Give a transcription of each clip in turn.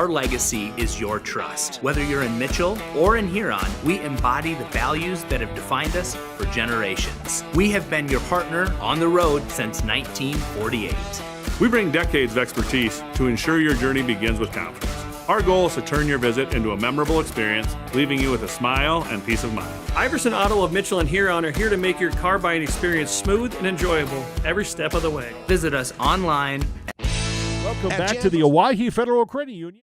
our legacy is your trust. Whether you're in Mitchell or in Huron, we embody the values that have defined us for generations. We have been your partner on the road since 1948. We bring decades of expertise to ensure your journey begins with confidence. Our goal is to turn your visit into a memorable experience, leaving you with a smile and peace of mind. Iverson Auto of Mitchell and Huron are here to make your car buying experience smooth and enjoyable every step of the way. Visit us online. Welcome back to the Owyhee Federal Credit Union.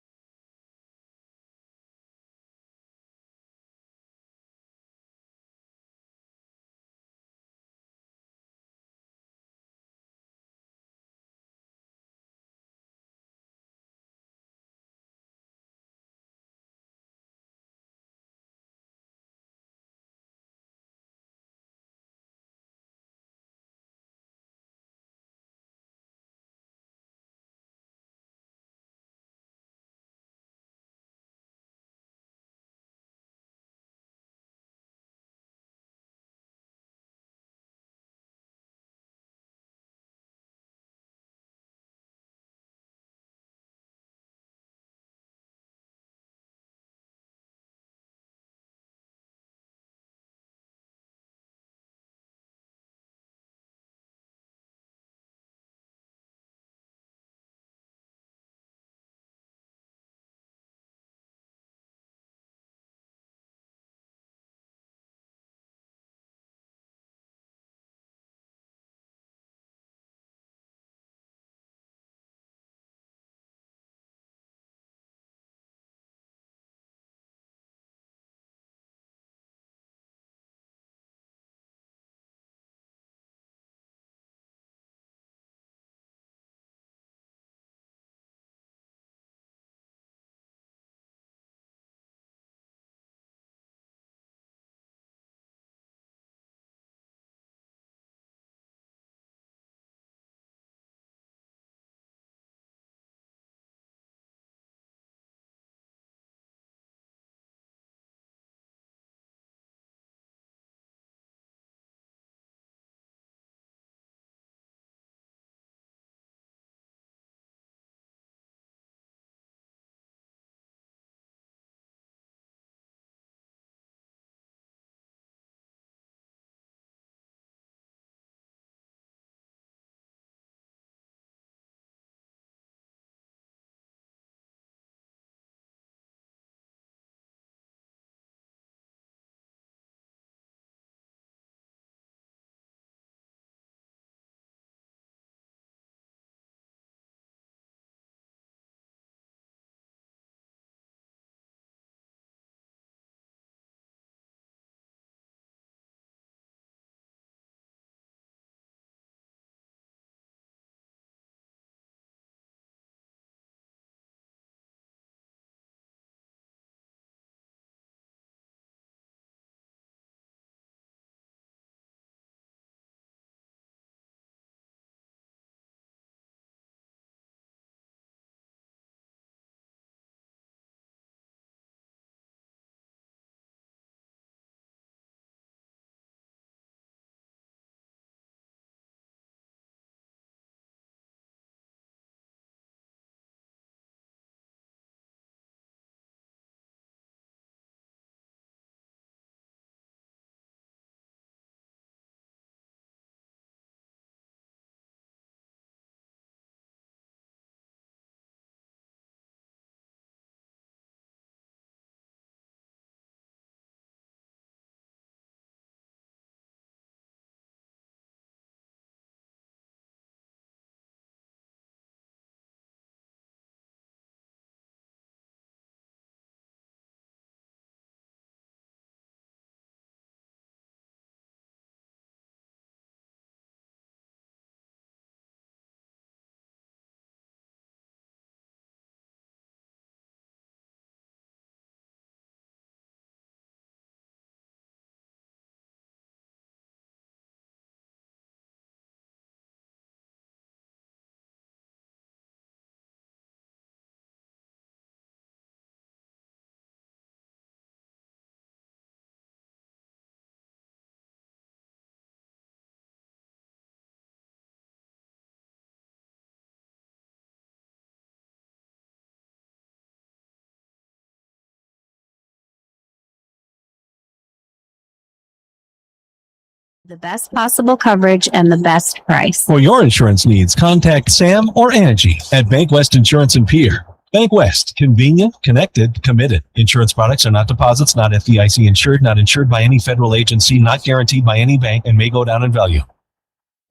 The best possible coverage and the best price. For your insurance needs, contact Sam or Angie at Bank West Insurance in Pierre. Bank West, convenient, connected, committed. Insurance products are not deposits, not FDIC insured, not insured by any federal agency, not guaranteed by any bank, and may go down in value.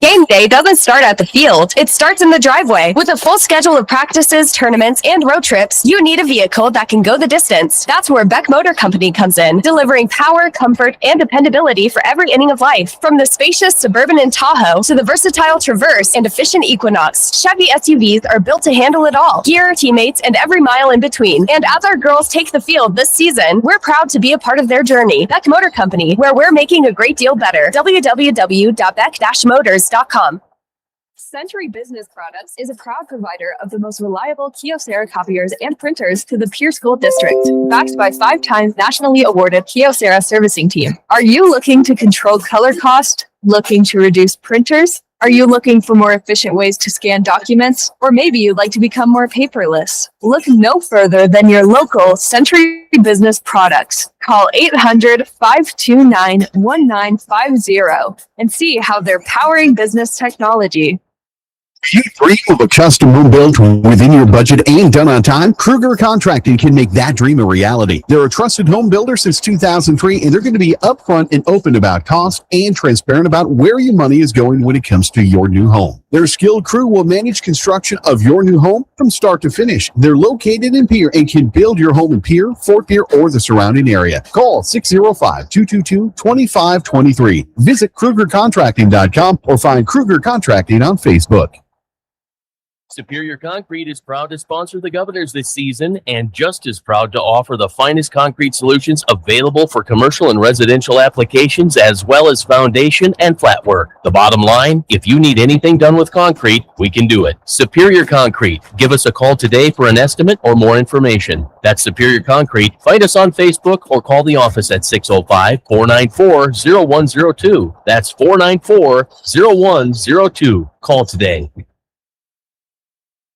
Game day doesn't start at the field. It starts in the driveway. With a full schedule of practices, tournaments, and road trips, you need a vehicle that can go the distance. That's where Beck Motor Company comes in, delivering power, comfort, and dependability for every inning of life. From the spacious Suburban and Tahoe to the versatile Traverse and efficient Equinox, Chevy SUVs are built to handle it all. Gear, teammates, and every mile in between. And as our girls take the field this season, we're proud to be a part of their journey. Beck Motor Company, where we're making a great deal better. www.beck-motors.com. Century Business Products is a proud provider of the most reliable Kyocera copiers and printers to the Pierre School District, backed by 5 times nationally awarded Kyocera servicing team. Are you looking to control color cost? Looking to reduce printers? Are you looking for more efficient ways to scan documents? Or maybe you'd like to become more paperless? Look no further than your local Century Business Products. Call 800-529-1950 and see how they're powering business technology. You dream of a custom home built within your budget and done on time? Kruger Contracting can make that dream a reality. They're a trusted home builder since 2003, and they're going to be upfront and open about cost and transparent about where your money is going when it comes to your new home. Their skilled crew will manage construction of your new home from start to finish. They're located in Pierre and can build your home in Pierre, Fort Pierre, or the surrounding area. Call 605-222-2523. Visit KrugerContracting.com or find Kruger Contracting on Facebook. Superior Concrete is proud to sponsor the Governors this season and just as proud to offer the finest concrete solutions available for commercial and residential applications as well as foundation and flat work. The bottom line, if you need anything done with concrete, we can do it. Superior Concrete. Give us a call today for an estimate or more information. That's Superior Concrete. Find us on Facebook or call the office at 605-494-0102. That's 494-0102. Call today.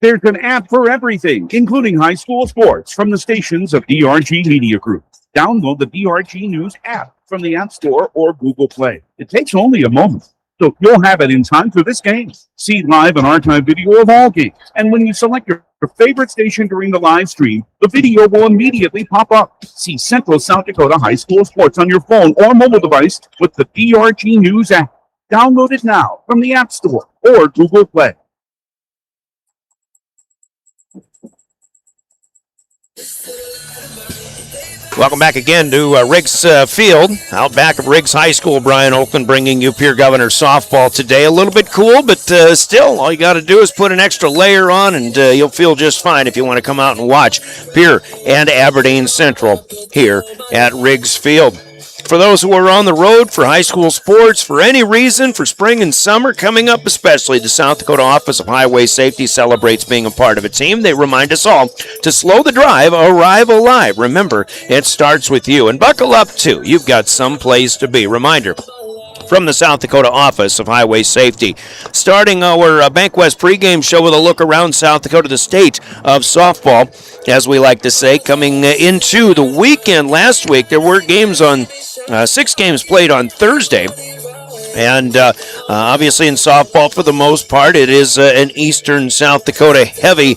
There's an app for everything, including high school sports from the stations of DRG Media Group. Download the DRG News app from the App Store or Google Play. It takes only a moment, so you'll have it in time for this game. See live and archived video of all games. And when you select your favorite station during the live stream, the video will immediately pop up. See Central South Dakota high school sports on your phone or mobile device with the DRG News app. Download it now from the App Store or Google Play. Welcome back again to Riggs Field, out back of Riggs High School. Brian Oakland bringing you Pierre Governor softball today. A little bit cool, but still, all you got to do is put an extra layer on, and you'll feel just fine if you want to come out and watch Pierre and Aberdeen Central here at Riggs Field. For those who are on the road for high school sports, for any reason, for spring and summer coming up especially, the South Dakota Office of Highway Safety celebrates being a part of a team. They remind us all to slow the drive, arrive alive. Remember, it starts with you. And buckle up, too. You've got some place to be. Reminder from the South Dakota Office of Highway Safety. Starting our Bank West pregame show with a look around South Dakota, the state of softball, as we like to say, coming into the weekend. Last week, there were games on 6 games played on Thursday. And obviously in softball, for the most part, it is an eastern South Dakota heavy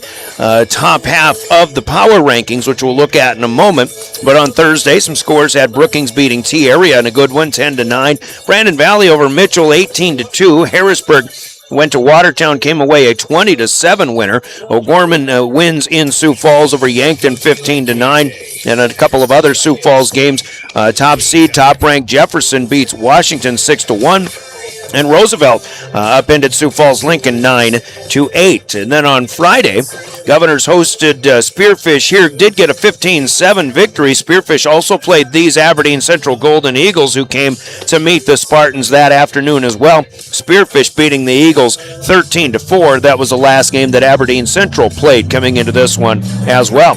top half of the power rankings, which we'll look at in a moment. But on Thursday, some scores had Brookings beating T-Area in a good one, 10-9. Brandon Valley over Mitchell, 18-2. Harrisburg went to Watertown, came away a 20-7 winner. O'Gorman wins in Sioux Falls over Yankton, 15-9. And a couple of other Sioux Falls games. Top seed, top-ranked Jefferson beats Washington 6-1. And Roosevelt upended Sioux Falls Lincoln 9-8. And then on Friday, Governors hosted Spearfish here, did get a 15-7 victory. Spearfish also played these Aberdeen Central Golden Eagles, who came to meet the Spartans that afternoon as well. Spearfish beating the Eagles 13-4. That was the last game that Aberdeen Central played coming into this one as well.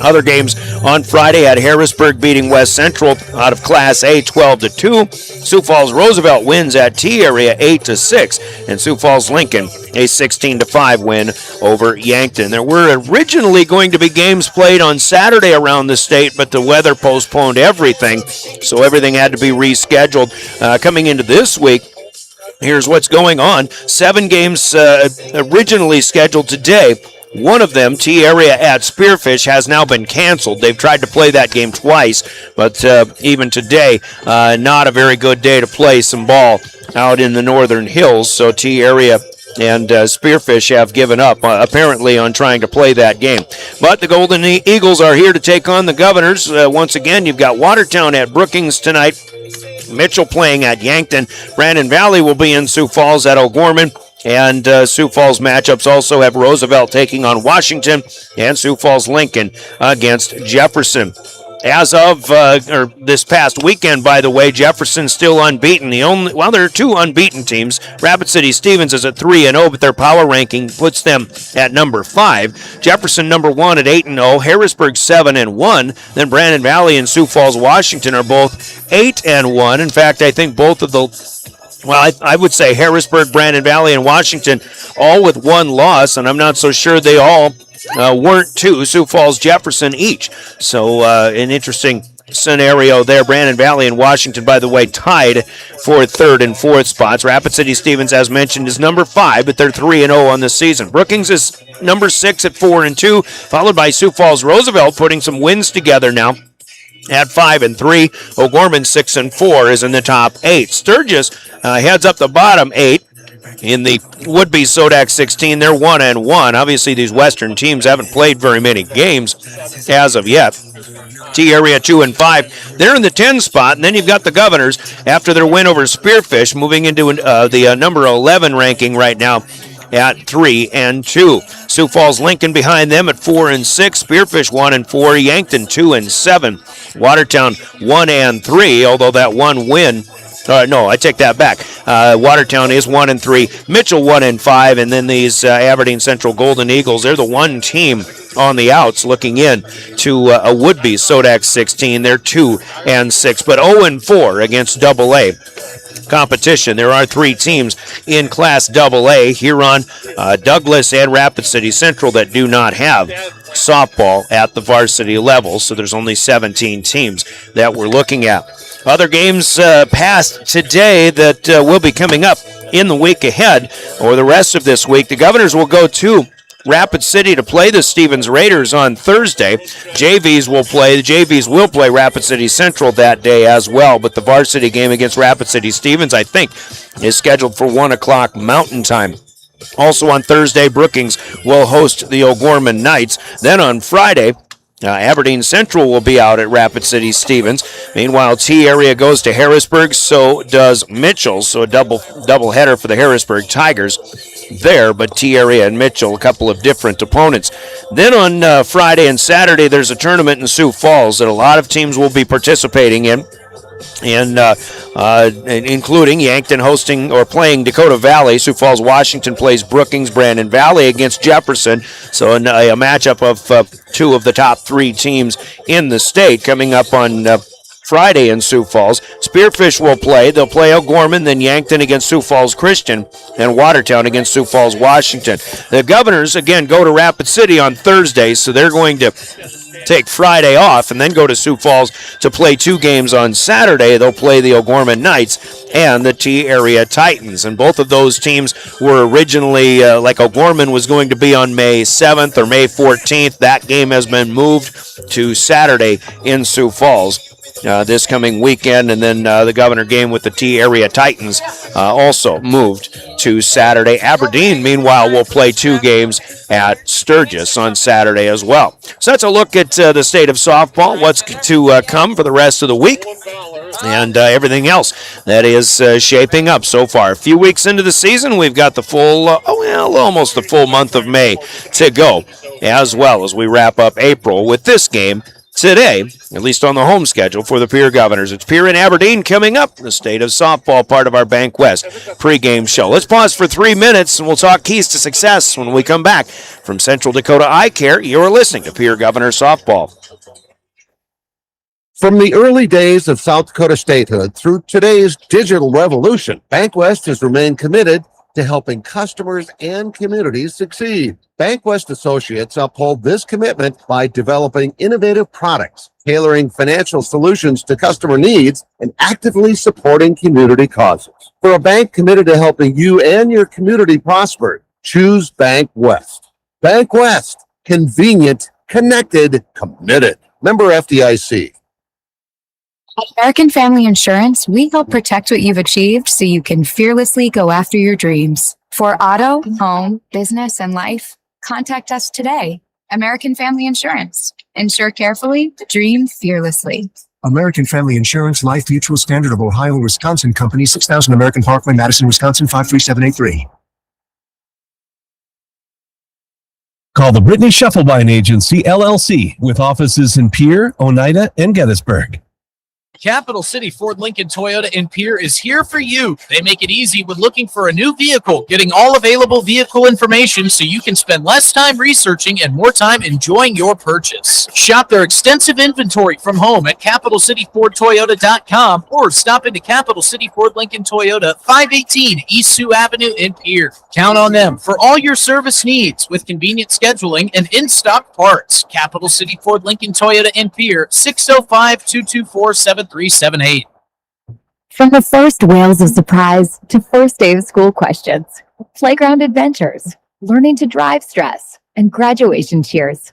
Other games on Friday had Harrisburg beating West Central out of Class A 12-2. Sioux Falls Roosevelt wins at T area 8-6, and Sioux Falls Lincoln a 16-5 win over Yankton. There were originally going to be games played on Saturday around the state, but the weather postponed everything, so everything had to be rescheduled. Coming into this week, here's what's going on. 7 games originally scheduled today. One of them, T-Area at Spearfish, has now been canceled. They've tried to play that game twice, but even today, not a very good day to play some ball out in the Northern Hills. So T-Area and Spearfish have given up, apparently, on trying to play that game. But the Golden Eagles are here to take on the Governors. Once again, you've got Watertown at Brookings tonight. Mitchell playing at Yankton. Brandon Valley will be in Sioux Falls at O'Gorman. And Sioux Falls matchups also have Roosevelt taking on Washington and Sioux Falls Lincoln against Jefferson. As of this past weekend, by the way, Jefferson's still unbeaten. There are 2 unbeaten teams. Rapid City Stevens is at 3-0, but their power ranking puts them at number 5. Jefferson number 1 at 8-0. Harrisburg 7-1. Then Brandon Valley and Sioux Falls, Washington are both 8-1. In fact, I think both of the I would say Harrisburg, Brandon Valley, and Washington all with 1 loss, and I'm not so sure they all weren't 2. Sioux Falls, Jefferson each. So an interesting scenario there. Brandon Valley and Washington, by the way, tied for 3rd and 4th spots. Rapid City Stevens, as mentioned, is number 5, but they're 3-0 on the season. Brookings is number 6 at 4-2, followed by Sioux Falls Roosevelt, putting some wins together now at 5-3. O'Gorman 6-4 is in the top 8. Sturgis heads up the bottom 8 in the would-be Sodak 16. They're 1-1. Obviously, these Western teams haven't played very many games as of yet. T-Area 2-5. They're in the 10 spot, and then you've got the Governors after their win over Spearfish, moving into the number 11 ranking right now at 3-2. Sioux Falls Lincoln behind them at 4-6. Spearfish 1-4. Yankton 2-7. Watertown 1-3. Although that one win, no, I take that back. Watertown is 1-3. Mitchell 1-5, and then these Aberdeen Central Golden Eagles. They're the one team on the outs looking in to a would-be Sodak 16. They're 2-6, but 0-4 against AA competition. There are 3 teams in Class AA, Huron, Douglas, and Rapid City Central that do not have softball at the varsity level, so there's only 17 teams that we're looking at. Other games passed today that will be coming up in the week ahead, or the rest of this week. The Governors will go to Rapid City to play the Stevens Raiders on Thursday. The JVs will play Rapid City Central that day as well, but the varsity game against Rapid City Stevens, I think, is scheduled for 1 o'clock Mountain Time. Also on Thursday, Brookings will host the O'Gorman Knights. Then on Friday, Aberdeen Central will be out at Rapid City Stevens. Meanwhile, T-Area goes to Harrisburg, so does Mitchell. So a double header for the Harrisburg Tigers there, but T-Area and Mitchell, a couple of different opponents. Then on Friday and Saturday, there's a tournament in Sioux Falls that a lot of teams will be participating in. And including Yankton hosting or playing Dakota Valley. Sioux Falls, Washington plays Brookings. Brandon Valley against Jefferson. So a matchup of 2 of the top 3 teams in the state coming up on Friday in Sioux Falls. Spearfish will play. They'll play O'Gorman, then Yankton against Sioux Falls Christian, and Watertown against Sioux Falls, Washington. The Governors, again, go to Rapid City on Thursday, so they're going to take Friday off and then go to Sioux Falls to play 2 games on Saturday. They'll play the O'Gorman Knights and the T-Area Titans. And both of those teams were originally, like O'Gorman was going to be on May 7th or May 14th. That game has been moved to Saturday in Sioux Falls this coming weekend. And then the Governor game with the T-Area Titans also moved to Saturday. Aberdeen, meanwhile, will play 2 games at Sturgis on Saturday as well. So that's a look at the state of softball, what's to come for the rest of the week, and everything else that is shaping up so far. A few weeks into the season, we've got the full, almost the full month of May to go, as well as we wrap up April with this game today, at least on the home schedule for the Pierre Governors. It's Pierre and Aberdeen coming up, the state of softball, part of our Bank West pregame show. Let's pause for 3 minutes, and we'll talk keys to success when we come back from Central Dakota Eye Care. You're listening to Pierre Governor Softball. From the early days of South Dakota statehood through today's digital revolution, Bank West has remained committed to helping customers and communities succeed. Bank West Associates uphold this commitment by developing innovative products, tailoring financial solutions to customer needs, and actively supporting community causes. For a bank committed to helping you and your community prosper, choose Bank West. Bank West, convenient, connected, committed. Member FDIC. At American Family Insurance, we help protect what you've achieved so you can fearlessly go after your dreams. For auto, home, business, and life, contact us today. American Family Insurance. Insure carefully, dream fearlessly. American Family Insurance, Life Mutual Standard of Ohio, Wisconsin Company, 6000 American Parkway, Madison, Wisconsin, 53783. Call the Brittany Shufflebine Agency, LLC, with offices in Pierre, Oneida, and Gettysburg. Capital City Ford Lincoln Toyota in Pierre is here for you. They make it easy when looking for a new vehicle, getting all available vehicle information so you can spend less time researching and more time enjoying your purchase. Shop their extensive inventory from home at CapitalCityFordToyota.com or stop into Capital City Ford Lincoln Toyota, 518 East Sioux Avenue in Pierre. Count on them for all your service needs with convenient scheduling and in-stock parts. Capital City Ford Lincoln Toyota in Pierre, 605-224-7378. From the first wails of surprise to first day of school questions, playground adventures, learning to drive stress, and graduation cheers,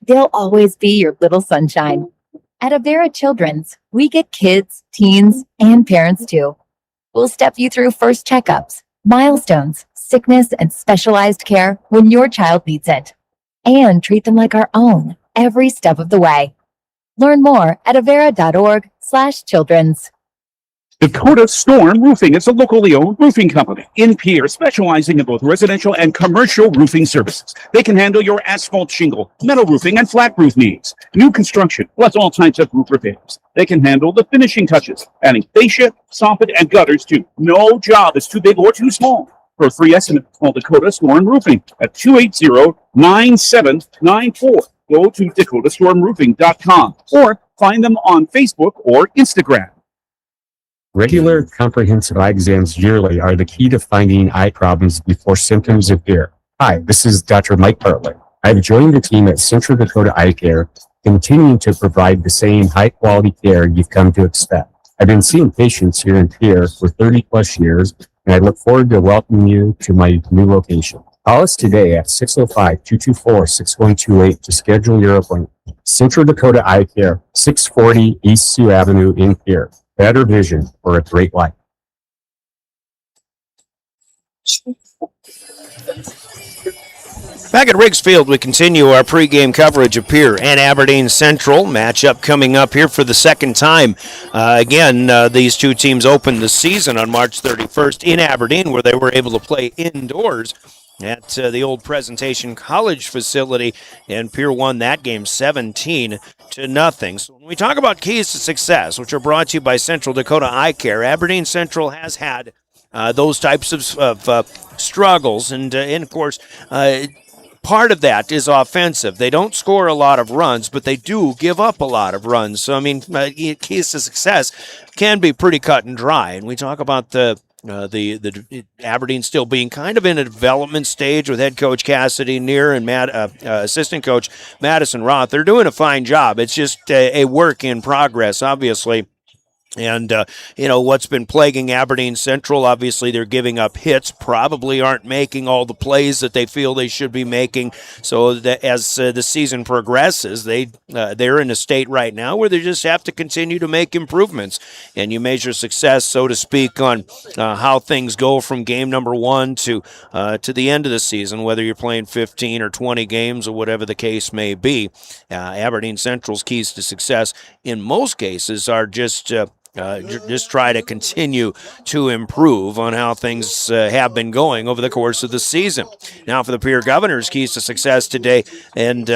they'll always be your little sunshine. At Avera Children's, we get kids, teens, and parents too. We'll step you through first checkups, milestones, sickness, and specialized care when your child needs it, and treat them like our own every step of the way. Learn more at avera.org/children's. Dakota Storm Roofing is a locally owned roofing company in Pierre, specializing in both residential and commercial roofing services. They can handle your asphalt shingle, metal roofing, and flat roof needs. New construction, plus all types of roof repairs. They can handle the finishing touches, adding fascia, soffit, and gutters too. No job is too big or too small. For a free estimate, call Dakota Storm Roofing at 280-9794. Go to DakotaStormRoofing.com or find them on Facebook or Instagram. Regular comprehensive eye exams yearly are the key to finding eye problems before symptoms appear. Hi, this is Dr. Mike Bartlett. I've joined the team at Central Dakota Eye Care, continuing to provide the same high-quality care you've come to expect. I've been seeing patients here in Pierre for 30 plus years, and I look forward to welcoming you to my new location. Call us today at 605-224-6128 to schedule your appointment. Central Dakota Eye Care, 640 East Sioux Avenue in Pierre. Better vision for a great life. Back at Riggs Field, we continue our pregame coverage of Pierre and Aberdeen Central. Matchup coming up here for the second time. These two teams opened the season on March 31st in Aberdeen, where they were able to play indoors at the old Presentation College facility, and Pierre won that game 17-0. So when we talk about keys to success, which are brought to you by Central Dakota Eye Care, Aberdeen Central has had those types of struggles, and of course, part of that is offensive. They don't score a lot of runs, but they do give up a lot of runs. So, I mean, keys to success can be pretty cut and dry, and we talk about the Aberdeen still being kind of in a development stage with head coach Cassidy Neer and assistant coach Madison Roth. They're doing a fine job. It's just a work in progress, obviously. And, what's been plaguing Aberdeen Central, obviously they're giving up hits, probably aren't making all the plays that they feel they should be making. So that as the season progresses, they're in a state right now where they just have to continue to make improvements. And you measure success, so to speak, on how things go from game number one to the end of the season, whether you're playing 15 or 20 games or whatever the case may be. Aberdeen Central's keys to success in most cases are just try to continue to improve on how things have been going over the course of the season. Now for the Pierre Governors, keys to success today, and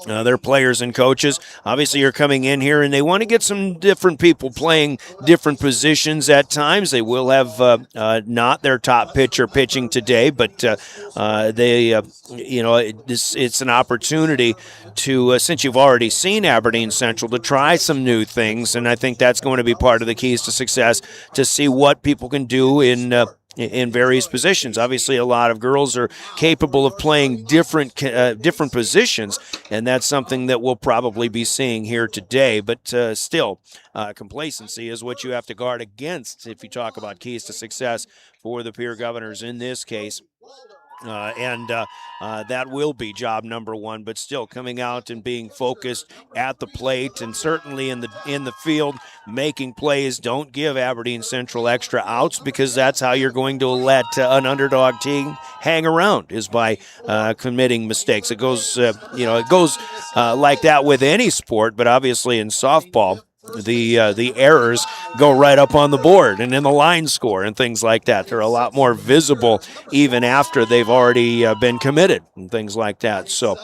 their players and coaches. Obviously, you're coming in here, and they want to get some different people playing different positions at times. They will have not their top pitcher pitching today, but it's an opportunity to, since you've already seen Aberdeen Central, to try some new things, and I think that's going to be part of the keys to success, to see what people can do in various positions. Obviously, a lot of girls are capable of playing different positions, and that's something that we'll probably be seeing here today. But still, complacency is what you have to guard against if you talk about keys to success for the Pierre Governors in this case. That will be job number one, but still coming out and being focused at the plate and certainly in the field, making plays. Don't give Aberdeen Central extra outs, because that's how you're going to let an underdog team hang around, is by committing mistakes. It goes like that with any sport, but obviously in softball, the errors go right up on the board and in the line score and things like that. They're a lot more visible even after they've already been committed and things like that. So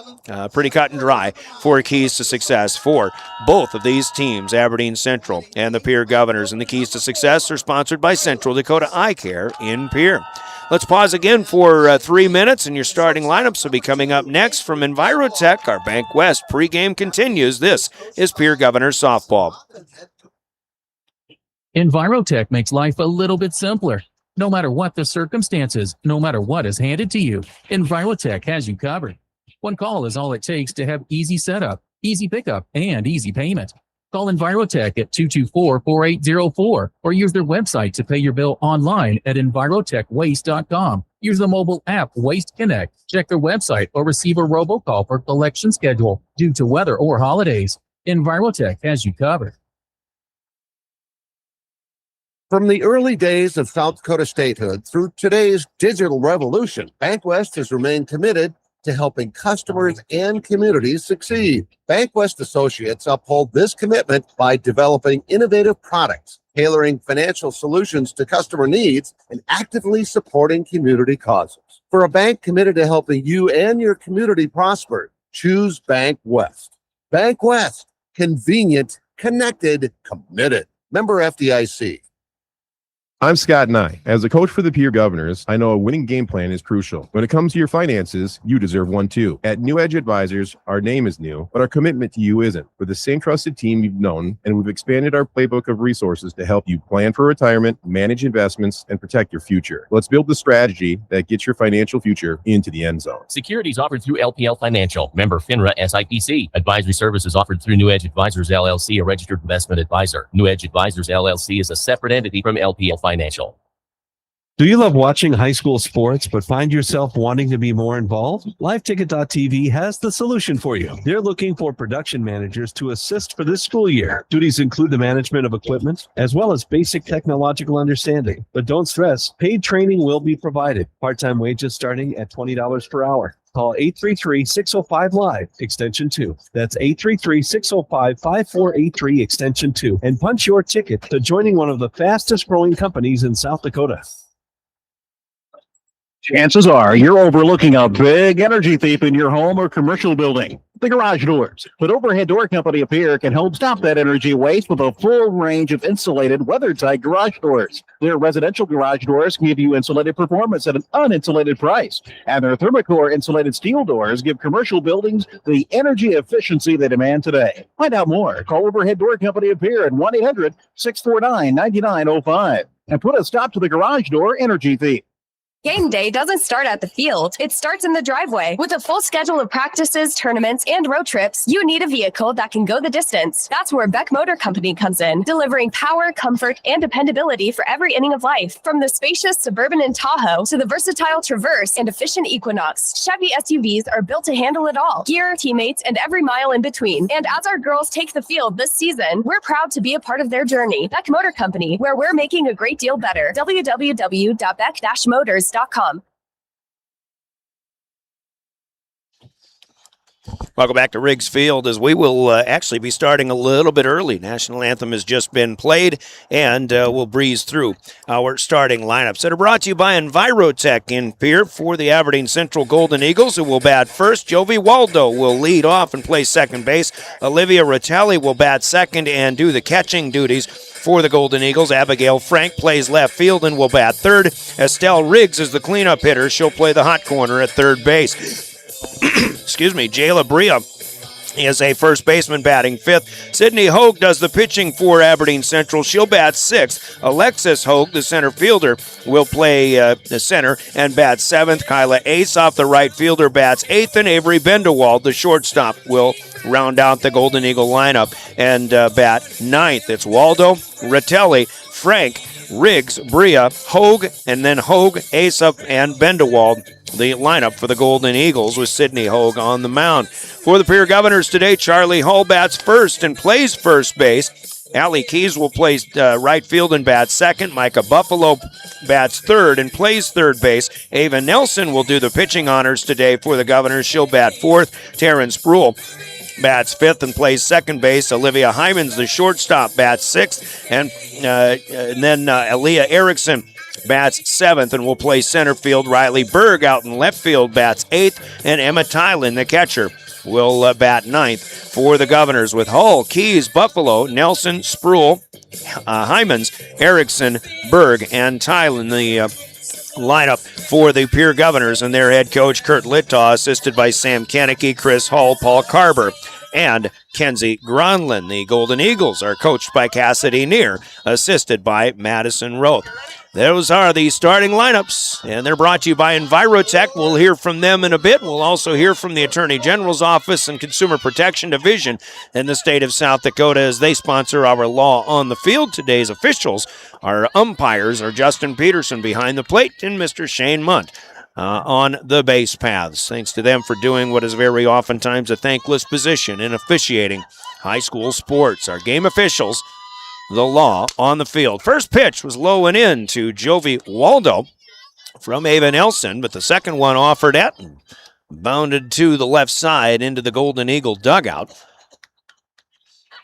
pretty cut and dry for keys to success for both of these teams, Aberdeen Central and the Pierre Governors. And the keys to success are sponsored by Central Dakota Eye Care in Pierre. Let's pause again for 3 minutes, and your starting lineups will be coming up next from Envirotech. Our Bank West pregame continues. This is Pierre Governors Softball. Envirotech makes life a little bit simpler. No matter what the circumstances, no matter what is handed to you, Envirotech has you covered. One call is all it takes to have easy setup, easy pickup, and easy payment. Call Envirotech at 224-4804 or use their website to pay your bill online at envirotechwaste.com. Use the mobile app Waste Connect. Check their website or receive a robocall for collection schedule due to weather or holidays. Envirotech has you covered. From the early days of South Dakota statehood through today's digital revolution, Bank West has remained committed to helping customers and communities succeed. Bank West Associates uphold this commitment by developing innovative products, tailoring financial solutions to customer needs, and actively supporting community causes. For a bank committed to helping you and your community prosper, choose Bank West. Bank West, convenient, connected, committed. Member FDIC. I'm Scott Nye. As a coach for the Pierre Governors, I know a winning game plan is crucial. When it comes to your finances, you deserve one too. At New Edge Advisors, our name is new, but our commitment to you isn't. We're the same trusted team you've known, and we've expanded our playbook of resources to help you plan for retirement, manage investments, and protect your future. Let's build the strategy that gets your financial future into the end zone. Securities offered through LPL Financial, member FINRA SIPC. Advisory services offered through New Edge Advisors LLC, a registered investment advisor. New Edge Advisors LLC is a separate entity from LPL Financial. Do you love watching high school sports but find yourself wanting to be more involved? LiveTicket.tv has the solution for you. They're looking for production managers to assist for this school year. Duties include the management of equipment as well as basic technological understanding. But don't stress, paid training will be provided. Part-time wages starting at $20 per hour. Call 833-605-LIVE, extension 2. That's 833-605-5483, extension 2. And punch your ticket to joining one of the fastest growing companies in South Dakota. Chances are you're overlooking a big energy thief in your home or commercial building. The garage doors. But Overhead Door Company of Pierre can help stop that energy waste with a full range of insulated, weather-tight garage doors. Their residential garage doors give you insulated performance at an uninsulated price. And their Thermocore insulated steel doors give commercial buildings the energy efficiency they demand today. Find out more. Call Overhead Door Company of Pierre at 1-800-649-9905 and put a stop to the garage door energy thief. Game day doesn't start at the field. It starts in the driveway. With a full schedule of practices, tournaments, and road trips, you need a vehicle that can go the distance. That's where Beck Motor Company comes in, delivering power, comfort, and dependability for every inning of life. From the spacious Suburban and Tahoe to the versatile Traverse and efficient Equinox, Chevy SUVs are built to handle it all. Gear, teammates, and every mile in between. And as our girls take the field this season, we're proud to be a part of their journey. Beck Motor Company, where we're making a great deal better. www.beck-motors.com. Welcome back to Riggs Field, as we will actually be starting a little bit early. National Anthem has just been played, and we'll breeze through our starting lineups that are brought to you by Envirotech in Pierre for the Aberdeen Central Golden Eagles, who will bat first. Jovi Waldo will lead off and play second base. Olivia Ratelli will bat second and do the catching duties for the Golden Eagles. Abigail Frank plays left field and will bat third. Estelle Riggs is the cleanup hitter. She'll play the hot corner at third base. Excuse me, Jayla Bria is a first baseman batting fifth. Sydney Hogue does the pitching for Aberdeen Central. She'll bat sixth. Alexis Hogue, the center fielder, will play the center and bat seventh. Kyla Ace off the right fielder bats eighth, and Avery Bendewald, the shortstop, will round out the Golden Eagle lineup and bat ninth. It's Waldo, Ratelli, Frank, Riggs, Bria, Hogue, and then Hogue, Aesop, and Bendewald. The lineup for the Golden Eagles with Sydney Hogue on the mound. For the Pierre Governors today, Charlie Hull bats first and plays first base. Allie Keys will play right field and bat second. Micah Buffalo bats third and plays third base. Ava Nelson will do the pitching honors today for the Governors. She'll bat fourth. Taryn Spruill bats fifth and plays second base. Olivia Hymans, the shortstop, bats sixth. And then Aaliyah Erickson bats seventh and will play center field. Riley Berg out in left field bats eighth. And Emma Tylen, the catcher, will bat ninth for the Governors, with Hull, Keys, Buffalo, Nelson, Spruill, Hymans, Erickson, Berg, and Tylen, the lineup for the Pierre Governors, and their head coach Kurt Littaw, assisted by Sam Kaneki, Chris Hull, Paul Carber, and Kenzie Gronlin. The Golden Eagles are coached by Cassidy Neer, assisted by Madison Roth. Those are the starting lineups, and they're brought to you by Envirotech. We'll hear from them in a bit. We'll also hear from the Attorney General's Office and Consumer Protection Division in the state of South Dakota as they sponsor our Law on the Field. Today's officials, our umpires, are Justin Peterson behind the plate and Mr. Shane Munt on the base paths. Thanks to them for doing what is very oftentimes a thankless position in officiating high school sports. Our game officials, the law on the field. First pitch was low and in to Jovi Waldo from Ava Nelson, but the second one offered at and bounded to the left side into the Golden Eagle dugout.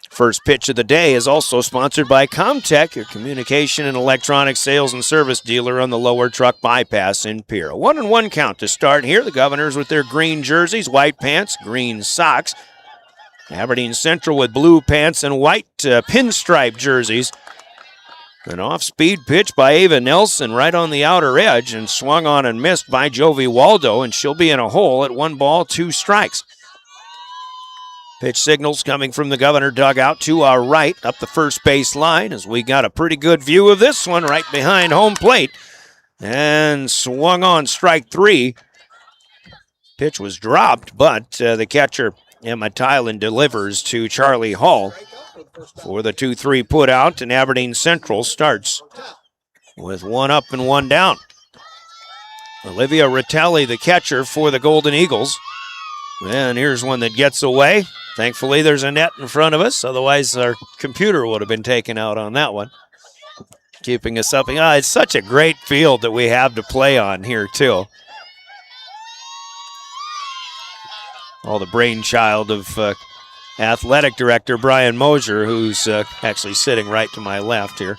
First pitch of the day is also sponsored by Comtech, your communication and electronic sales and service dealer on the Lower Truck Bypass in Pierre. A 1-1 count to start here. The Governors with their green jerseys, white pants, green socks. Aberdeen Central with blue pants and white pinstripe jerseys. An off-speed pitch by Ava Nelson right on the outer edge and swung on and missed by Jovi Waldo, and she'll be in a hole at 1 ball, 2 strikes. Pitch signals coming from the Governor dugout to our right up the first base line as we got a pretty good view of this one right behind home plate. And swung on strike 3. Pitch was dropped, but the catcher Emma Tylen delivers to Charlie Hull for the 2-3 put out, and Aberdeen Central starts with 1 up and 1 down. Olivia Ratelli, the catcher for the Golden Eagles. And here's one that gets away. Thankfully, there's a net in front of us. Otherwise, our computer would have been taken out on that one. Keeping us up. It's such a great field that we have to play on here, too. All the brainchild of athletic director Brian Mosier, who's actually sitting right to my left here.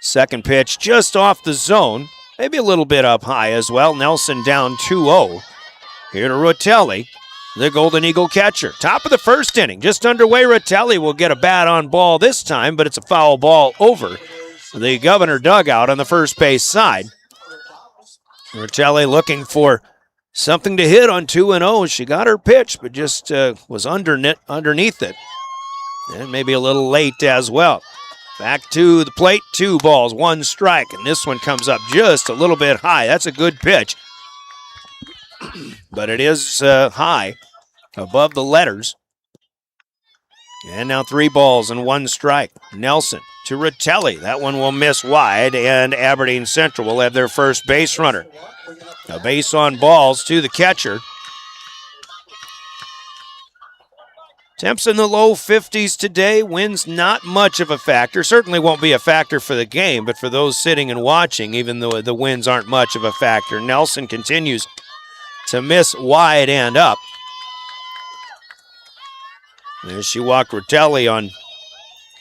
Second pitch just off the zone, maybe a little bit up high as well. Nelson down 2-0. Here to Ratelli, the Golden Eagle catcher. Top of the first inning, just underway. Ratelli will get a bat on ball this time, but it's a foul ball over the Governor dugout on the first base side. Ratelli looking for something to hit on 2-0. She got her pitch, but just was underneath it. And maybe a little late as well. Back to the plate, 2 balls, 1 strike. And this one comes up just a little bit high. That's a good pitch. But it is high above the letters. And now 3 balls and 1 strike. Nelson to Ratelli. That one will miss wide, and Aberdeen Central will have their first base runner. A base on balls to the catcher. Temps in the low 50s today. Wind's not much of a factor. Certainly won't be a factor for the game, but for those sitting and watching, even though the winds aren't much of a factor. Nelson continues to miss wide and up. There she walked Rotelli on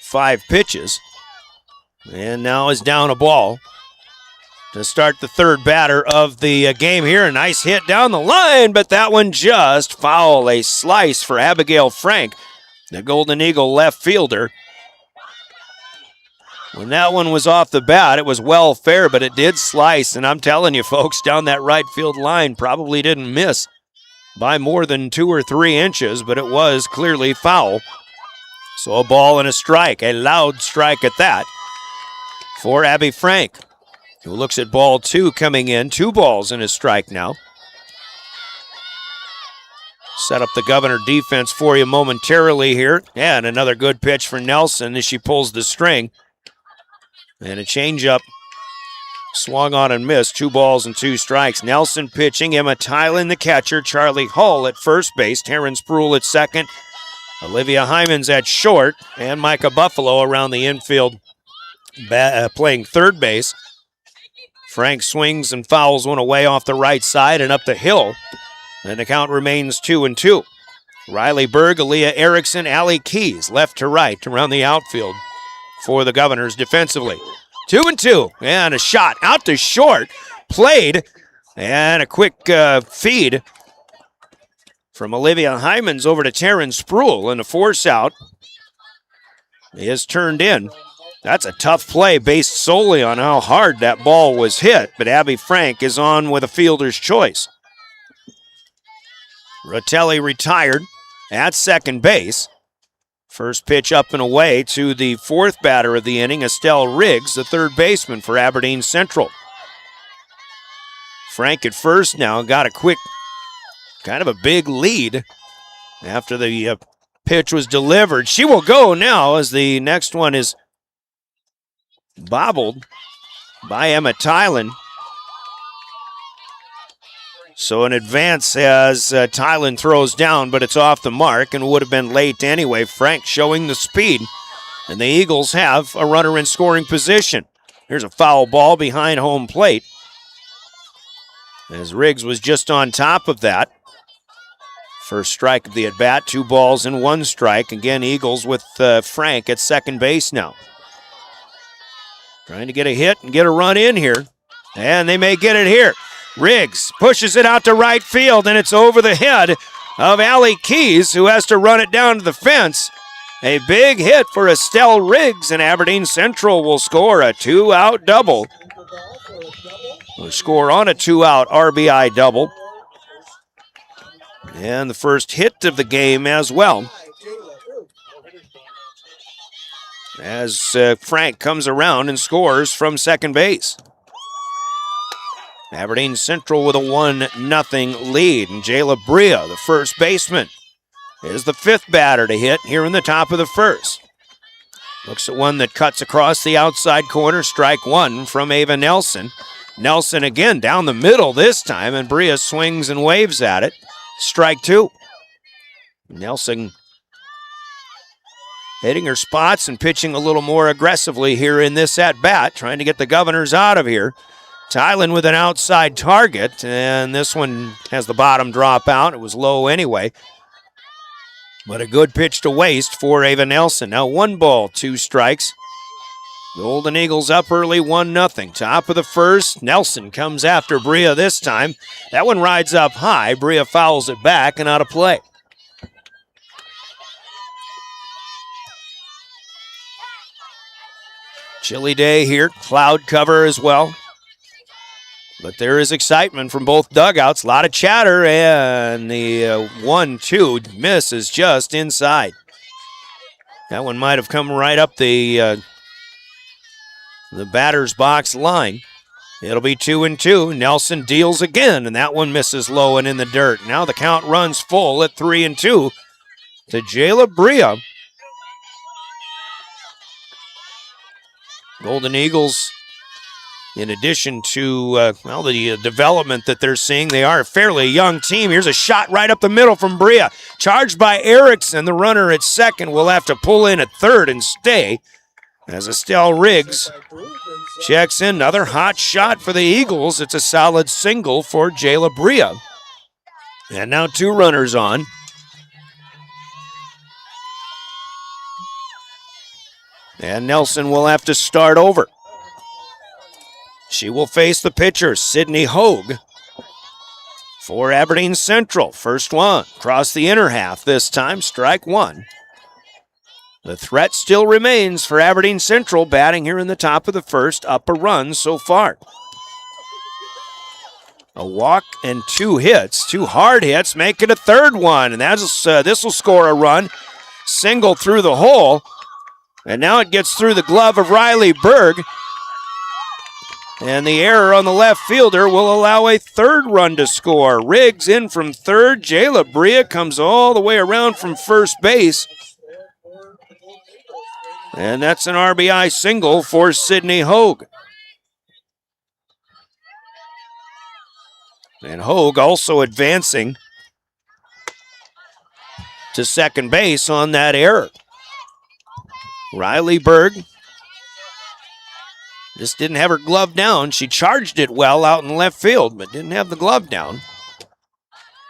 5 pitches. And now is down a ball to start the third batter of the game here. A nice hit down the line, but that one just foul. A slice for Abigail Frank, the Golden Eagle left fielder. When that one was off the bat, it was well fair, but it did slice. And I'm telling you, folks, down that right field line, probably didn't miss by more than 2 or 3 inches, but it was clearly foul. So a ball and a strike, a loud strike at that for Abby Frank, who looks at ball 2 coming in. 2 balls and a strike now. Set up the Governor defense for you momentarily here. And another good pitch for Nelson as she pulls the string. And a changeup swung on and missed. 2 balls and 2 strikes. Nelson pitching. Emma Tylen, the catcher. Charlie Hull at first base. Taryn Spruill at second. Olivia Hymans at short. And Micah Buffalo around the infield playing third base. Frank swings and fouls one away off the right side and up the hill. And the count remains 2-2. Riley Berg, Aaliyah Erickson, Allie Keys, left to right around the outfield for the Governors defensively. 2-2, and a shot out to short, played, and a quick feed from Olivia Hymans over to Taryn Spruill, and a force out is turned in. That's a tough play based solely on how hard that ball was hit, but Abby Frank is on with a fielder's choice. Rotelli retired at second base. First pitch up and away to the 4th batter of the inning, Estelle Riggs, the third baseman for Aberdeen Central. Frank at first now got a quick, kind of a big lead after the pitch was delivered. She will go now as the next one is bobbled by Emma Tylen. So an advance as Tylen throws down, but it's off the mark and would have been late anyway. Frank showing the speed, and the Eagles have a runner in scoring position. Here's a foul ball behind home plate, as Riggs was just on top of that. First strike of the at-bat, 2 balls and 1 strike. Again, Eagles with Frank at second base now. Trying to get a hit and get a run in here, and they may get it here. Riggs pushes it out to right field, and it's over the head of Allie Keys, who has to run it down to the fence. A big hit for Estelle Riggs, and Aberdeen Central will score a 2-out double. Will score on a 2-out RBI double. And the first hit of the game as well, as Frank comes around and scores from second base. Aberdeen Central with a 1-0 lead. And Jayla Brea, the first baseman, is the 5th batter to hit here in the top of the first. Looks at one that cuts across the outside corner. Strike 1 from Ava Nelson. Nelson again down the middle this time, and Brea swings and waves at it. Strike 2. Nelson hitting her spots and pitching a little more aggressively here in this at-bat, trying to get the Governors out of here. Tylen with an outside target, and this one has the bottom drop out. It was low anyway, but a good pitch to waste for Ava Nelson. Now 1 ball, 2 strikes. Golden Eagles up early, 1-0. Top of the first, Nelson comes after Brea this time. That one rides up high. Brea fouls it back and out of play. Chilly day here, cloud cover as well. But there is excitement from both dugouts. A lot of chatter, and the 1-2 miss is just inside. That one might have come right up the batter's box line. It'll be 2-2. Nelson deals again, and that one misses low and in the dirt. Now the count runs full at 3-2 to Jayla Brea. Golden Eagles, in addition to the development that they're seeing, they are a fairly young team. Here's a shot right up the middle from Brea. Charged by Erickson. The runner at second will have to pull in at third and stay, as Estelle Riggs checks in. Another hot shot for the Eagles. It's a solid single for Jayla Brea. And now 2 runners on. And Nelson will have to start over. She will face the pitcher, Sydney Hogue, for Aberdeen Central. First one, across the inner half this time, strike 1. The threat still remains for Aberdeen Central, batting here in the top of the first, up a run so far. A walk and 2 hits, 2 hard hits, make it a third one, and this will score a run. Single through the hole, and now it gets through the glove of Riley Berg. And the error on the left fielder will allow a third run to score. Riggs in from third. Jayla Bria comes all the way around from first base. And that's an RBI single for Sydney Hogue. And Hogue also advancing to second base on that error. Riley Berg just didn't have her glove down. She charged it well out in left field, but didn't have the glove down.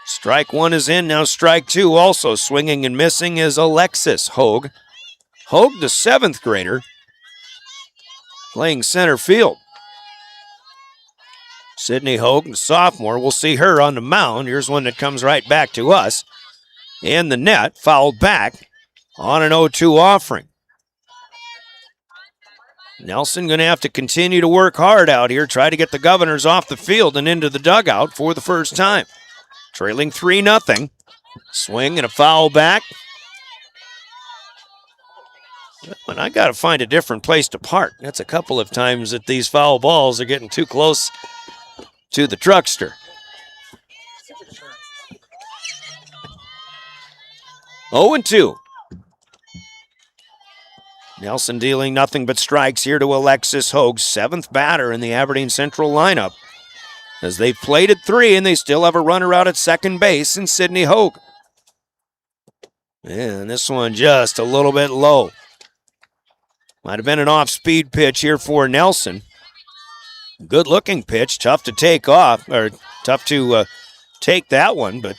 Strike 1 is in, now strike 2. Also swinging and missing is Alexis Hogue. Hogue, the 7th grader, playing center field. Sydney Hogue, the sophomore, we'll see her on the mound. Here's one that comes right back to us. In the net, fouled back on an 0-2 offering. Nelson going to have to continue to work hard out here, try to get the Governors off the field and into the dugout for the first time. Trailing 3-0. Swing and a foul back. And I got to find a different place to park. That's a couple of times that these foul balls are getting too close to the truckster. 0-2. Nelson dealing nothing but strikes here to Alexis Hogue, 7th batter in the Aberdeen Central lineup. As they've played at 3 and they still have a runner out at second base in Sydney Hogue. And this one just a little bit low. Might have been an off-speed pitch here for Nelson. Good-looking pitch, tough to take off, or tough to take that one, but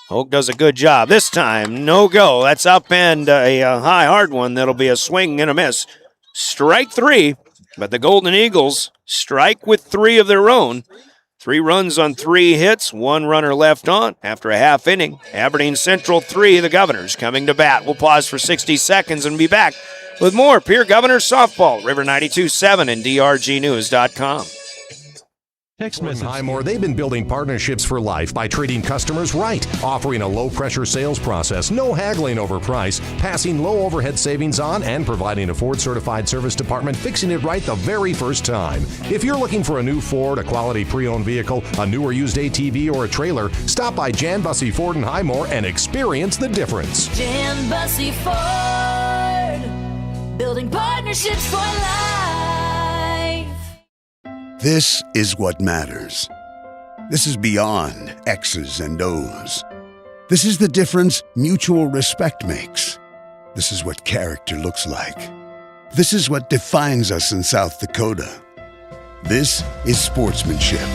Hogue does a good job. This time, no go. That's up and a high, hard one. That'll be a swing and a miss. Strike 3, but the Golden Eagles strike with 3 of their own. 3 runs on 3 hits, 1 runner left on after a half inning. Aberdeen Central 3, the Governors coming to bat. We'll pause for 60 seconds and be back with more Pierre Governors softball, River 92.7 and drgnews.com. Text message. Highmore, they've been building partnerships for life by treating customers right, offering a low-pressure sales process, no haggling over price, passing low overhead savings on, and providing a Ford-certified service department fixing it right the very first time. If you're looking for a new Ford, a quality pre-owned vehicle, a new or used ATV, or a trailer, stop by Jan Bussey Ford in Highmore and experience the difference. Jan Bussey Ford, building partnerships for life. This is what matters. This is beyond X's and O's. This is the difference mutual respect makes. This is what character looks like. This is what defines us in South Dakota. This is sportsmanship.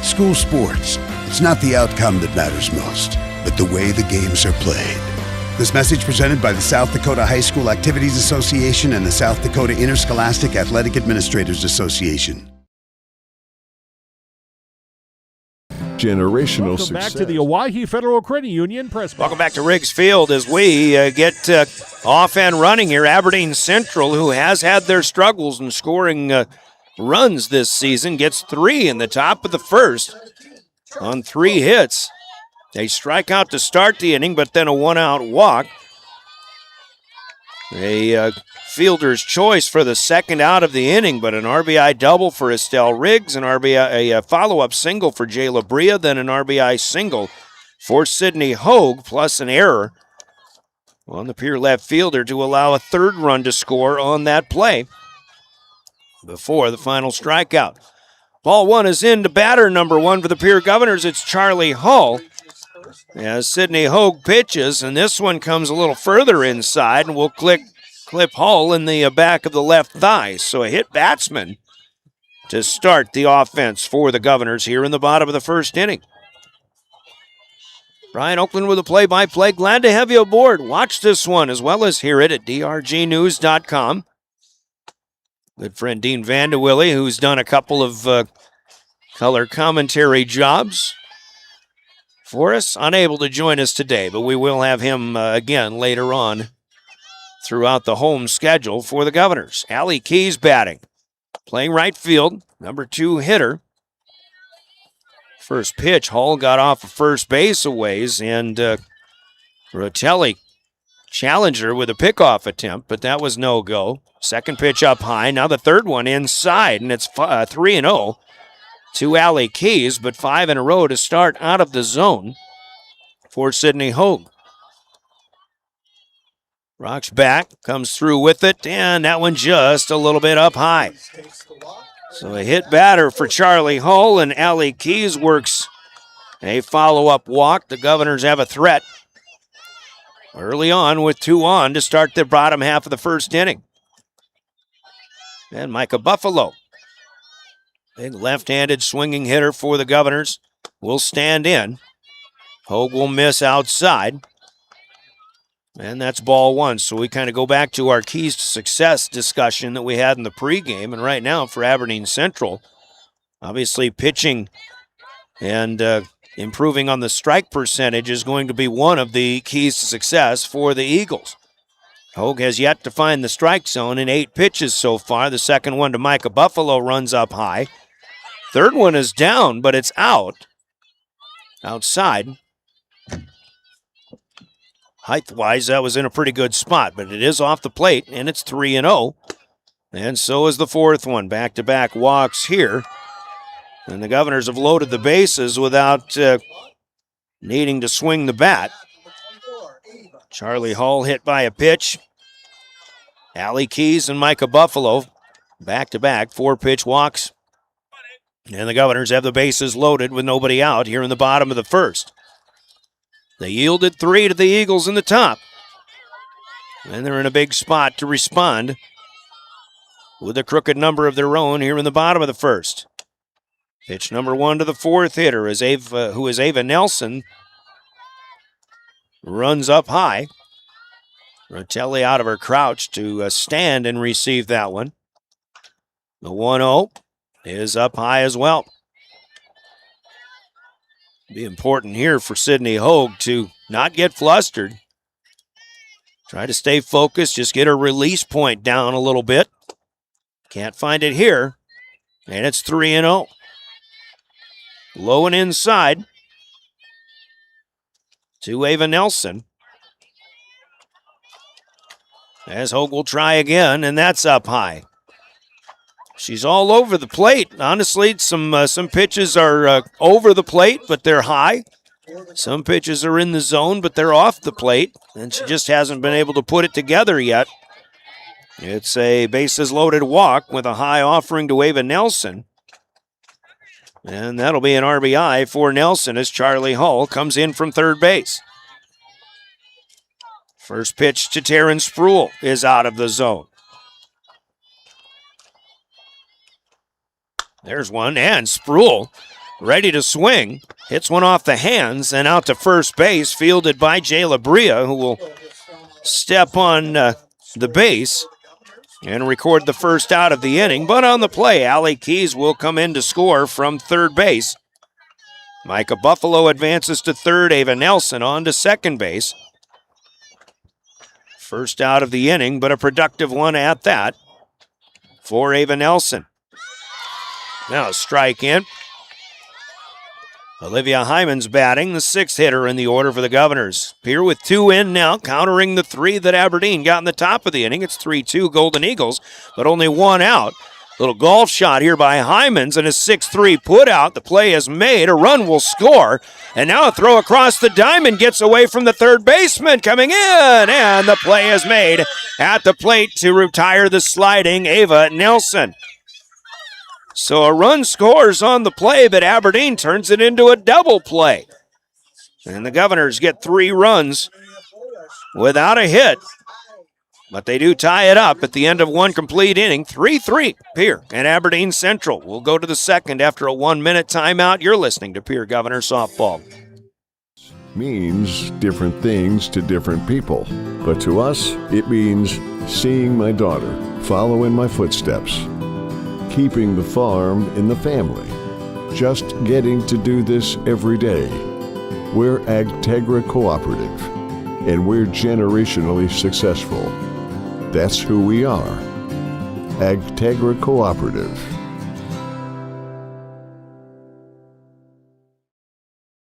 School sports, it's not the outcome that matters most, but the way the games are played. This message presented by the South Dakota High School Activities Association and the South Dakota Interscholastic Athletic Administrators Association. Generational Welcome back to the Owyhee Federal Credit Union press box. Welcome back to Riggs Field as we get off and running here. Aberdeen Central, who has had their struggles in scoring runs this season, gets 3 in the top of the first on 3 hits. They strike out to start the inning, but then a 1-out walk. A fielder's choice for the second out of the inning, but an RBI double for Estelle Riggs, a follow-up single for Jayla Bria, then an RBI single for Sydney Hogue, plus an error on the Pierre left fielder to allow a third run to score on that play before the final strikeout. Ball 1 is in to batter number 1 for the Pierre Governors. It's Charlie Hull. As Sydney Hogue pitches, and this one comes a little further inside, and we'll clip Hull in the back of the left thigh. So a hit batsman to start the offense for the Governors here in the bottom of the first inning. Brian Oakland with a play-by-play. Glad to have you aboard. Watch this one as well as hear it at drgnews.com. Good friend Dean Vandewille, who's done a couple of color commentary jobs for us, unable to join us today, but we will have him again later on throughout the home schedule for the Governors. Allie Keys batting, playing right field, number 2 hitter. First pitch, Hall got off of first base a ways, and Rotelli challenged her with a pickoff attempt, but that was no go. Second pitch up high, now the third one inside, and it's 3-0 to Allie Keys, but 5 in a row to start out of the zone for Sydney Hogue. Rocks back, comes through with it, and that one just a little bit up high. So a hit batter for Charlie Hull, and Allie Keys works a follow-up walk. The Governors have a threat early on with 2 on to start the bottom half of the first inning. And Micah Buffalo, big left-handed swinging hitter for the Governors, will stand in. Hogue will miss outside. And that's ball 1. So we kind of go back to our keys to success discussion that we had in the pregame. And right now for Aberdeen Central, obviously pitching and improving on the strike percentage is going to be one of the keys to success for the Eagles. Hogue has yet to find the strike zone in 8 pitches so far. The second one to Micah Buffalo runs up high. Third one is down, but it's outside. Height-wise, that was in a pretty good spot, but it is off the plate, and it's 3-0. And so is the fourth one. Back-to-back walks here. And the Governors have loaded the bases without needing to swing the bat. Charlie Hull hit by a pitch. Allie Keys and Micah Buffalo back-to-back 4-pitch walks. And the Governors have the bases loaded with nobody out here in the bottom of the first. They yielded 3 to the Eagles in the top. And they're in a big spot to respond with a crooked number of their own here in the bottom of the first. Pitch number 1 to the 4th hitter, who is Ava Nelson. Runs up high. Rotelli out of her crouch to stand and receive that one. The 1-0 is up high as well. Be important here for Sydney Hogue to not get flustered. Try to stay focused, just get her release point down a little bit. Can't find it here, and it's 3-0. Low and inside to Ava Nelson. As Hogue will try again, and that's up high. She's all over the plate. Honestly, some pitches are over the plate, but they're high. Some pitches are in the zone, but they're off the plate, and she just hasn't been able to put it together yet. It's a bases-loaded walk with a high offering to Ava Nelson. And that'll be an RBI for Nelson as Charlie Hull comes in from third base. First pitch to Taryn Sproul is out of the zone. There's one, and Sproul ready to swing. Hits one off the hands and out to first base, fielded by Jay Labria, who will step on the base and record the first out of the inning. But on the play, Allie Keys will come in to score from third base. Micah Buffalo advances to third, Ava Nelson on to second base. First out of the inning, but a productive one at that for Ava Nelson. Now a strike in. Olivia Hyman's batting, the 6th hitter in the order for the Governors. Pierre with 2 in now, countering the 3 that Aberdeen got in the top of the inning. It's 3-2 Golden Eagles, but only 1 out. Little golf shot here by Hyman's and a 6-3 put out. The play is made. A run will score. And now a throw across the diamond gets away from the third baseman coming in. And the play is made at the plate to retire the sliding Ava Nelson. So a run scores on the play, but Aberdeen turns it into a double play. And the Governors get 3 runs without a hit. But they do tie it up at the end of 1 complete inning. 3-3 Pierre and Aberdeen Central. We'll go to the second after a 1-minute timeout. You're listening to Pierre Governor Softball. means different things to different people. But to us, it means seeing my daughter follow in my footsteps, keeping the farm in the family, just getting to do this every day. We're Agtegra Cooperative, and we're generationally successful. That's who we are. Agtegra Cooperative.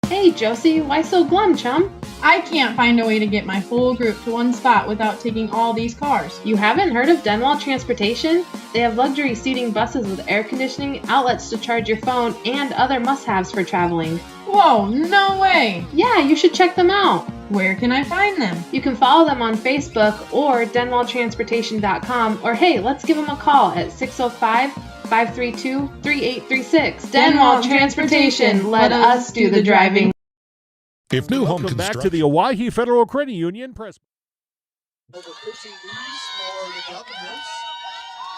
Hey Josie, why so glum, chum? I can't find a way to get my whole group to one spot without taking all these cars. You haven't heard of Denwall Transportation? They have luxury seating buses with air conditioning, outlets to charge your phone, and other must-haves for traveling. Whoa, no way! Yeah, you should check them out. Where can I find them? You can follow them on Facebook or denwalltransportation.com, or hey, let's give them a call at 605-532-3836. Denwall Transportation, let us do the driving. If new home back to the Owyhee Federal Credit Union press.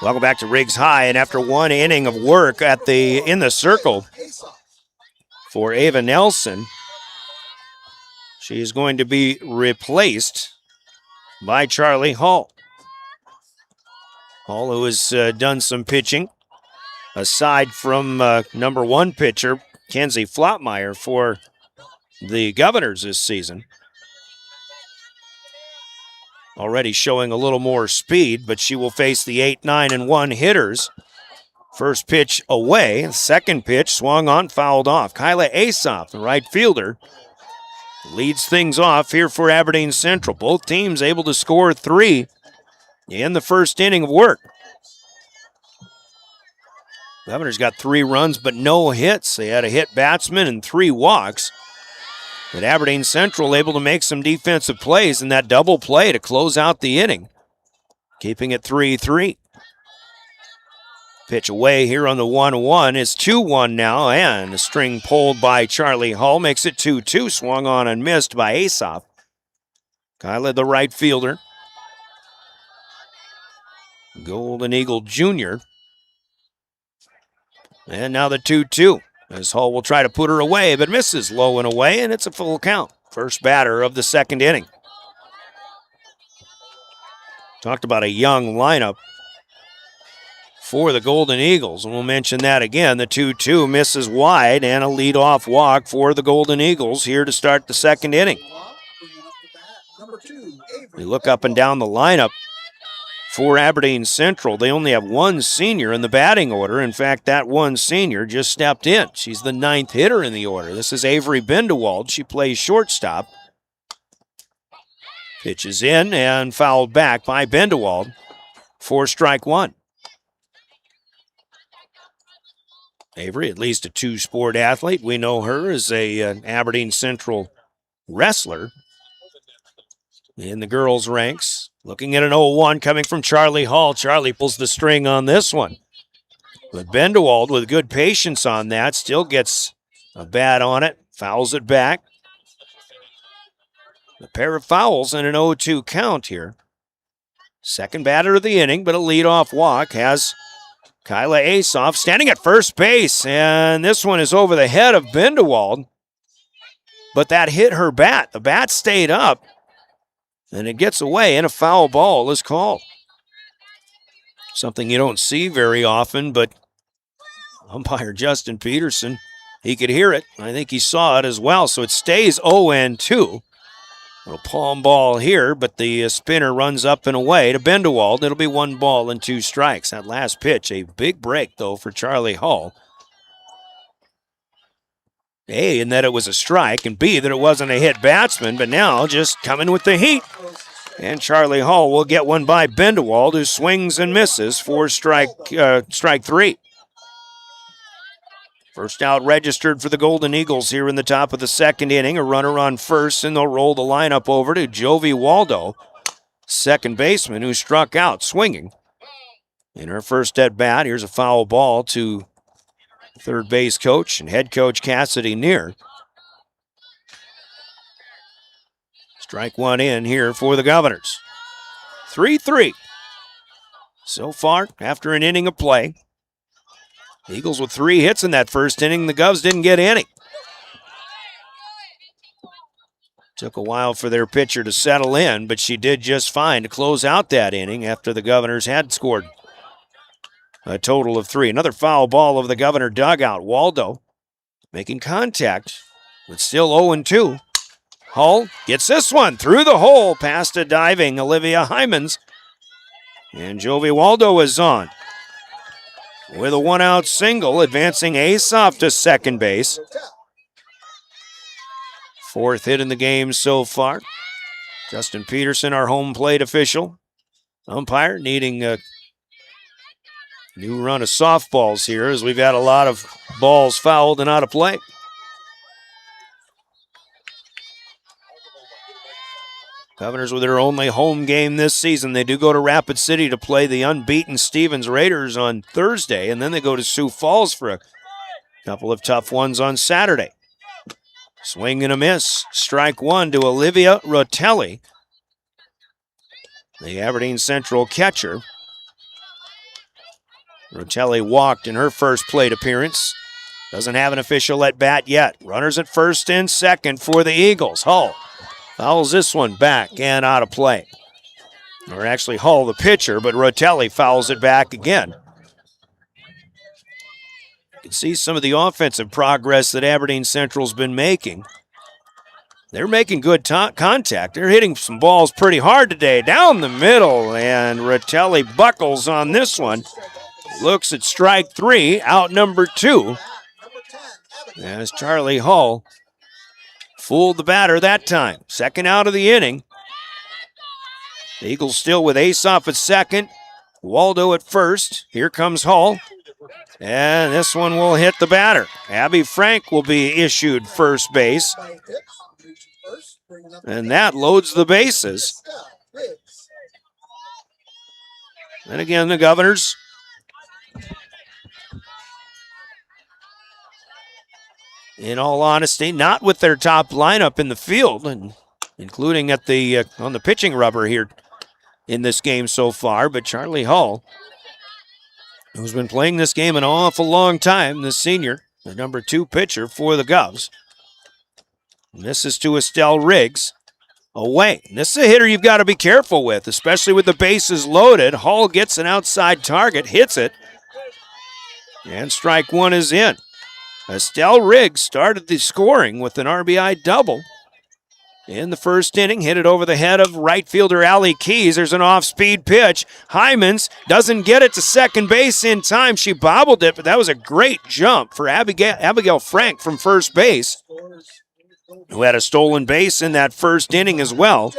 Welcome back to Riggs High, and after one inning of work in the circle for Ava Nelson, she is going to be replaced by Charlie Hall. Hall, who has done some pitching, aside from number one pitcher, Kenzie Flotmeyer, for the Governors this season. Already showing a little more speed, but she will face the 8, 9, and 1 hitters. First pitch away, second pitch swung on, fouled off. Kyla Asoff, the right fielder, leads things off here for Aberdeen Central. Both teams able to score 3 in the first inning of work. Governors got 3 runs, but no hits. They had a hit batsman and 3 walks. But Aberdeen Central able to make some defensive plays in that double play to close out the inning, keeping it 3-3. Pitch away here on the 1-1 is 2-1 now, and a string pulled by Charlie Hull makes it 2-2. Swung on and missed by Asoff. Kyla, the right fielder. Golden Eagle Jr. And now the 2-2. As Hull will try to put her away, but misses low and away, and it's a full count. First batter of the second inning. Talked about a young lineup for the Golden Eagles, and we'll mention that again. The 2-2 misses wide, and a leadoff walk for the Golden Eagles here to start the second inning. We look up and down the lineup for Aberdeen Central. They only have one senior in the batting order. In fact, that one senior just stepped in. She's the 9th hitter in the order. This is Avery Bindewald. She plays shortstop. Pitches in and fouled back by Bindewald for strike 1. Avery, at least a 2-sport athlete. We know her as an Aberdeen Central wrestler in the girls' ranks. Looking at an 0-1 coming from Charlie Hall. Charlie pulls the string on this one. But Bindewald, with good patience on that, still gets a bat on it, fouls it back. A pair of fouls and an 0-2 count here. Second batter of the inning, but a leadoff walk has Kyla Asoff standing at first base. And this one is over the head of Bindewald. But that hit her bat. The bat stayed up. And it gets away, and a foul ball is called. Something you don't see very often, but umpire Justin Peterson, he could hear it. I think he saw it as well, so it stays 0-2. Little palm ball here, but the spinner runs up and away to Bindewald. It'll be 1 ball and 2 strikes. That last pitch, a big break, though, for Charlie Hull. A, in that it was a strike, and B, that it wasn't a hit batsman, but now just coming with the heat. And Charlie Hall will get one by Bindewald, who swings and misses for strike 3. First out registered for the Golden Eagles here in the top of the second inning. A runner on first, and they'll roll the lineup over to Jovi Waldo, second baseman, who struck out swinging. In her first at bat, here's a foul ball to third base coach and head coach Cassidy Neer. Strike 1 in here for the Governors. 3-3. So far, after an inning of play. Eagles with 3 hits in that first inning. The Govs didn't get any. Took a while for their pitcher to settle in, but she did just fine to close out that inning after the Governors had scored a total of 3. Another foul ball of the Governor dugout. Waldo making contact, but still 0-2. Hull gets this one through the hole past a diving Olivia Hymans. And Jovi Waldo is on with a 1-out single, advancing Asoff to second base. 4th hit in the game so far. Justin Peterson, our home plate official. Umpire needing a new run of softballs here as we've had a lot of balls fouled and out of play. Governors with their only home game this season. They do go to Rapid City to play the unbeaten Stevens Raiders on Thursday, and then they go to Sioux Falls for a couple of tough ones on Saturday. Swing and a miss. Strike 1 to Olivia Rotelli, the Aberdeen Central catcher. Rotelli walked in her first plate appearance. Doesn't have an official at bat yet. Runners at first and second for the Eagles. Hull fouls this one back and out of play. Or actually Hull the pitcher, but Rotelli fouls it back again. You can see some of the offensive progress that Aberdeen Central's been making. They're making good contact. They're hitting some balls pretty hard today. Down the middle, and Rotelli buckles on this one. Looks at strike 3, out number 2. As Charlie Hull fooled the batter that time. Second out of the inning. The Eagles still with Asoff at second. Waldo at first. Here comes Hull. And this one will hit the batter. Abby Frank will be issued first base. And that loads the bases. And again, the Governors in all honesty, not with their top lineup in the field, and including at the on the pitching rubber here in this game so far, but Charlie Hull, who's been playing this game an awful long time, the senior, the number 2 pitcher for the Govs. Misses to Estelle Riggs. Away. This is a hitter you've got to be careful with, especially with the bases loaded. Hull gets an outside target, hits it, and strike 1 is in. Estelle Riggs started the scoring with an RBI double in the first inning. Hit it over the head of right fielder Allie Keys. There's an off-speed pitch. Hymans doesn't get it to second base in time. She bobbled it, but that was a great jump for Abigail Frank from first base, who had a stolen base in that first inning as well.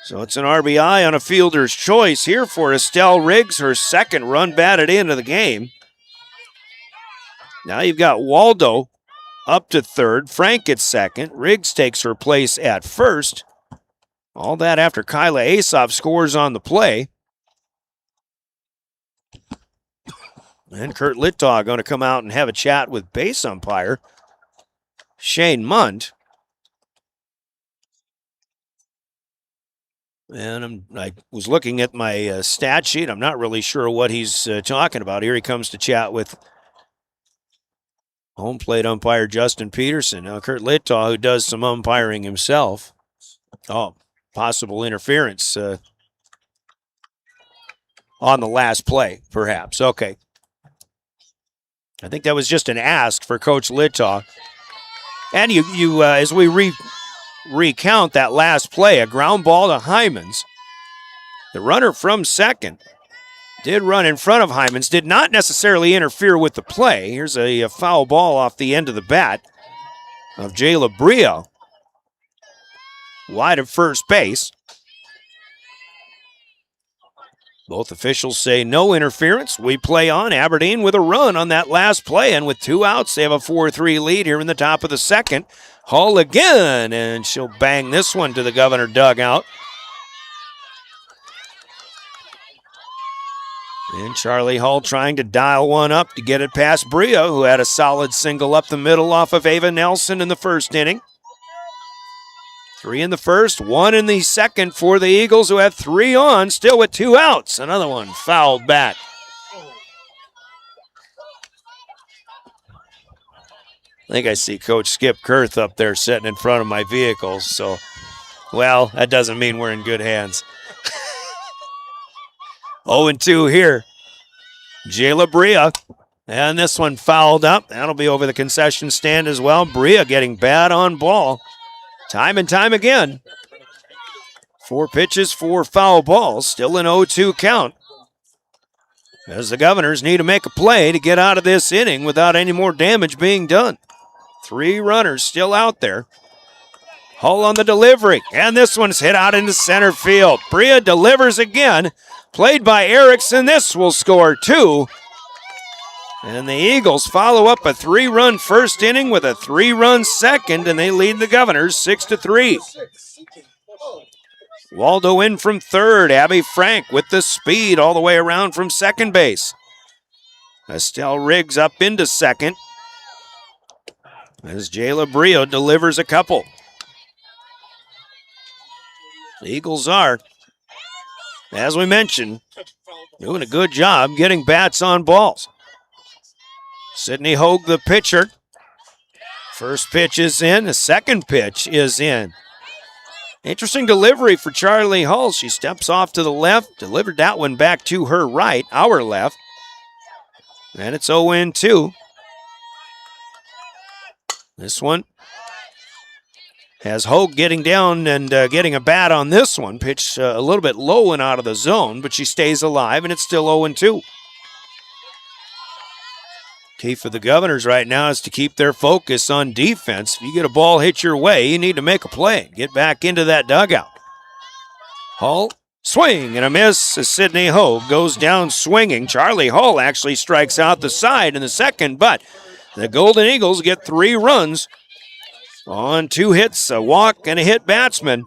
So it's an RBI on a fielder's choice here for Estelle Riggs, her second run batted into the game. Now you've got Waldo up to third. Frank at second. Riggs takes her place at first. All that after Kyla Asoff scores on the play. And Kurt Littaw going to come out and have a chat with base umpire Shane Munt. And I was looking at my stat sheet. I'm not really sure what he's talking about. Here he comes to chat with home plate umpire Justin Peterson. Now Kurt Littaw, who does some umpiring himself. Oh, possible interference on the last play, perhaps. Okay. I think that was just an ask for Coach Littaw. And you as we recount that last play, a ground ball to Hymans. The runner from second did run in front of Hymans, did not necessarily interfere with the play. Here's a foul ball off the end of the bat of Jayla Brio. Wide of first base. Both officials say no interference. We play on. Aberdeen with a run on that last play, and with 2 outs, they have a 4-3 lead here in the top of the second. Hull again, and she'll bang this one to the Governor dugout. And Charlie Hull trying to dial one up to get it past Brio, who had a solid single up the middle off of Ava Nelson in the first inning. 3 in the first, 1 in the second for the Eagles, who have 3 on, still with 2 outs. Another one fouled back. I think I see Coach Skip Kurth up there sitting in front of my vehicle. So, well, that doesn't mean we're in good hands. 0-2 here. Jayla Bria. And this one fouled up. That'll be over the concession stand as well. Bria getting bad on ball. Time and time again. 4 pitches, 4 foul balls. Still an 0-2 count. As the Governors need to make a play to get out of this inning without any more damage being done. 3 runners still out there. Hull on the delivery. And this one's hit out into center field. Bria delivers again. Played by Erickson. This will score 2. And the Eagles follow up a 3-run first inning with a 3-run second, and they lead the Governors 6-3. Waldo in from third. Abby Frank with the speed all the way around from second base. Estelle Riggs up into second as Jayla Brio delivers a couple. The Eagles are, as we mentioned, doing a good job getting bats on balls. Sydney Hogue, the pitcher. First pitch is in. The second pitch is in. Interesting delivery for Charlie Hull. She steps off to the left, delivered that one back to her right, our left. And it's 0-2. This one has Hogue getting down and getting a bat on this one. Pitch a little bit low and out of the zone, but she stays alive, and it's still 0-2. Key for the Governors right now is to keep their focus on defense. If you get a ball hit your way, you need to make a play. Get back into that dugout. Hull, swing and a miss as Sydney Hogue goes down swinging. Charlie Hull actually strikes out the side in the second, but the Golden Eagles get 3 runs on 2 hits, a walk, and a hit batsman.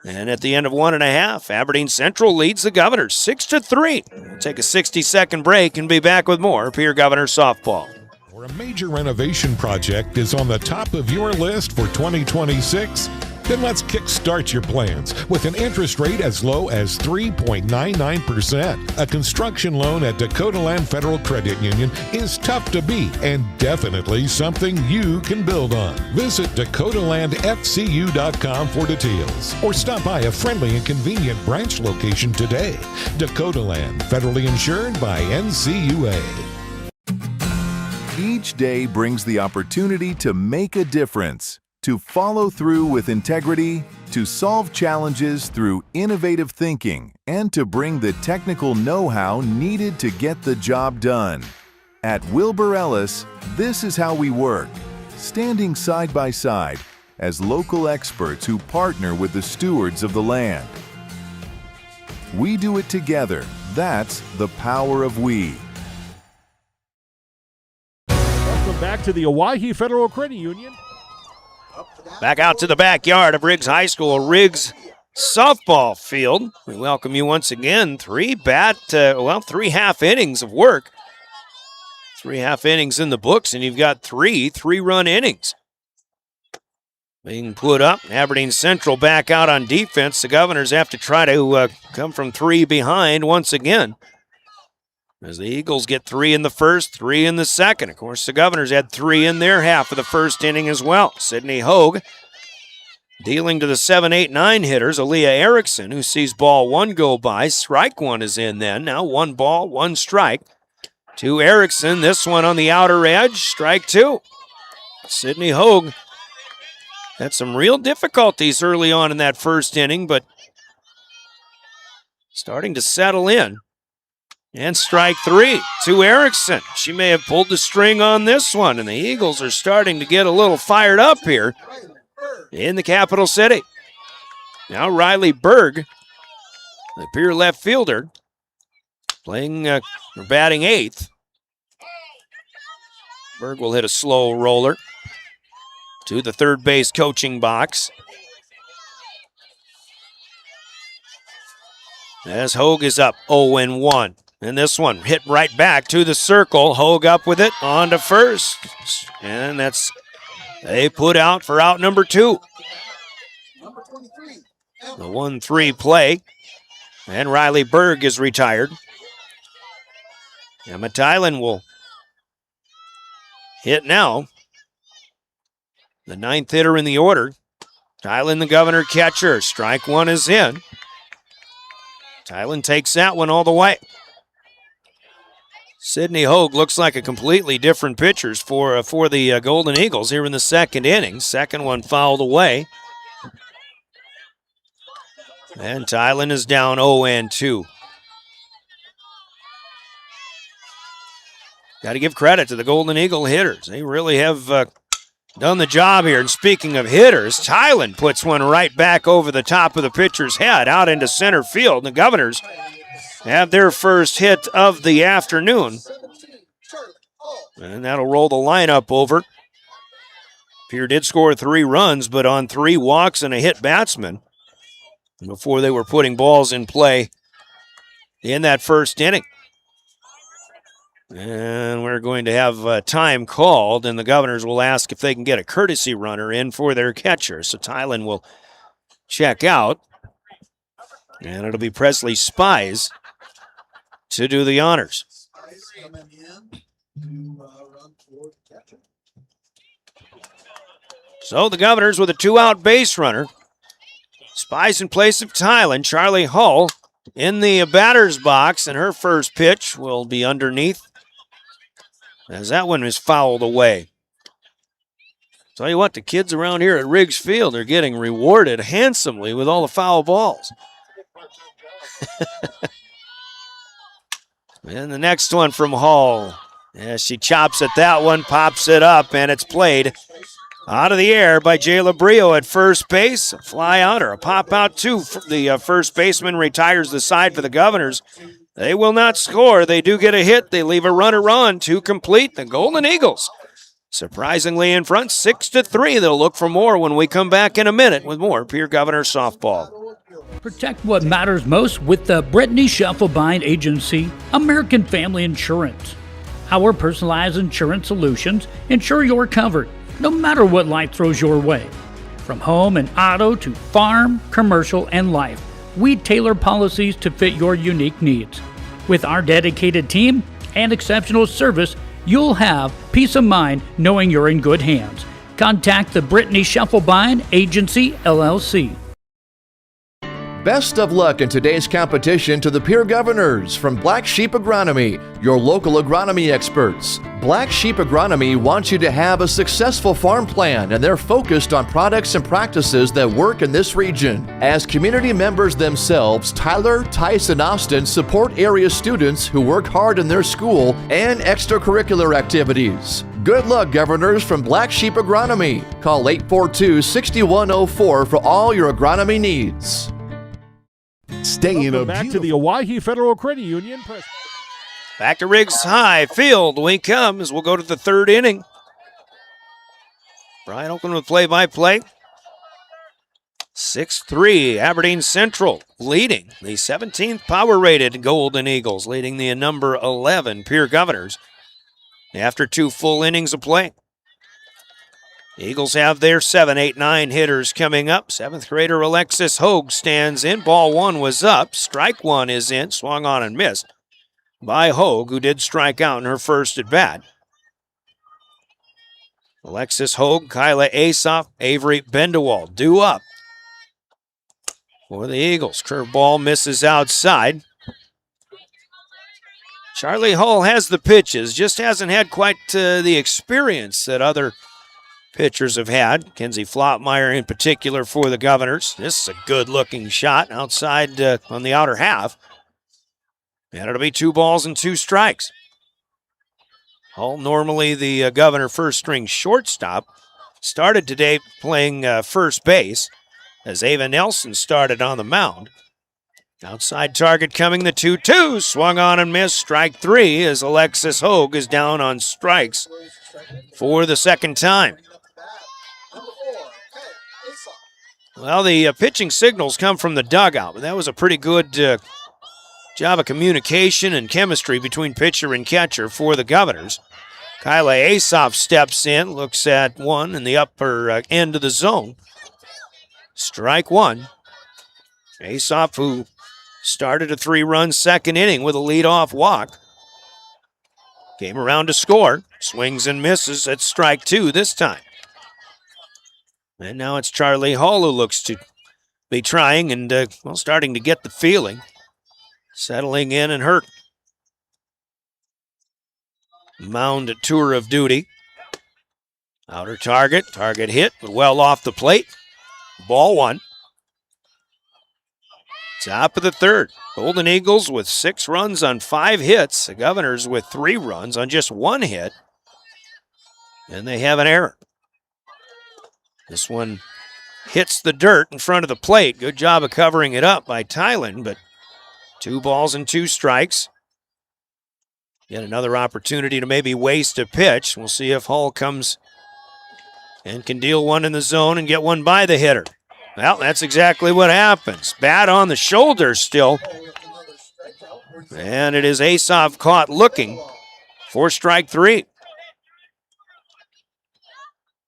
And at the end of 1.5, Aberdeen Central leads the Governors 6-3. We'll take a 60-second break and be back with more Pierre Governor softball. Or a major renovation project is on the top of your list for 2026? Then let's kickstart your plans with an interest rate as low as 3.99%. A construction loan at Dakota Land Federal Credit Union is tough to beat and definitely something you can build on. Visit DakotaLandFCU.com for details or stop by a friendly and convenient branch location today. Dakota Land, federally insured by NCUA. Each day brings the opportunity to make a difference, to follow through with integrity, to solve challenges through innovative thinking, and to bring the technical know-how needed to get the job done. At Wilbur Ellis, this is how we work, standing side by side as local experts who partner with the stewards of the land. We do it together. That's the power of we. Welcome back to the Owyhee Federal Credit Union. Back out to the backyard of Riggs High School, Riggs softball field. We welcome you once again. 3 half innings of work. 3 half innings in the books, and you've got 3 3-run innings being put up. Aberdeen Central back out on defense. The Governors have to try to come from 3 behind once again, as the Eagles get 3 in the first, 3 in the second. Of course, the Governors had 3 in their half of the first inning as well. Sydney Hogue dealing to the 7, 8, 9 hitters, Aaliyah Erickson, who sees ball 1 go by. Strike 1 is in then. Now 1 ball, 1 strike. To Erickson, this one on the outer edge, strike 2. Sydney Hogue had some real difficulties early on in that first inning, but starting to settle in. And strike 3 to Erickson. She may have pulled the string on this one, and the Eagles are starting to get a little fired up here in the capital city. Now Riley Berg, the Pierre left fielder, batting 8th. Berg will hit a slow roller to the third base coaching box. As Hogue is up 0-1. And this one hit right back to the circle. Hogue up with it on to first. And they put out for out number 2. The 1-3 play. And Riley Berg is retired. Emma Tylen will hit now. the 9th hitter in the order. Tylen, the Governor catcher. Strike one is in. Tylen takes that one all the way. Sidney Hogue looks like a completely different pitcher for the Golden Eagles here in the second inning. Second one fouled away. And Tylen is down 0-2. Got to give credit to the Golden Eagle hitters. They really have done the job here. And speaking of hitters, Tylen puts one right back over the top of the pitcher's head out into center field. The Governors have their first hit of the afternoon. And that'll roll the lineup over. Pierre did score 3 runs, but on 3 walks and a hit batsman before they were putting balls in play in that first inning. And we're going to have time called, and the Governors will ask if they can get a courtesy runner in for their catcher. So Tylen will check out, and it'll be Presley Spies to do the honors. So the Governors with a 2-out base runner. Spies in place of Tylen. Charlie Hull in the batter's box, and her first pitch will be underneath, as that one is fouled away. Tell you what, the kids around here at Riggs Field are getting rewarded handsomely with all the foul balls. And the next one from Hull. Yeah, she chops at that one, pops it up, and it's played out of the air by Jay Labrio at first base. A fly out or a pop out, too. The first baseman retires the side for the Governors. They will not score. They do get a hit. They leave a runner on to complete. The Golden Eagles surprisingly in front, 6-3. They'll look for more when we come back in a minute with more Pierre Governor softball. Protect what matters most with the Brittany Scheffelbein Agency, American Family Insurance. Our personalized insurance solutions ensure you're covered, no matter what life throws your way. From home and auto to farm, commercial, and life, we tailor policies to fit your unique needs. With our dedicated team and exceptional service, you'll have peace of mind knowing you're in good hands. Contact the Brittany Scheffelbein Agency, LLC. Best of luck in today's competition to the Pierre Governors from Black Sheep Agronomy, your local agronomy experts. Black Sheep Agronomy wants you to have a successful farm plan, and they're focused on products and practices that work in this region. As community members themselves, Tyler, Tice, and Austin support area students who work hard in their school and extracurricular activities. Good luck, Governors from Black Sheep Agronomy. Call 842-6104 for all your agronomy needs. Stay in back to the Owyhee Federal Credit Union. Back to Riggs High Field we come as we'll go to the third inning. Brian Oakland with play-by-play. 6-3, Aberdeen Central leading the 17th power-rated Golden Eagles, leading the number 11 Pierre Governors after 2 full innings of play. The Eagles have their 7, 8, 9 hitters coming up. 7th grader Alexis Hogue stands in. Ball 1 was up. Strike 1 is in. Swung on and missed by Hogue, who did strike out in her first at bat. Alexis Hogue, Kyla Asoff, Avery Bendewald due up for the Eagles. Curveball misses outside. Charlie Hull has the pitches, just hasn't had quite the experience that other pitchers have had. Kenzie Flotmeyer in particular for the Governors. This is a good-looking shot outside on the outer half. And it'll be 2 balls and 2 strikes. Hull, normally the Governor first-string shortstop, started today playing first base as Ava Nelson started on the mound. Outside target coming, the 2-2. Swung on and missed. Strike 3 as Alexis Hogue is down on strikes for the second time. Well, the pitching signals come from the dugout, but that was a pretty good job of communication and chemistry between pitcher and catcher for the Governors. Kyla Asoff steps in, looks at one in the upper end of the zone. Strike 1. Asoff, who started a 3-run second inning with a leadoff walk, came around to score. Swings and misses at strike 2 this time. And now it's Charlie Hall who looks to be trying and, starting to get the feeling. Settling in and hurt. Mound tour of duty. Outer target. Target hit, but well off the plate. Ball one. Top of the third. Golden Eagles with 6 runs on 5 hits. The Governors with 3 runs on just 1 hit. And they have an error. This one hits the dirt in front of the plate. Good job of covering it up by Tylen, but 2 balls and 2 strikes. Yet another opportunity to maybe waste a pitch. We'll see if Hull comes and can deal one in the zone and get one by the hitter. Well, that's exactly what happens. Bat on the shoulder still. And it is Asov caught looking for strike 3.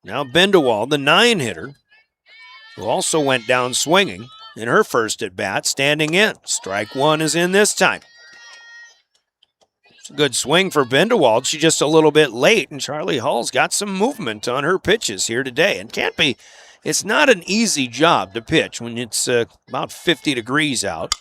Now Bindewald, the 9-hitter, who also went down swinging in her first at-bat, standing in. Strike 1 is in this time. It's a good swing for Bindewald. She's just a little bit late, and Charlie Hall's got some movement on her pitches here today. And it's not an easy job to pitch when it's about 50 degrees out.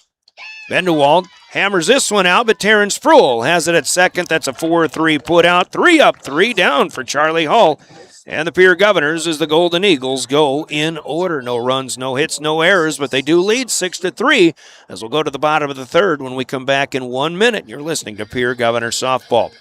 Bindewald hammers this one out, but Terrence Sproul has it at second. That's a 4-3 put out. 3 up, 3 down for Charlie Hall. And the Pierre Governors as the Golden Eagles go in order. No runs, no hits, no errors, but they do lead 6-3 as we'll go to the bottom of the third when we come back in 1 minute. You're listening to Pierre Governor Softball.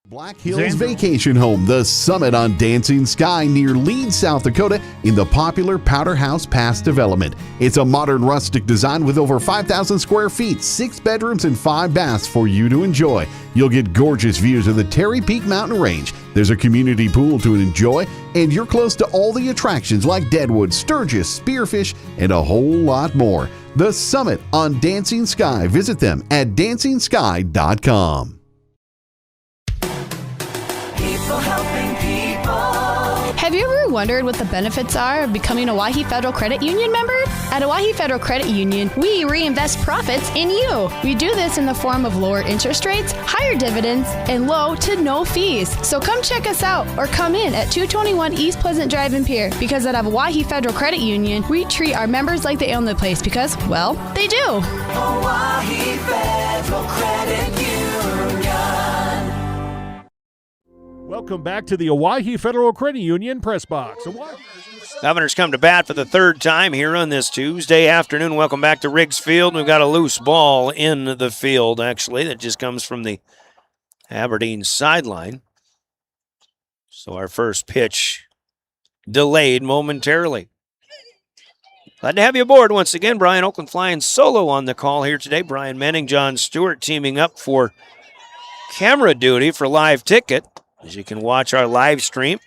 Black Hills Vacation Home, the Summit on Dancing Sky near Leeds, South Dakota in the popular Powder House Pass development. It's a modern rustic design with over 5,000 square feet, 6 bedrooms and 5 baths for you to enjoy. You'll get gorgeous views of the Terry Peak Mountain Range. There's a community pool to enjoy, and you're close to all the attractions like Deadwood, Sturgis, Spearfish, and a whole lot more. The Summit on Dancing Sky. Visit them at DancingSky.com. People helping people. Have you ever wondered what the benefits are of becoming a Owyhee Federal Credit Union member? At Owyhee Federal Credit Union, we reinvest profits in you. We do this in the form of lower interest rates, higher dividends, and low to no fees. So come check us out or come in at 221 East Pleasant Drive in Pierre, because at Owyhee Federal Credit Union, we treat our members like they own the place because, well, they do. Owyhee Federal Credit Union. Welcome back to the Owyhee Federal Credit Union Press Box. Governors come to bat for the 3rd time here on this Tuesday afternoon. Welcome back to Riggs Field. We've got a loose ball in the field, actually, that just comes from the Aberdeen sideline. So our first pitch delayed momentarily. Glad to have you aboard once again. Brian Oakland flying solo on the call here today. Brian Menning, John Stewart teaming up for camera duty for live ticket. As you can watch our live stream,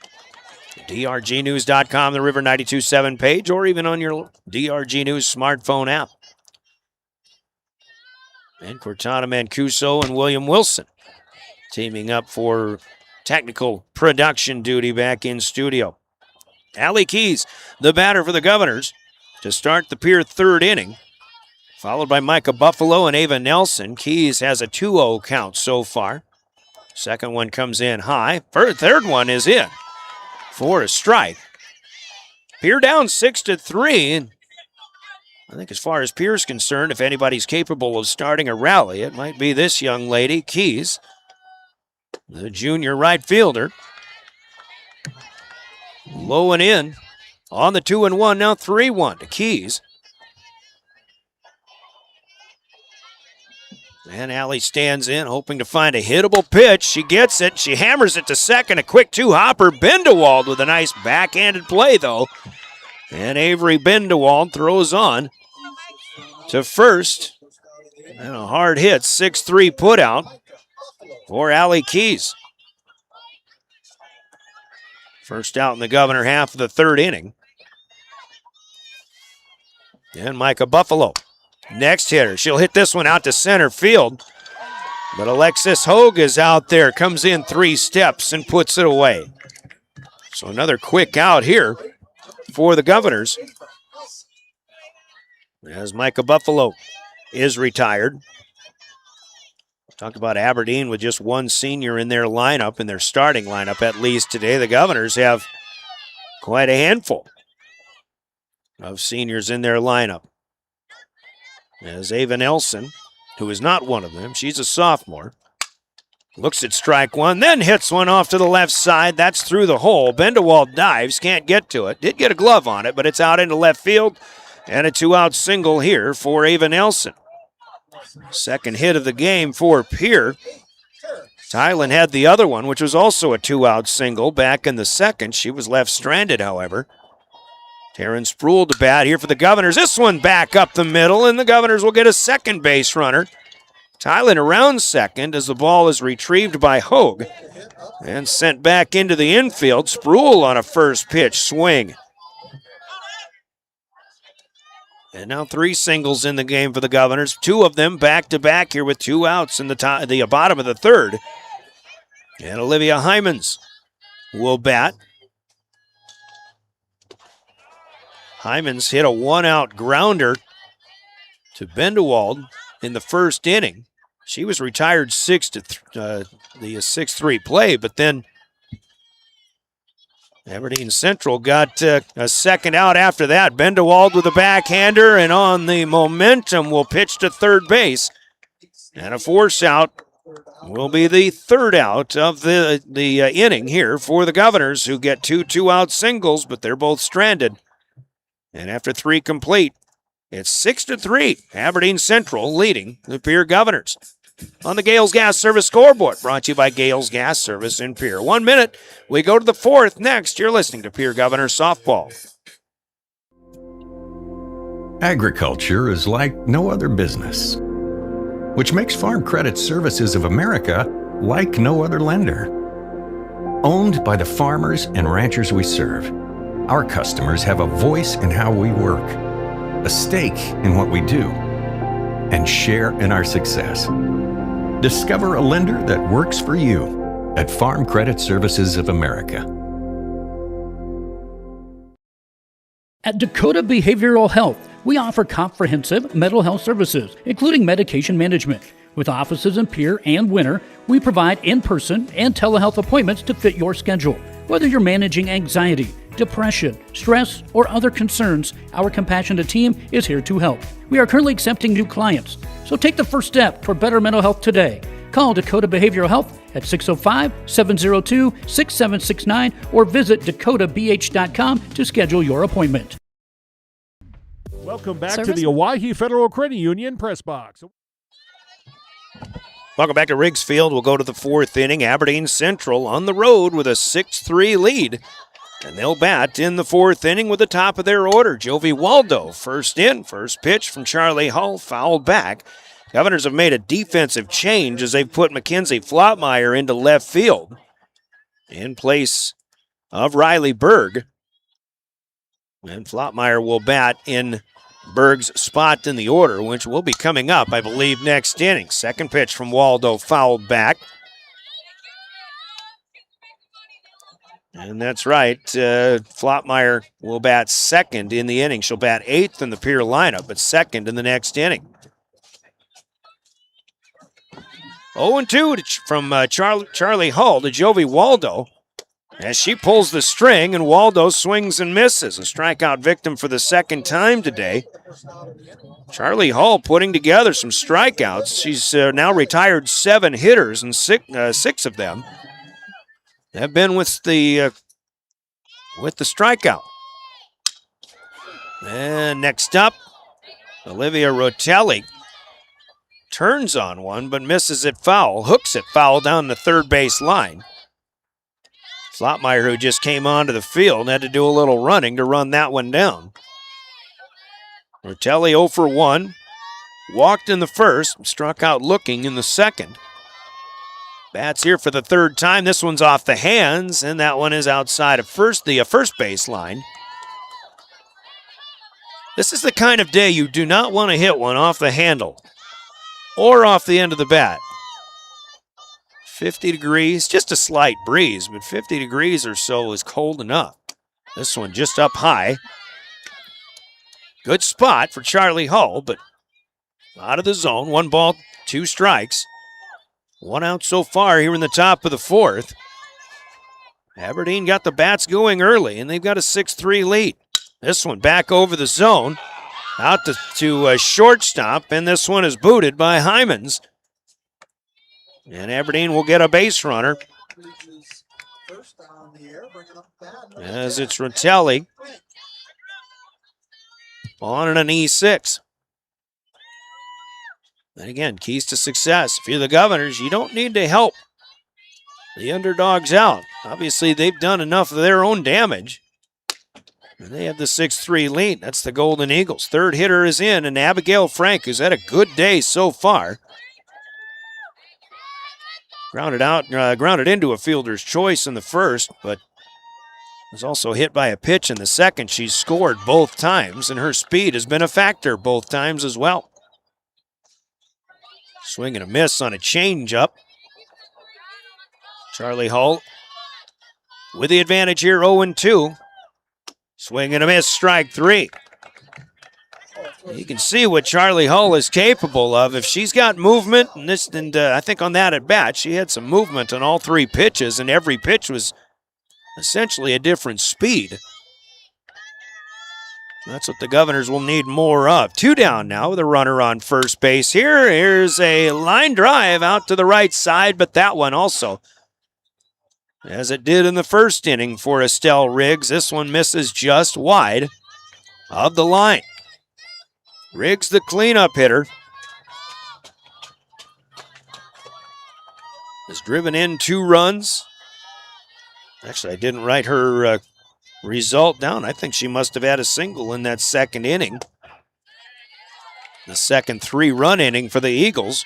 drgnews.com, the River 92.7 page, or even on your DRG News smartphone app. And Cortana Mancuso and William Wilson teaming up for technical production duty back in studio. Allie Keys, the batter for the Governors, to start the Pierre 3rd inning, followed by Micah Buffalo and Ava Nelson. Keys has a 2-0 count so far. Second one comes in high. Third one is in for a strike. Pierre down 6-3. And I think as far as Pierre's concerned, if anybody's capable of starting a rally, it might be this young lady, Keys, the junior right fielder. Low and in on the 2-1, now 3-1 to Keys. And Allie stands in, hoping to find a hittable pitch. She gets it. She hammers it to second. A quick 2-hopper. Bindewald with a nice backhanded play, though. And Avery Bindewald throws on to first. And a hard hit, 6-3 put out for Allie Keys. First out in the Governor half of the 3rd inning. And Micah Buffalo, next hitter. She'll hit this one out to center field. But Alexis Hogue is out there, comes in 3 steps and puts it away. So another quick out here for the Governors, as Micah Buffalo is retired. Talk about Aberdeen with just one senior in their lineup, in their starting lineup at least today. The Governors have quite a handful. of seniors in their lineup. As Ava Nelson, who is not one of them, she's a sophomore, looks at strike one, then hits one off to the left side. That's through the hole. Bendewald dives, can't get to it. Did get a glove on it, but it's out into left field. And a 2-out single here for Ava Nelson. Second hit of the game for Pierre. Tylen had the other one, which was also a 2-out single back in the second. She was left stranded, however. Taryn Sproul to bat here for the Governors. This one back up the middle, and the Governors will get a second base runner. Tylen around second as the ball is retrieved by Hogue and sent back into the infield. Sproul on a first pitch swing. And now 3 singles in the game for the Governors. 2 of them back-to-back here with 2 outs in the bottom of the third. And Olivia Hymans will bat. Hymans hit a 1-out grounder to Bendewald in the first inning. She was retired 6-3 play, but then Aberdeen Central got a second out after that. Bendewald with a backhander, and on the momentum will pitch to third base. And a force out will be the third out of the inning here for the Governors, who get 2 2-out singles, but they're both stranded. And after 3 complete, it's 6-3. Aberdeen Central leading the Pierre Governors. On the Gales Gas Service scoreboard, brought to you by Gales Gas Service in Pierre. 1 minute, we go to the fourth. Next, you're listening to Pierre Governors Softball. Agriculture is like no other business, which makes Farm Credit Services of America like no other lender. Owned by the farmers and ranchers we serve, our customers have a voice in how we work, a stake in what we do, and share in our success. Discover a lender that works for you at Farm Credit Services of America. At Dakota Behavioral Health, we offer comprehensive mental health services, including medication management. With offices in Pierre and Winter, we provide in-person and telehealth appointments to fit your schedule. Whether you're managing anxiety, depression, stress, or other concerns, our compassionate team is here to help. We are currently accepting new clients, so take the first step toward better mental health today. Call Dakota Behavioral Health at 605-702-6769 or visit dakotabh.com to schedule your appointment. Welcome back to the Owyhee Federal Credit Union Press Box. Welcome back to Riggs Field. We'll go to the fourth inning. Aberdeen Central on the road with a 6-3 lead. And they'll bat in the fourth inning with the top of their order. Jovi Waldo, first in, first pitch from Charlie Hull, fouled back. Governors have made a defensive change as they've put Mackenzie Flotmeyer into left field in place of Riley Berg. And Flotmeyer will bat in Berg's spot in the order, which will be coming up, I believe, next inning. Second pitch from Waldo, fouled back. And that's right. Flotmeyer will bat second in the inning. She'll bat eighth in the Pierre lineup, but second in the next inning. 0-2 from Charlie Hull to Jovi Waldo as she pulls the string, and Waldo swings and misses. A strikeout victim for the second time today. Charlie Hull putting together some strikeouts. She's now retired 7 hitters, and 6 of them have been with the strikeout. And next up, Olivia Rotelli turns on one, but misses it foul, hooks it foul down the third base line. Flotmeyer, who just came onto the field, had to do a little running to run that one down. Rotelli 0 for 1, walked in the first, struck out looking in the second. Bats here for the third time. This one's off the hands, and that one is outside of the first base line. This is the kind of day you do not want to hit one off the handle or off the end of the bat. 50 degrees, just a slight breeze, but 50 degrees or so is cold enough. This one just up high. Good spot for Charlie Hull, but out of the zone. 1 ball, 2 strikes. 1 out so far here in the top of the fourth. Aberdeen got the bats going early, and they've got a 6-3 lead. This one back over the zone, out to a shortstop, and this one is booted by Hymans. And Aberdeen will get a base runner. As it's Rotelli on an E6. And again, keys to success. If you're the Governors, you don't need to help the underdogs out. Obviously, they've done enough of their own damage. And they have the 6-3 lead. That's the Golden Eagles. Third hitter is in, and Abigail Frank, who's had a good day so far. Grounded into a fielder's choice in the first, but was also hit by a pitch in the second. She's scored both times, and her speed has been a factor both times as well. Swing and a miss on a changeup. Charlie Hull with the advantage here, 0-2. Swing and a miss, strike 3. You can see what Charlie Hull is capable of. If she's got movement, and I think on that at bat, she had some movement on all 3 pitches, and every pitch was essentially a different speed. That's what the Governors will need more of. 2 down now with a runner on first base here. Here's a line drive out to the right side, but that one also, as it did in the first inning for Estelle Riggs, this one misses just wide of the line. Riggs, the cleanup hitter, has driven in 2 runs. Actually, I didn't write her result down. I think she must have had a single in that second inning. The second 3-run inning for the Eagles,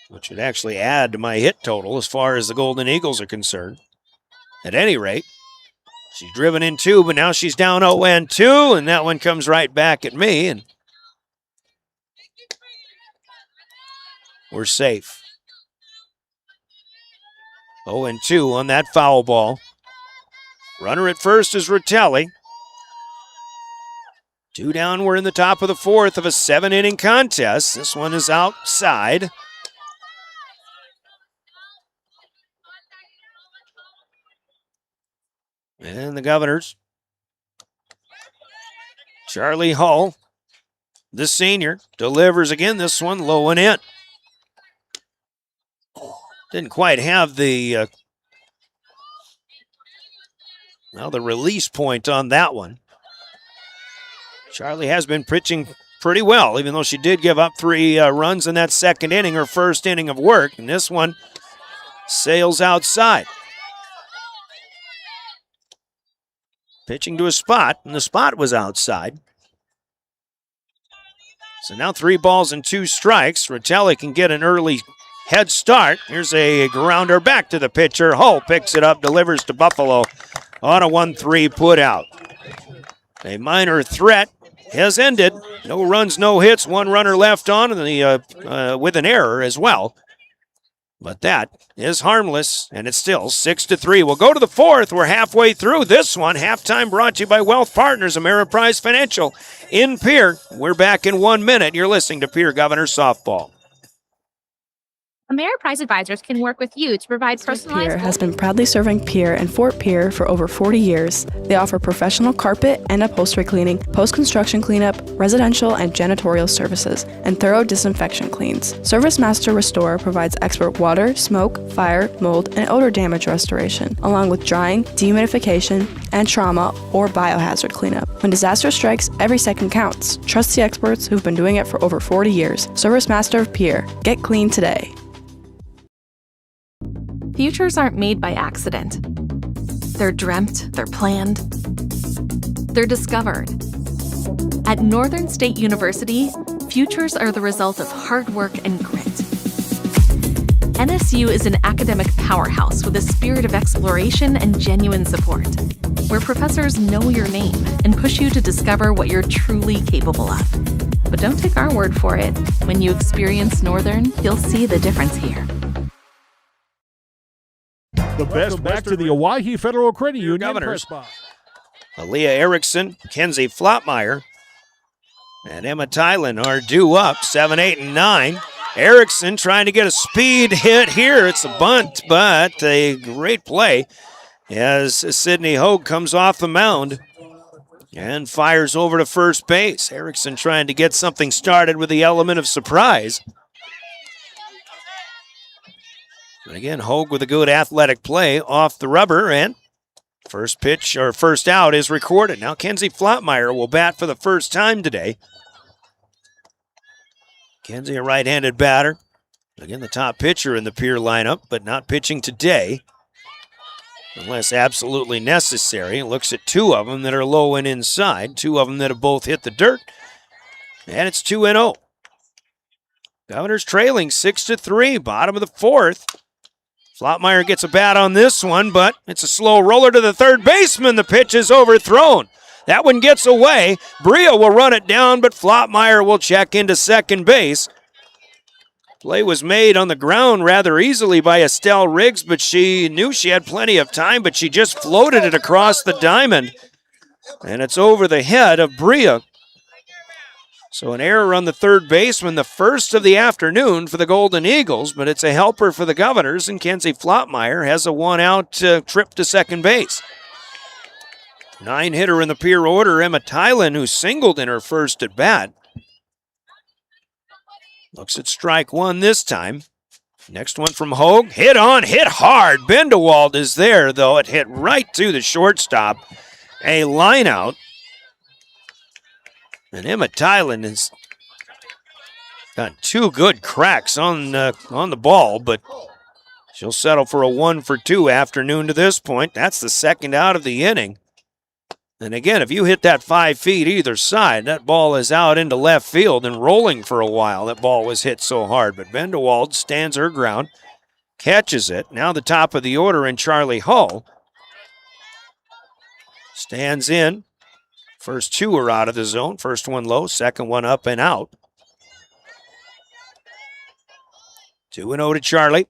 which would actually add to my hit total as far as the Golden Eagles are concerned. At any rate, she's driven in 2, but now she's down 0-2, and that one comes right back at me, and we're safe. 0-2 on that foul ball. Runner at first is Rotelli. 2 down, we're in the top of the 4th of a 7-inning contest. This one is outside. And the Governors, Charlie Hull, the senior, delivers again. This one low and in. Didn't quite have the release point on that one. Charlie has been pitching pretty well, even though she did give up 3 runs in that second inning, her first inning of work. And this one sails outside. Pitching to a spot, and the spot was outside. So now 3 balls and 2 strikes. Rotelli can get an early head start. Here's a grounder back to the pitcher. Hull picks it up, delivers to Buffalo on a 1-3 put out. A minor threat has ended. No runs, no hits. 1 runner left on with an error as well. But that is harmless, and it's still 6-3. We'll go to the 4th. We're halfway through this one. Halftime brought to you by Wealth Partners, Ameriprise Financial in Pierre. We're back in 1 minute. You're listening to Pierre Governors Softball. Ameriprise Advisors can work with you to provide personalized... Pierre has been proudly serving Pierre and Fort Pierre for over 40 years. They offer professional carpet and upholstery cleaning, post-construction cleanup, residential and janitorial services, and thorough disinfection cleans. Service Master Restore provides expert water, smoke, fire, mold, and odor damage restoration, along with drying, dehumidification, and trauma or biohazard cleanup. When disaster strikes, every second counts. Trust the experts who've been doing it for over 40 years. Service Master of Pierre. Get clean today. Futures aren't made by accident. They're dreamt, they're planned, they're discovered. At Northern State University, futures are the result of hard work and grit. NSU is an academic powerhouse with a spirit of exploration and genuine support, where professors know your name and push you to discover what you're truly capable of. But don't take our word for it. When you experience Northern, you'll see the difference here. The best back to the Owyhee Federal Credit Union Governors. press box. Aaliyah Erickson, Kenzie Flotmeyer, and Emma Tylen are due up 7, 8, and 9. Erickson trying to get a speed hit here. It's a bunt, but a great play as Sydney Hogue comes off the mound and fires over to first base. Erickson trying to get something started with the element of surprise. And again, Hogue with a good athletic play off the rubber, and first pitch or first out is recorded. Now Kenzie Flotmeyer will bat for the first time today. Kenzie, a right-handed batter. Again, the top pitcher in the Pierre lineup, but not pitching today unless absolutely necessary. Looks at two of them that are low and inside, two of them that have both hit the dirt, and it's 2-0. Governors trailing 6-3, bottom of the fourth. Flotmeyer gets a bat on this one, but it's a slow roller to the third baseman. The pitch is overthrown. That one gets away. Bria will run it down, but Flotmeyer will check into second base. Play was made on the ground rather easily by Estelle Riggs, but she knew she had plenty of time, but she just floated it across the diamond. And it's over the head of Bria. So an error on the third baseman, the first of the afternoon for the Golden Eagles, but it's a helper for the Governors, and Kenzie Flotmeyer has a one-out trip to second base. 9-hitter in the Pierre order, Emma Tylen, who singled in her first at bat. Looks at strike one this time. Next one from Hogue. Hit on, hit hard. Bindewald is there, though. It hit right to the shortstop. A line out. And Emma Tylen has got two good cracks on the ball, but she'll settle for a 1-for-2 afternoon to this point. That's the second out of the inning. And again, if you hit that 5 feet either side, that ball is out into left field and rolling for a while. That ball was hit so hard, but Bindewald stands her ground, catches it. Now the top of the order, and Charlie Hull stands in. First two are out of the zone. First one low, second one up and out. 2-0 to Charlie.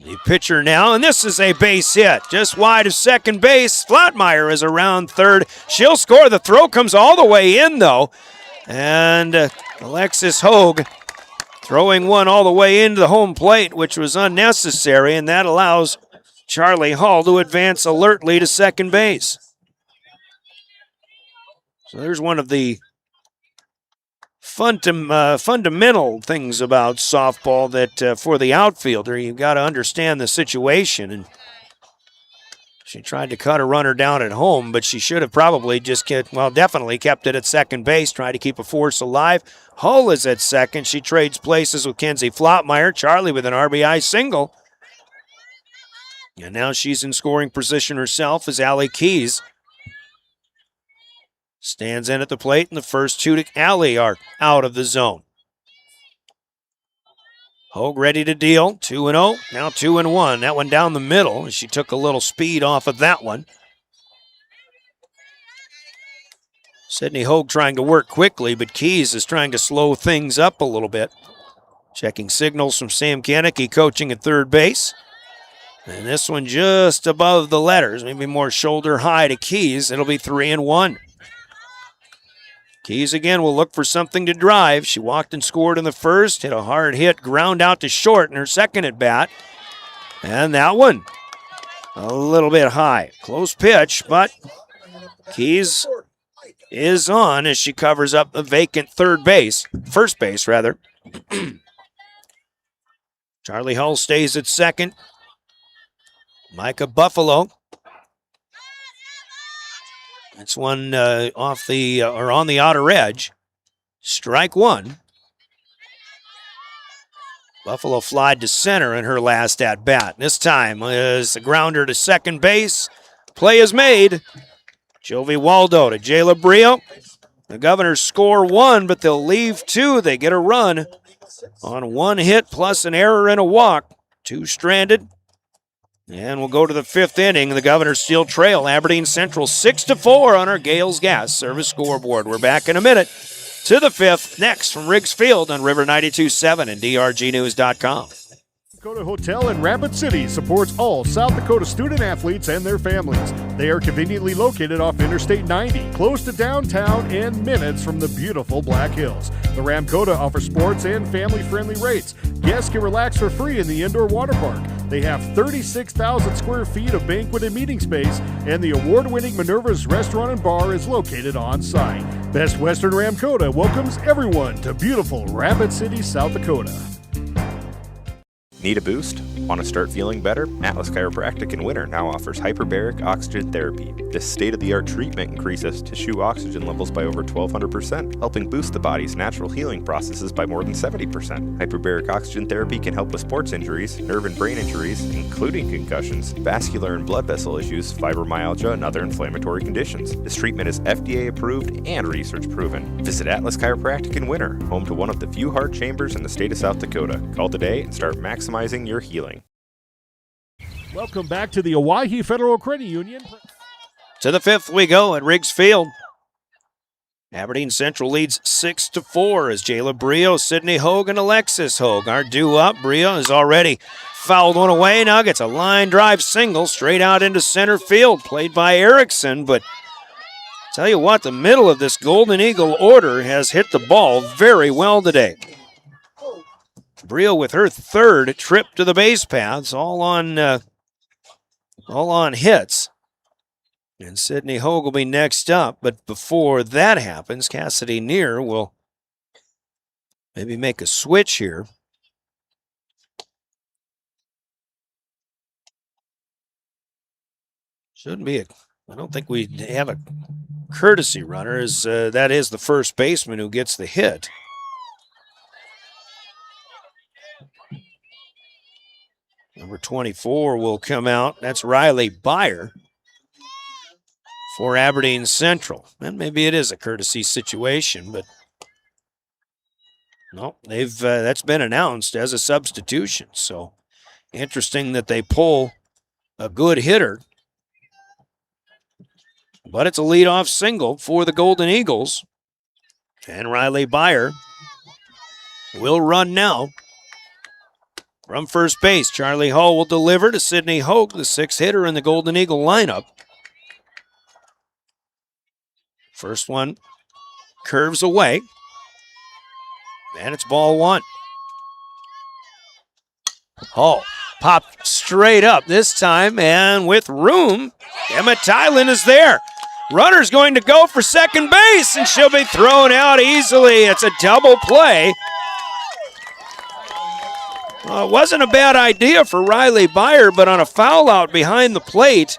The pitcher now, and this is a base hit. Just wide of second base. Flotmeyer is around third. She'll score. The throw comes all the way in, though. And Alexis Hogue throwing one all the way into the home plate, which was unnecessary, and that allows Charlie Hull to advance alertly to second base. So there's one of the fundamental things about softball that for the outfielder, you've got to understand the situation. And she tried to cut a runner down at home, but she should have probably definitely kept it at second base, try to keep a force alive. Hull is at second. She trades places with Kenzie Flotmeyer. Charlie with an RBI single. And now she's in scoring position herself as Allie Keys stands in at the plate, and the first two to Allie are out of the zone. Hogue ready to deal. 2-0. Now 2-1. That one down the middle. She took a little speed off of that one. Sydney Hogue trying to work quickly, but Keys is trying to slow things up a little bit. Checking signals from Sam Kaneki, coaching at third base. And this one just above the letters, maybe more shoulder high to Keys. It'll be 3-1. Keys again will look for something to drive. She walked and scored in the first, hit a hard hit, ground out to short in her second at bat. And that one, a little bit high. Close pitch, but Keys is on as she covers up the vacant first base rather. Charlie Hull stays at second. Micah Buffalo. That's one on the outer edge. Strike one. Buffalo flied to center in her last at bat. This time is a grounder to second base. Play is made. Jovi Waldo to Jayla Brio. The Governors score one, but they'll leave two. They get a run on one hit plus an error and a walk. Two stranded. And we'll go to the fifth inning. The Governors still trail Aberdeen Central 6-4 on our Gales Gas service scoreboard. We're back in a minute to the fifth next from Riggs Field on River 92.7 and drgnews.com. Dakota Hotel in Rapid City supports all South Dakota student athletes and their families. They are conveniently located off Interstate 90, close to downtown and minutes from the beautiful Black Hills. The Ramkota offers sports and family-friendly rates. Guests can relax for free in the indoor water park. They have 36,000 square feet of banquet and meeting space, and the award-winning Minerva's Restaurant and Bar is located on site. Best Western Ramkota welcomes everyone to beautiful Rapid City, South Dakota. Need a boost? Want to start feeling better? Atlas Chiropractic in Winter now offers hyperbaric oxygen therapy. This state-of-the-art treatment increases tissue oxygen levels by over 1,200%, helping boost the body's natural healing processes by more than 70%. Hyperbaric oxygen therapy can help with sports injuries, nerve and brain injuries, including concussions, vascular and blood vessel issues, fibromyalgia, and other inflammatory conditions. This treatment is FDA approved and research proven. Visit Atlas Chiropractic in Winter, home to one of the few heart chambers in the state of South Dakota. Call today and start maximizing your healing. Welcome back to the Owyhee Federal Credit Union. To the fifth we go at Riggs Field. Aberdeen Central leads 6-4 as Jayla Brio, Sydney Hogue, and Alexis Hogue are due up. Brio has already fouled one away. Now gets a line drive single straight out into center field, played by Erickson. But tell you what, the middle of this Golden Eagle order has hit the ball very well today. Brio with her third trip to the base paths, all on hits. And Sydney Hogue will be next up. But before that happens, Cassidy Neer will maybe make a switch here. Shouldn't be I don't think we have a courtesy runner, as that is the first baseman who gets the hit. Number 24 will come out. That's Riley Byer for Aberdeen Central. And maybe it is a courtesy situation, but no, that's been announced as a substitution. So interesting that they pull a good hitter. But it's a leadoff single for the Golden Eagles. And Riley Byer will run now. From first base, Charlie Hall will deliver to Sydney Hogue, the sixth hitter in the Golden Eagle lineup. First one curves away, and it's ball one. Hall popped straight up this time, and with room, Emma Tylen is there. Runner's going to go for second base, and she'll be thrown out easily. It's a double play. It wasn't a bad idea for Riley Byer, but on a foul out behind the plate,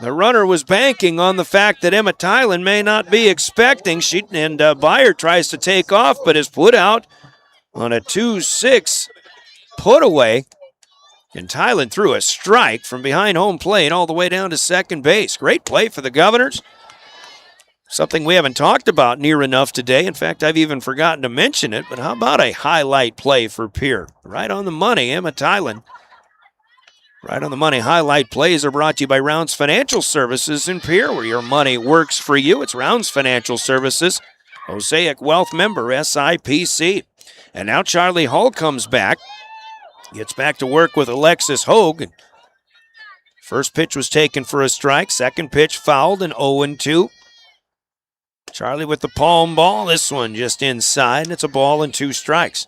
the runner was banking on the fact that Emma Tylen may not be expecting. Byer tries to take off, but is put out on a 2-6 put away. And Tylen threw a strike from behind home plate all the way down to second base. Great play for the Governors. Something we haven't talked about near enough today. In fact, I've even forgotten to mention it, but how about a highlight play for Pierre? Right on the money, Emma Tylen. Right on the money. Highlight plays are brought to you by Rounds Financial Services in Pierre, where your money works for you. It's Rounds Financial Services, Mosaic Wealth member, SIPC. And now Charlie Hall comes back. Gets back to work with Alexis Hogue. First pitch was taken for a strike. Second pitch fouled, and 0-2. Charlie with the palm ball. This one just inside, and it's a ball and 2 strikes.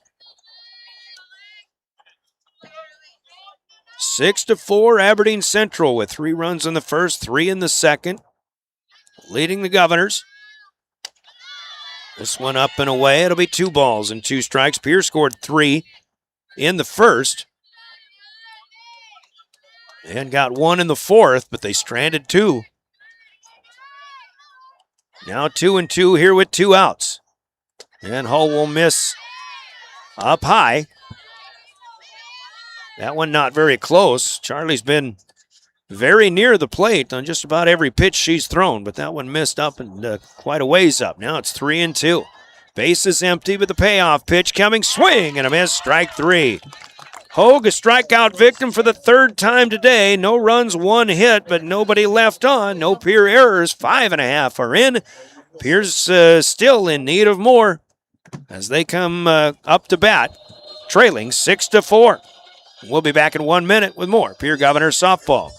6-4 Aberdeen Central with 3 runs in the first, 3 in the second. Leading the Governors. This one up and away. It'll be 2 balls and 2 strikes. Pierre scored 3 in the first. And got 1 in the fourth, but they stranded 2. Now 2-2 here with 2 outs. And Hull will miss up high. That one not very close. Charlie's been very near the plate on just about every pitch she's thrown, but that one missed up and quite a ways up. Now it's 3-2. Base is empty, but the payoff pitch coming. Swing and a miss, strike 3. Hogue, a strikeout victim for the 3rd time today. No runs, 1 hit, but nobody left on. No Pierre errors. 5.5 are in. Pierre's still in need of more as they come up to bat, trailing 6-4. We'll be back in 1 minute with more Pierre Governors softball.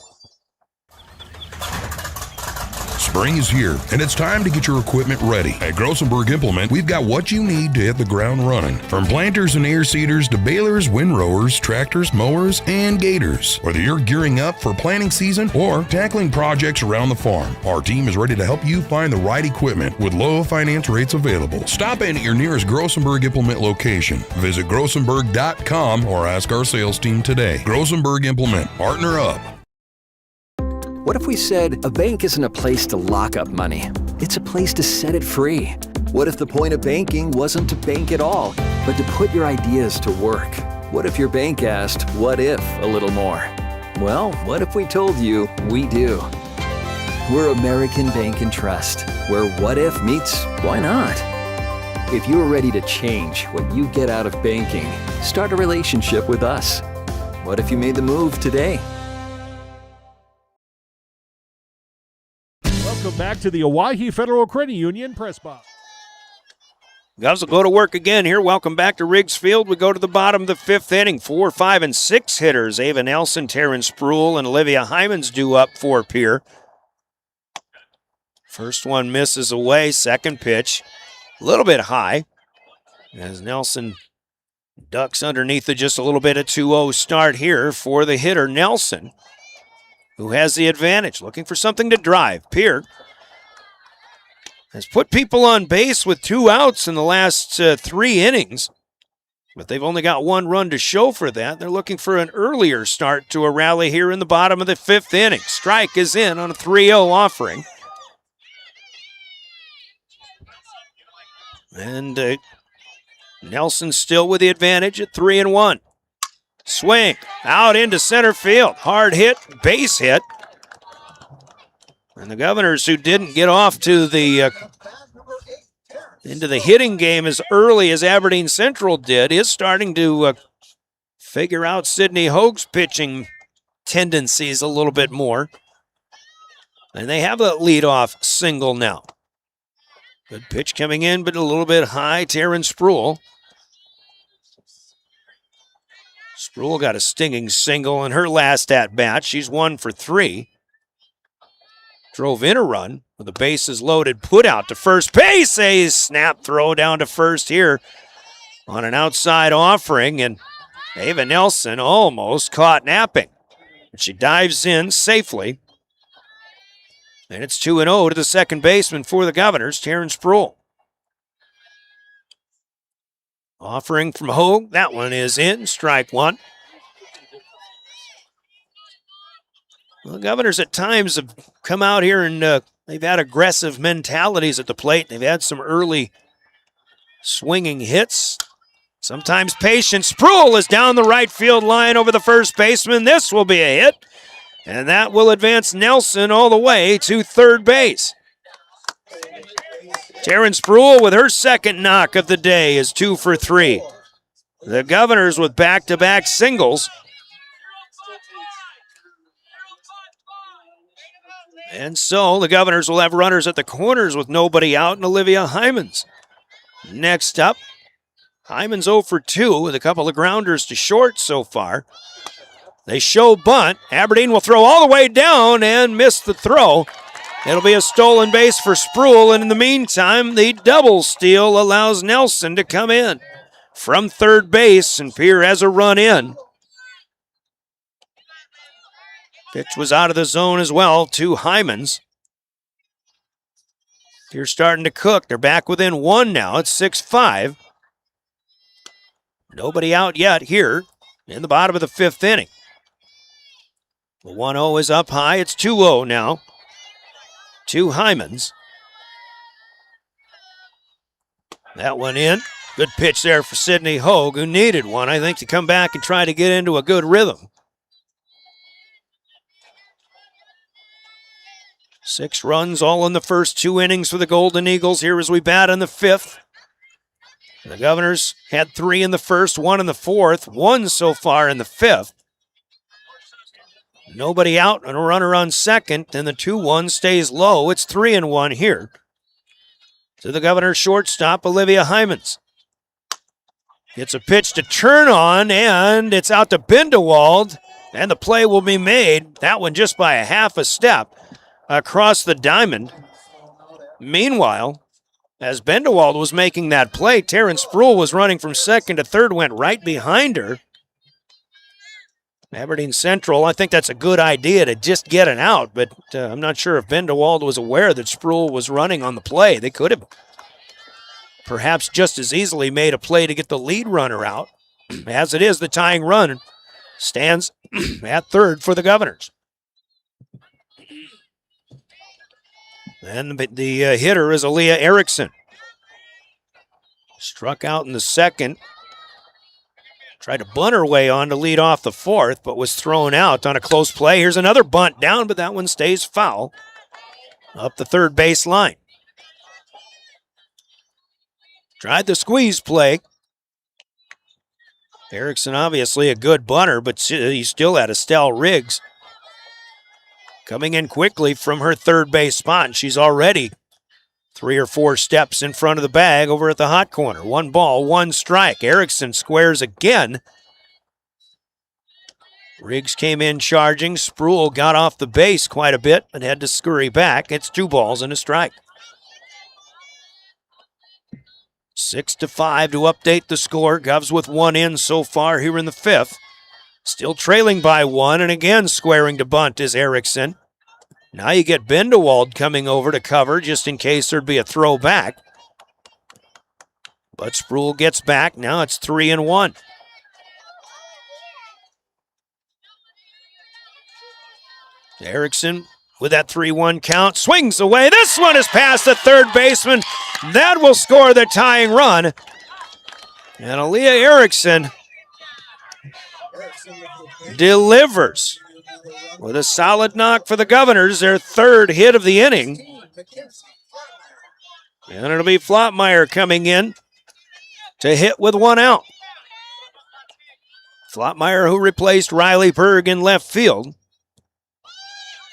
Spring is here, and it's time to get your equipment ready. At Grossenberg Implement, we've got what you need to hit the ground running. From planters and air seeders to balers, windrowers, tractors, mowers, and gators. Whether you're gearing up for planting season or tackling projects around the farm, our team is ready to help you find the right equipment with low finance rates available. Stop in at your nearest Grossenberg Implement location. Visit grossenberg.com or ask our sales team today. Grossenberg Implement, partner up. What if we said a bank isn't a place to lock up money? It's a place to set it free. What if the point of banking wasn't to bank at all, but to put your ideas to work? What if your bank asked, what if, a little more? Well, what if we told you we do? We're American Bank and Trust, where what if meets why not? If you're ready to change what you get out of banking, start a relationship with us. What if you made the move today? Welcome back to the Owyhee Federal Credit Union Press Box. Guys will go to work again here. Welcome back to Riggs Field. We go to the bottom of the 5th inning. 4, 5, and 6 hitters. Ava Nelson, Taryn Spruill, and Olivia Hyman's due up for Pierre. First one misses away. Second pitch, a little bit high. As Nelson ducks underneath it, just a little bit of 2-0 start here for the hitter, Nelson, who has the advantage, looking for something to drive. Pierre has put people on base with 2 outs in the last 3 innings, but they've only got 1 run to show for that. They're looking for an earlier start to a rally here in the bottom of the 5th inning. Strike is in on a 3-0 offering. And Nelson still with the advantage at 3-1. Swing out into center field. Hard hit, base hit. And the Governors, who didn't get off to the into the hitting game as early as Aberdeen Central did, is starting to figure out Sydney Hoag's pitching tendencies a little bit more. And they have a leadoff single now. Good pitch coming in, but a little bit high. Taryn Spruill. Spruill got a stinging single in her last at-bat. She's 1 for 3. Drove in a run with the bases loaded, put out to first base. A snap throw down to first here on an outside offering, and Ava Nelson almost caught napping. But she dives in safely. And it's 2-0 to the second baseman for the Governors, Taryn Spruill. Offering from Hoag. That one is in. Strike 1. Well, the Governors at times have come out here and they've had aggressive mentalities at the plate. They've had some early swinging hits. Sometimes patient. Spruill is down the right field line over the first baseman. This will be a hit. And that will advance Nelson all the way to third base. Taryn Spruill with her second knock of the day is 2 for 3. The Governors with back-to-back singles. And so the Governors will have runners at the corners with nobody out, and Olivia Hyman's next up. Hyman's 0 for 2 with a couple of grounders to short so far. They show bunt. Aberdeen will throw all the way down and miss the throw. It'll be a stolen base for Spruill, and in the meantime, the double steal allows Nelson to come in from third base, and Pierre has a run in. Pitch was out of the zone as well to Hyman's. Pierre starting to cook. They're back within 1 now. It's 6-5. Nobody out yet here in the bottom of the 5th inning. The 1-0 is up high. It's 2-0 now to Hyman's. That one in. Good pitch there for Sydney Hoag, who needed one, I think, to come back and try to get into a good rhythm. 6 runs all in the first 2 innings for the Golden Eagles here as we bat in the 5th. The Governors had 3 in the first, 1 in the 4th, 1 so far in the 5th. Nobody out and a runner on second, and the 2-1 stays low. It's 3-1 here. To the Governors shortstop, Olivia Hyman's. Gets a pitch to turn on, and it's out to Bindewald, and the play will be made. That one just by a half a step across the diamond. Meanwhile, as Bindewald was making that play, Terrence Sproul was running from second to third, went right behind her. Aberdeen Central, I think that's a good idea to just get an out, but I'm not sure if Bindewald was aware that Sproul was running on the play. They could have perhaps just as easily made a play to get the lead runner out. As it is, the tying run stands at third for the Governors. And the hitter is Aaliyah Erickson. Struck out in the second. Tried to bunt her way on to lead off the fourth, but was thrown out on a close play. Here's another bunt down, but that one stays foul up the third base line. Tried the squeeze play. Erickson obviously a good bunter, but he still had Estelle Riggs coming in quickly from her third base spot, and she's already 3 or 4 steps in front of the bag over at the hot corner. 1 ball, 1 strike. Erickson squares again. Riggs came in charging. Sproul got off the base quite a bit and had to scurry back. It's 2 balls and a strike. 6-5 to update the score. Govs with 1 in so far here in the 5th. Still trailing by 1, and again squaring to bunt is Erickson. Now you get Bindewald coming over to cover just in case there'd be a throw back. But Sproul gets back. Now it's 3-1. Erickson with that 3-1 count swings away. This one is past the third baseman. That will score the tying run. And Aaliyah Erickson delivers with a solid knock for the Governors, their 3rd hit of the inning. And it'll be Flottmeyer coming in to hit with 1 out. Flottmeyer, who replaced Riley Berg in left field.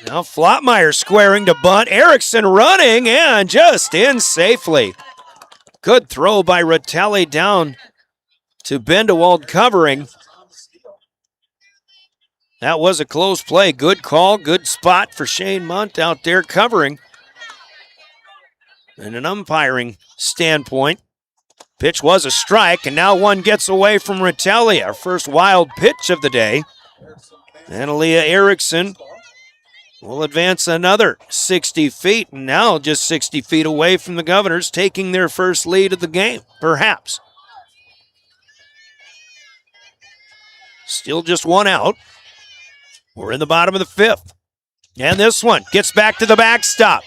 Now Flottmeyer squaring to bunt. Erickson running and just in safely. Good throw by Ratelli down to Bindewald covering. That was a close play. Good call, good spot for Shane Munt out there covering. And an umpiring standpoint, pitch was a strike, and now one gets away from Ratelli. Our first wild pitch of the day. And Aaliyah Erickson will advance another 60 feet, and now just 60 feet away from the Governors, taking their first lead of the game, perhaps. Still just 1 out. We're in the bottom of the 5th. And this one gets back to the backstop.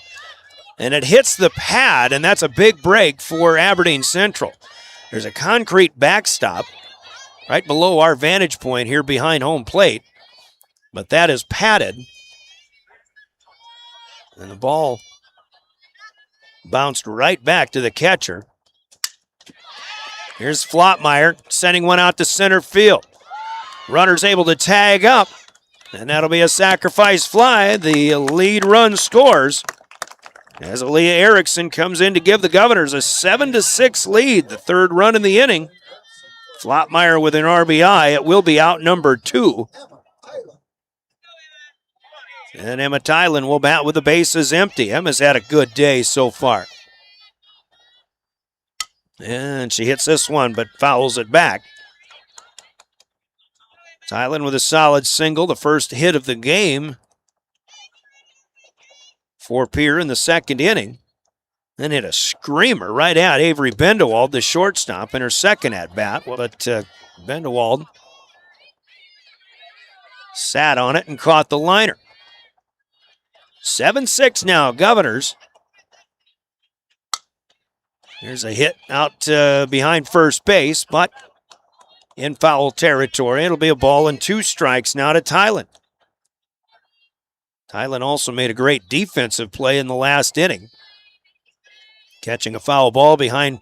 And it hits the pad, and that's a big break for Aberdeen Central. There's a concrete backstop right below our vantage point here behind home plate. But that is padded. And the ball bounced right back to the catcher. Here's Flottmeyer sending one out to center field. Runner's able to tag up. And that'll be a sacrifice fly. The lead run scores as Aaliyah Erickson comes in to give the Governors a 7-6 lead. The 3rd run in the inning. Flottmeyer with an RBI. It will be out number 2. And Emma Tylen will bat with the bases empty. Emma's had a good day so far. And she hits this one but fouls it back. Tylen with a solid single, the first hit of the game for Pierre in the 2nd inning. Then hit a screamer right at Avery Bindewald, the shortstop, in her 2nd at-bat. But Bindewald sat on it and caught the liner. 7-6 now, Governors. Here's a hit out behind first base, but in foul territory. It'll be a ball and 2 strikes now to Tylen. Tylen also made a great defensive play in the last inning, catching a foul ball behind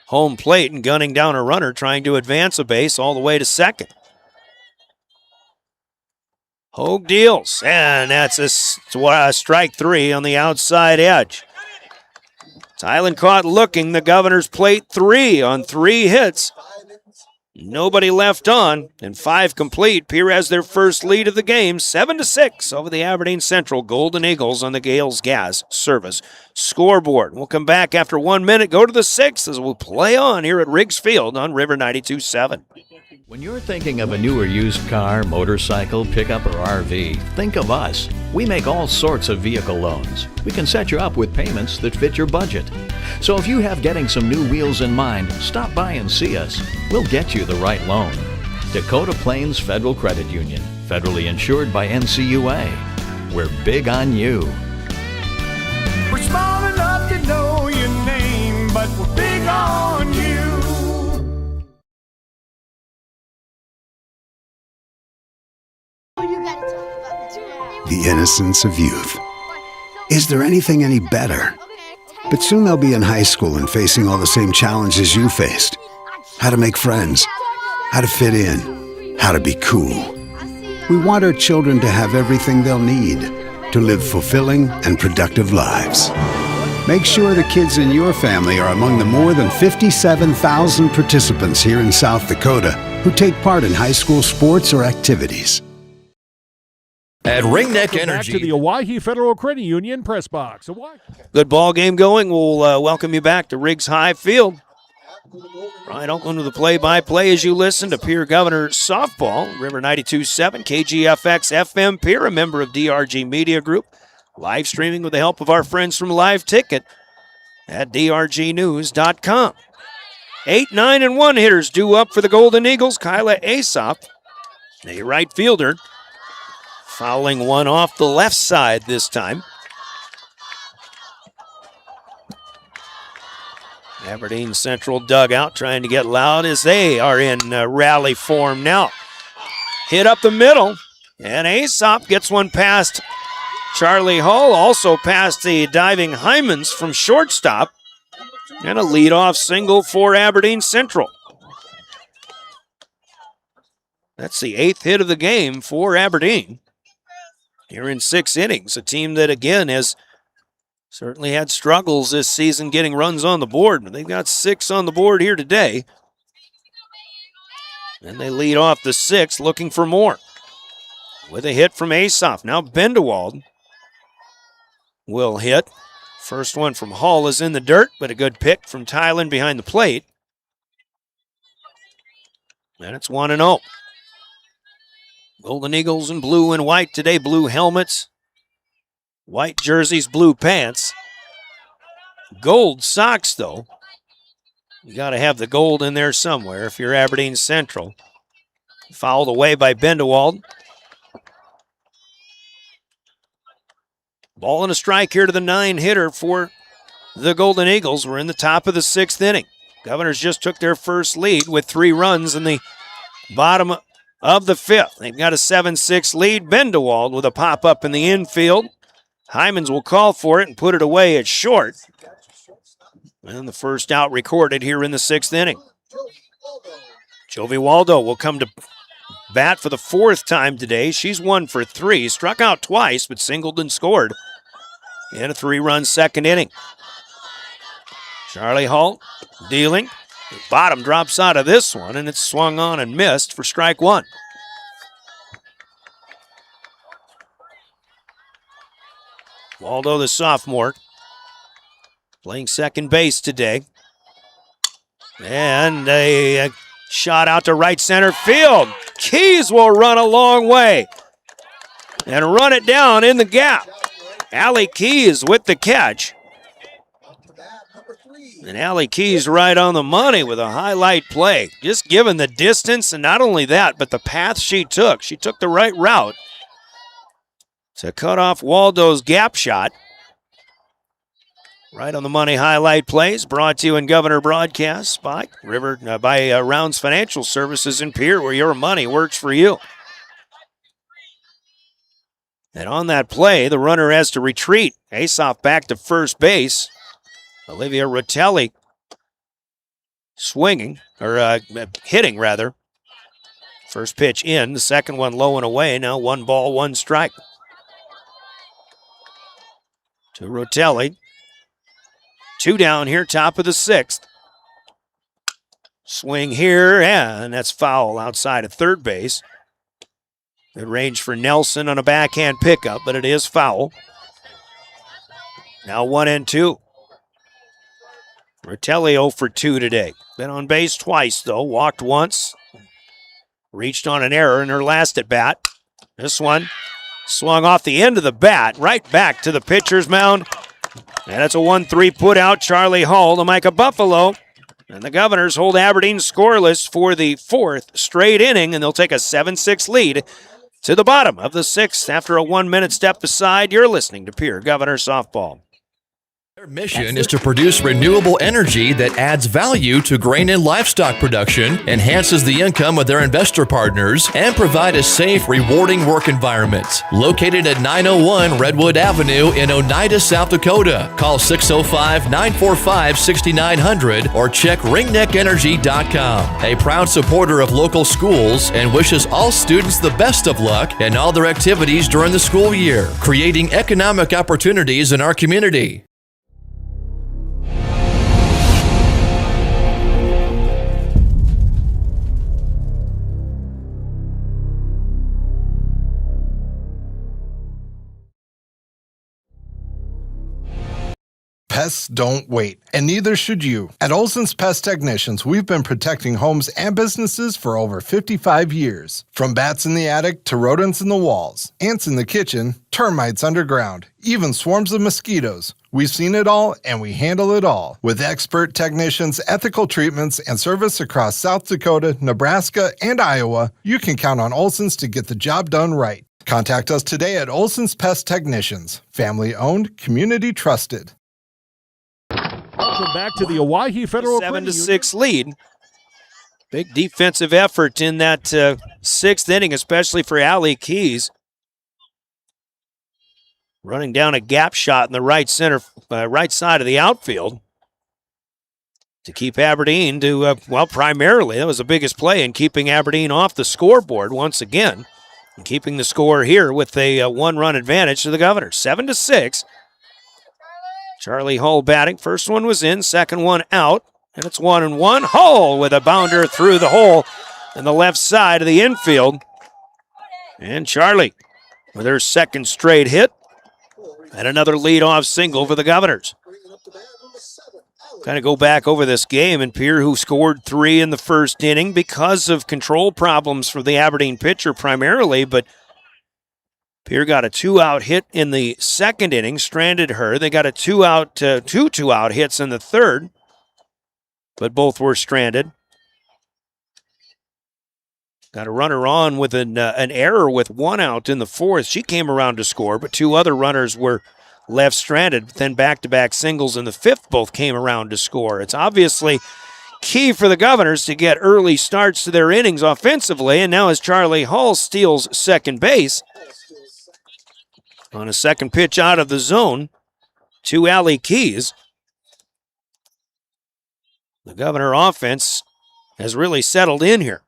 home plate and gunning down a runner trying to advance a base all the way to 2nd. Hogue deals, and that's a strike 3 on the outside edge. Tylen caught looking. The Governors plate 3 on 3 hits. Nobody left on, and 5 complete. Pierre has their first lead of the game, 7-6 over the Aberdeen Central Golden Eagles on the Gales Gas Service scoreboard. We'll come back after 1 minute, go to the 6th as we'll play on here at Riggs Field on River 92.7. When you're thinking of a new or used car, motorcycle, pickup, or RV, think of us. We make all sorts of vehicle loans. We can set you up with payments that fit your budget. So if you have getting some new wheels in mind, stop by and see us. We'll get you the right loan. Dakota Plains Federal Credit Union, federally insured by NCUA. We're big on you. We're small enough to know your name, but we're big on you. The innocence of youth. Is there anything any better? But soon they'll be in high school and facing all the same challenges you faced. How to make friends, how to fit in, how to be cool. We want our children to have everything they'll need to live fulfilling and productive lives. Make sure the kids in your family are among the more than 57,000 participants here in South Dakota who take part in high school sports or activities. At Ringneck Back Energy. to the Owyhee Federal Credit Union press box. Good ball game going. We'll welcome you back to Riggs High Field. Brian Oakland with the play-by-play as you listen to Pierre Governor Softball, River 92.7, KGFX FM Pierre, a member of DRG Media Group. Live streaming with the help of our friends from Live Ticket at drgnews.com. 8, 9, and 1 hitters due up for the Golden Eagles. Kyla Aesop, a right fielder, fouling one off the left side this time. Aberdeen Central dugout trying to get loud as they are in rally form now. Hit up the middle, and Aesop gets one past Charlie Hull, also past the diving Hymans from shortstop, and a leadoff single for Aberdeen Central. That's the 8th hit of the game for Aberdeen here in 6 innings. A team that, again, has certainly had struggles this season getting runs on the board, but they've got 6 on the board here today. And they lead off the 6th looking for more with a hit from Aesop. Now Bendewald will hit. First one from Hull is in the dirt, but a good pick from Tylen behind the plate. And it's 1-0. Golden Eagles in blue and white today. Blue helmets, white jerseys, blue pants. Gold socks, though. You got to have the gold in there somewhere if you're Aberdeen Central. Fouled away by Bendewald. Ball and a strike here to the 9-hitter for the Golden Eagles. We're in the top of the 6th inning. Governors just took their first lead with 3 runs in the bottom of the 5th. They've got a 7-6 lead. Bendewald with a pop-up in the infield. Hymans will call for it and put it away at short. And the first out recorded here in the 6th inning. Jovi Waldo will come to bat for the 4th time today. She's 1 for 3. Struck out twice, but singled and scored in a 3-run 2nd inning. Charlie Hull dealing. The bottom drops out of this one, and it's swung on and missed for strike 1. Waldo, the sophomore, playing second base today. And a shot out to right center field. Keys will run a long way and run it down in the gap. Allie Keys with the catch. And Allie Keys right on the money with a highlight play. Just given the distance, and not only that, but the path she took. She took the right route to cut off Waldo's gap shot. Right on the money highlight plays brought to you in Governor Broadcast by Rounds Financial Services in Pierre, where your money works for you. And on that play, the runner has to retreat. Aesop back to first base. Olivia Rotelli swinging, or hitting rather. First pitch in, the second one low and away. Now 1 ball, 1 strike. To Rotelli. 2 down here, top of the 6th. Swing here, and that's foul outside of third base. Good range for Nelson on a backhand pickup, but it is foul. Now 1-2. Ritelli 0 for 2 today. Been on base twice, though. Walked once. Reached on an error in her last at bat. This one swung off the end of the bat, right back to the pitcher's mound. And it's a 1-3 put out. Charlie Hull to Micah Buffalo. And the Governors hold Aberdeen scoreless for the fourth straight inning, and they'll take a 7-6 lead to the bottom of the sixth after a 1-minute step aside. You're listening to Pierre Governor Softball. Their mission is to produce renewable energy that adds value to grain and livestock production, enhances the income of their investor partners, and provide a safe, rewarding work environment. Located at 901 Redwood Avenue in Oneida, South Dakota. Call 605-945-6900 or check ringneckenergy.com. A proud supporter of local schools and wishes all students the best of luck in all their activities during the school year, creating economic opportunities in our community. Pests don't wait, and neither should you. At Olson's Pest Technicians, we've been protecting homes and businesses for over 55 years. From bats in the attic to rodents in the walls, ants in the kitchen, termites underground, even swarms of mosquitoes. We've seen it all, and we handle it all. With expert technicians, ethical treatments, and service across South Dakota, Nebraska, and Iowa, you can count on Olson's to get the job done right. Contact us today at Olson's Pest Technicians. Family-owned, community-trusted. Welcome back to the Owyhee Federal 7-6 lead. Big defensive effort in that sixth inning, especially for Allie Keys. Running down a gap shot in the right side of the outfield to keep Aberdeen to, primarily, that was the biggest play in keeping Aberdeen off the scoreboard once again. And keeping the score here with a one-run advantage to the Governors. 7-6. Charlie Hull batting. First one was in, second one out, and it's 1-1. Hull with a bounder through the hole in the left side of the infield. And Charlie with her second straight hit and another leadoff single for the Governors. Kind of go back over this game, and Pierre, who scored 3 in the first inning because of control problems for the Aberdeen pitcher primarily, but Pierre got a 2-out hit in the second inning, stranded her. They got a 2-out, two 2-out hits in the third, but both were stranded. Got a runner on with an error with 1 out in the fourth. She came around to score, but 2 other runners were left stranded. Then back-to-back singles in the fifth both came around to score. It's obviously key for the Governors to get early starts to their innings offensively, and now as Charlie Hull steals second base, on a second pitch out of the zone to Allie Keys. The Governor offense has really settled in here.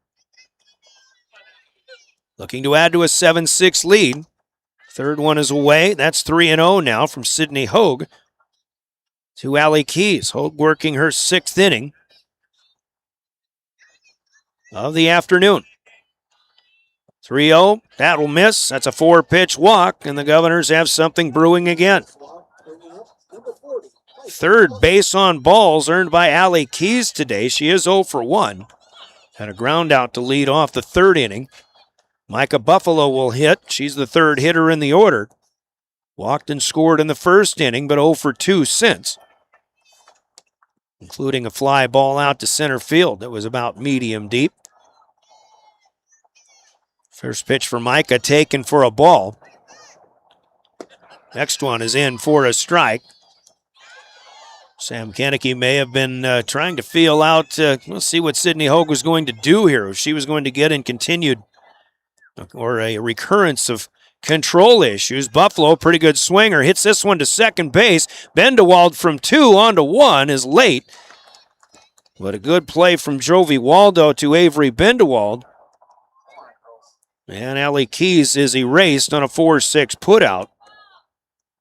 Looking to add to a 7-6 lead. Third one is away. That's 3-0 now from Sydney Hogue to Allie Keys. Hogue working her sixth inning of the afternoon. 3-0, that will miss. That's a 4-pitch walk, and the Governors have something brewing again. Third base on balls earned by Allie Keys today. She is 0 for 1. Had a ground out to lead off the third inning. Micah Buffalo will hit. She's the third hitter in the order. Walked and scored in the first inning, but 0 for 2 since, including a fly ball out to center field that was about medium deep. First pitch for Micah taken for a ball. Next one is in for a strike. Sam Koenneke may have been trying to feel out, let's see what Sydney Hogue was going to do here. If she was going to get in continued or a recurrence of control issues. Buffalo, pretty good swinger, hits this one to second base. Bendewald from 2 on to 1 is late. But a good play from Jovi Waldo to Avery Bendewald. And Allie Keys is erased on a 4-6 putout.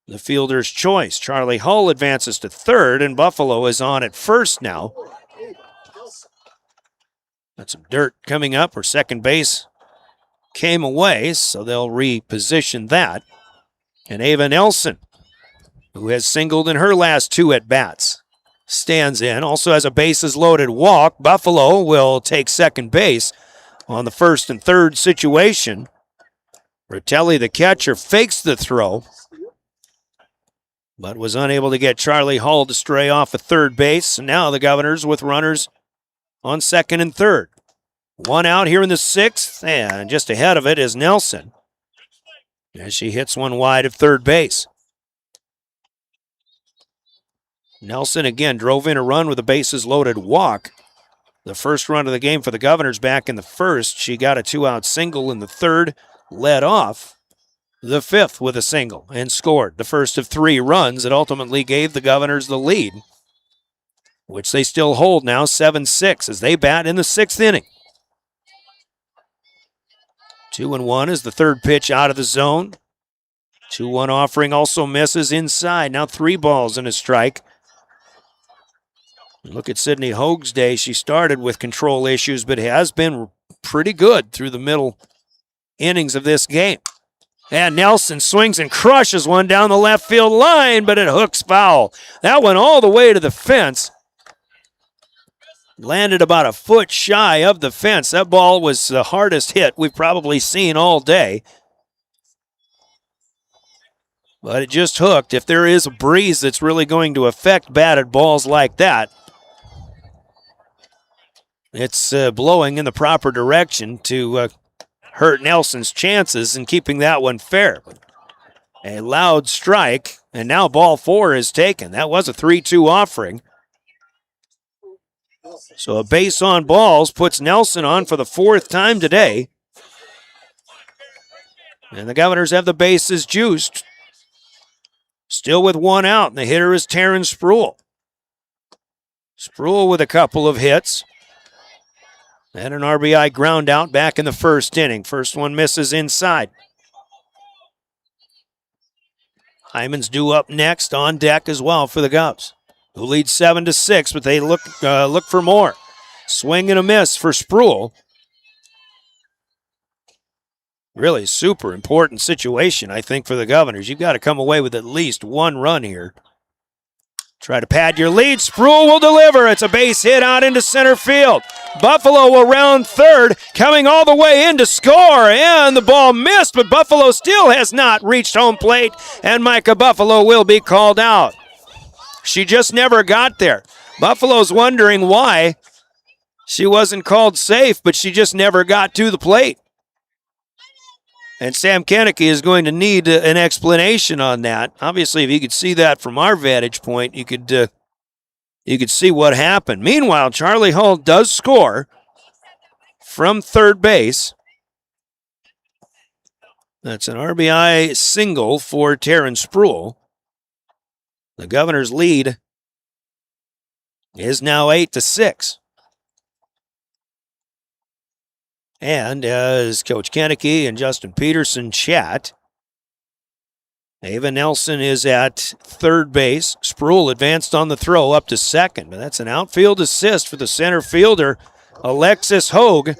The fielder's choice. Charlie Hull advances to third, and Buffalo is on at first now. Got some dirt coming up where second base came away, so they'll reposition that. And Ava Nelson, who has singled in her last 2 at-bats, stands in. Also has a bases-loaded walk. Buffalo will take second base on the first and third situation. Ratelli, the catcher, fakes the throw, but was unable to get Charlie Hull to stray off at third base. And now the Governors with runners on second and third. 1 out here in the 6th, and just ahead of it is Nelson, as she hits one wide of third base. Nelson again drove in a run with a bases-loaded walk. The first run of the game for the Governors back in the first. She got a 2-out single in the third, led off the 5th with a single, and scored the first of 3 runs that ultimately gave the Governors the lead, which they still hold now 7-6 as they bat in the 6th inning. 2-1 is the third pitch out of the zone. 2-1 offering also misses inside. Now 3 balls and a strike. Look at Sydney Hoag's day. She started with control issues, but has been pretty good through the middle innings of this game. And Nelson swings and crushes one down the left field line, but it hooks foul. That went all the way to the fence. Landed about a foot shy of the fence. That ball was the hardest hit we've probably seen all day. But it just hooked. If there is a breeze that's really going to affect batted balls like that, it's blowing in the proper direction to hurt Nelson's chances and keeping that one fair. A loud strike, and now ball 4 is taken. That was a 3-2 offering. So a base on balls puts Nelson on for the 4th time today. And the Governors have the bases juiced. Still with 1 out, and the hitter is Taryn Spruill. Spruill with a couple of hits. And an RBI ground out back in the first inning. First one misses inside. Hyman's due up next on deck as well for the Govs, who lead 7-6, but they look for more. Swing and a miss for Spruill. Really super important situation, I think, for the Governors. You've got to come away with at least 1 run here. Try to pad your lead. Spruill will deliver. It's a base hit out into center field. Buffalo will round third, coming all the way in to score, and the ball missed, but Buffalo still has not reached home plate, and Micah Buffalo will be called out. She just never got there. Buffalo's wondering why she wasn't called safe, but she just never got to the plate. And Sam Kenneke is going to need an explanation on that. Obviously, if you could see that from our vantage point, you could see what happened. Meanwhile, Charlie Hull does score from third base. That's an RBI single for Taryn Spruill. The Governors' lead is now 8-6. And as Coach Kenneke and Justin Peterson chat, Ava Nelson is at third base. Spruill advanced on the throw up to second. But that's an outfield assist for the center fielder, Alexis Hoag.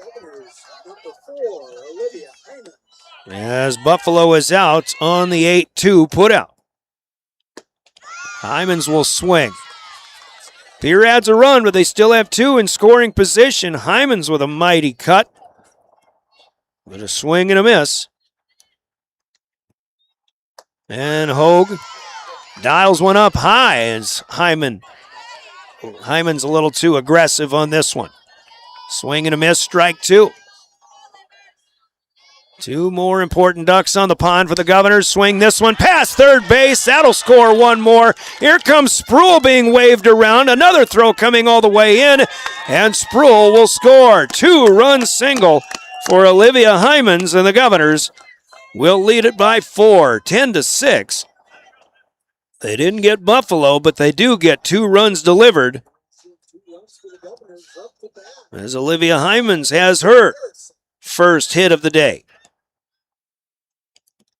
As Buffalo is out on the 8-2 putout. Hymans will swing. Pierre adds a run, but they still have 2 in scoring position. Hymans with a mighty cut. But a swing and a miss. And Hoag dials one up high as Hyman's a little too aggressive on this one. Swing and a miss, strike 2. 2 more important ducks on the pond for the Governors. Swing this one past third base. That'll score 1 more. Here comes Spruill being waved around. Another throw coming all the way in. And Spruill will score. 2-run single for Olivia Hymans, and the Governors will lead it by 4, 10-6. They didn't get Buffalo, but they do get 2 runs delivered. As Olivia Hymans has her first hit of the day.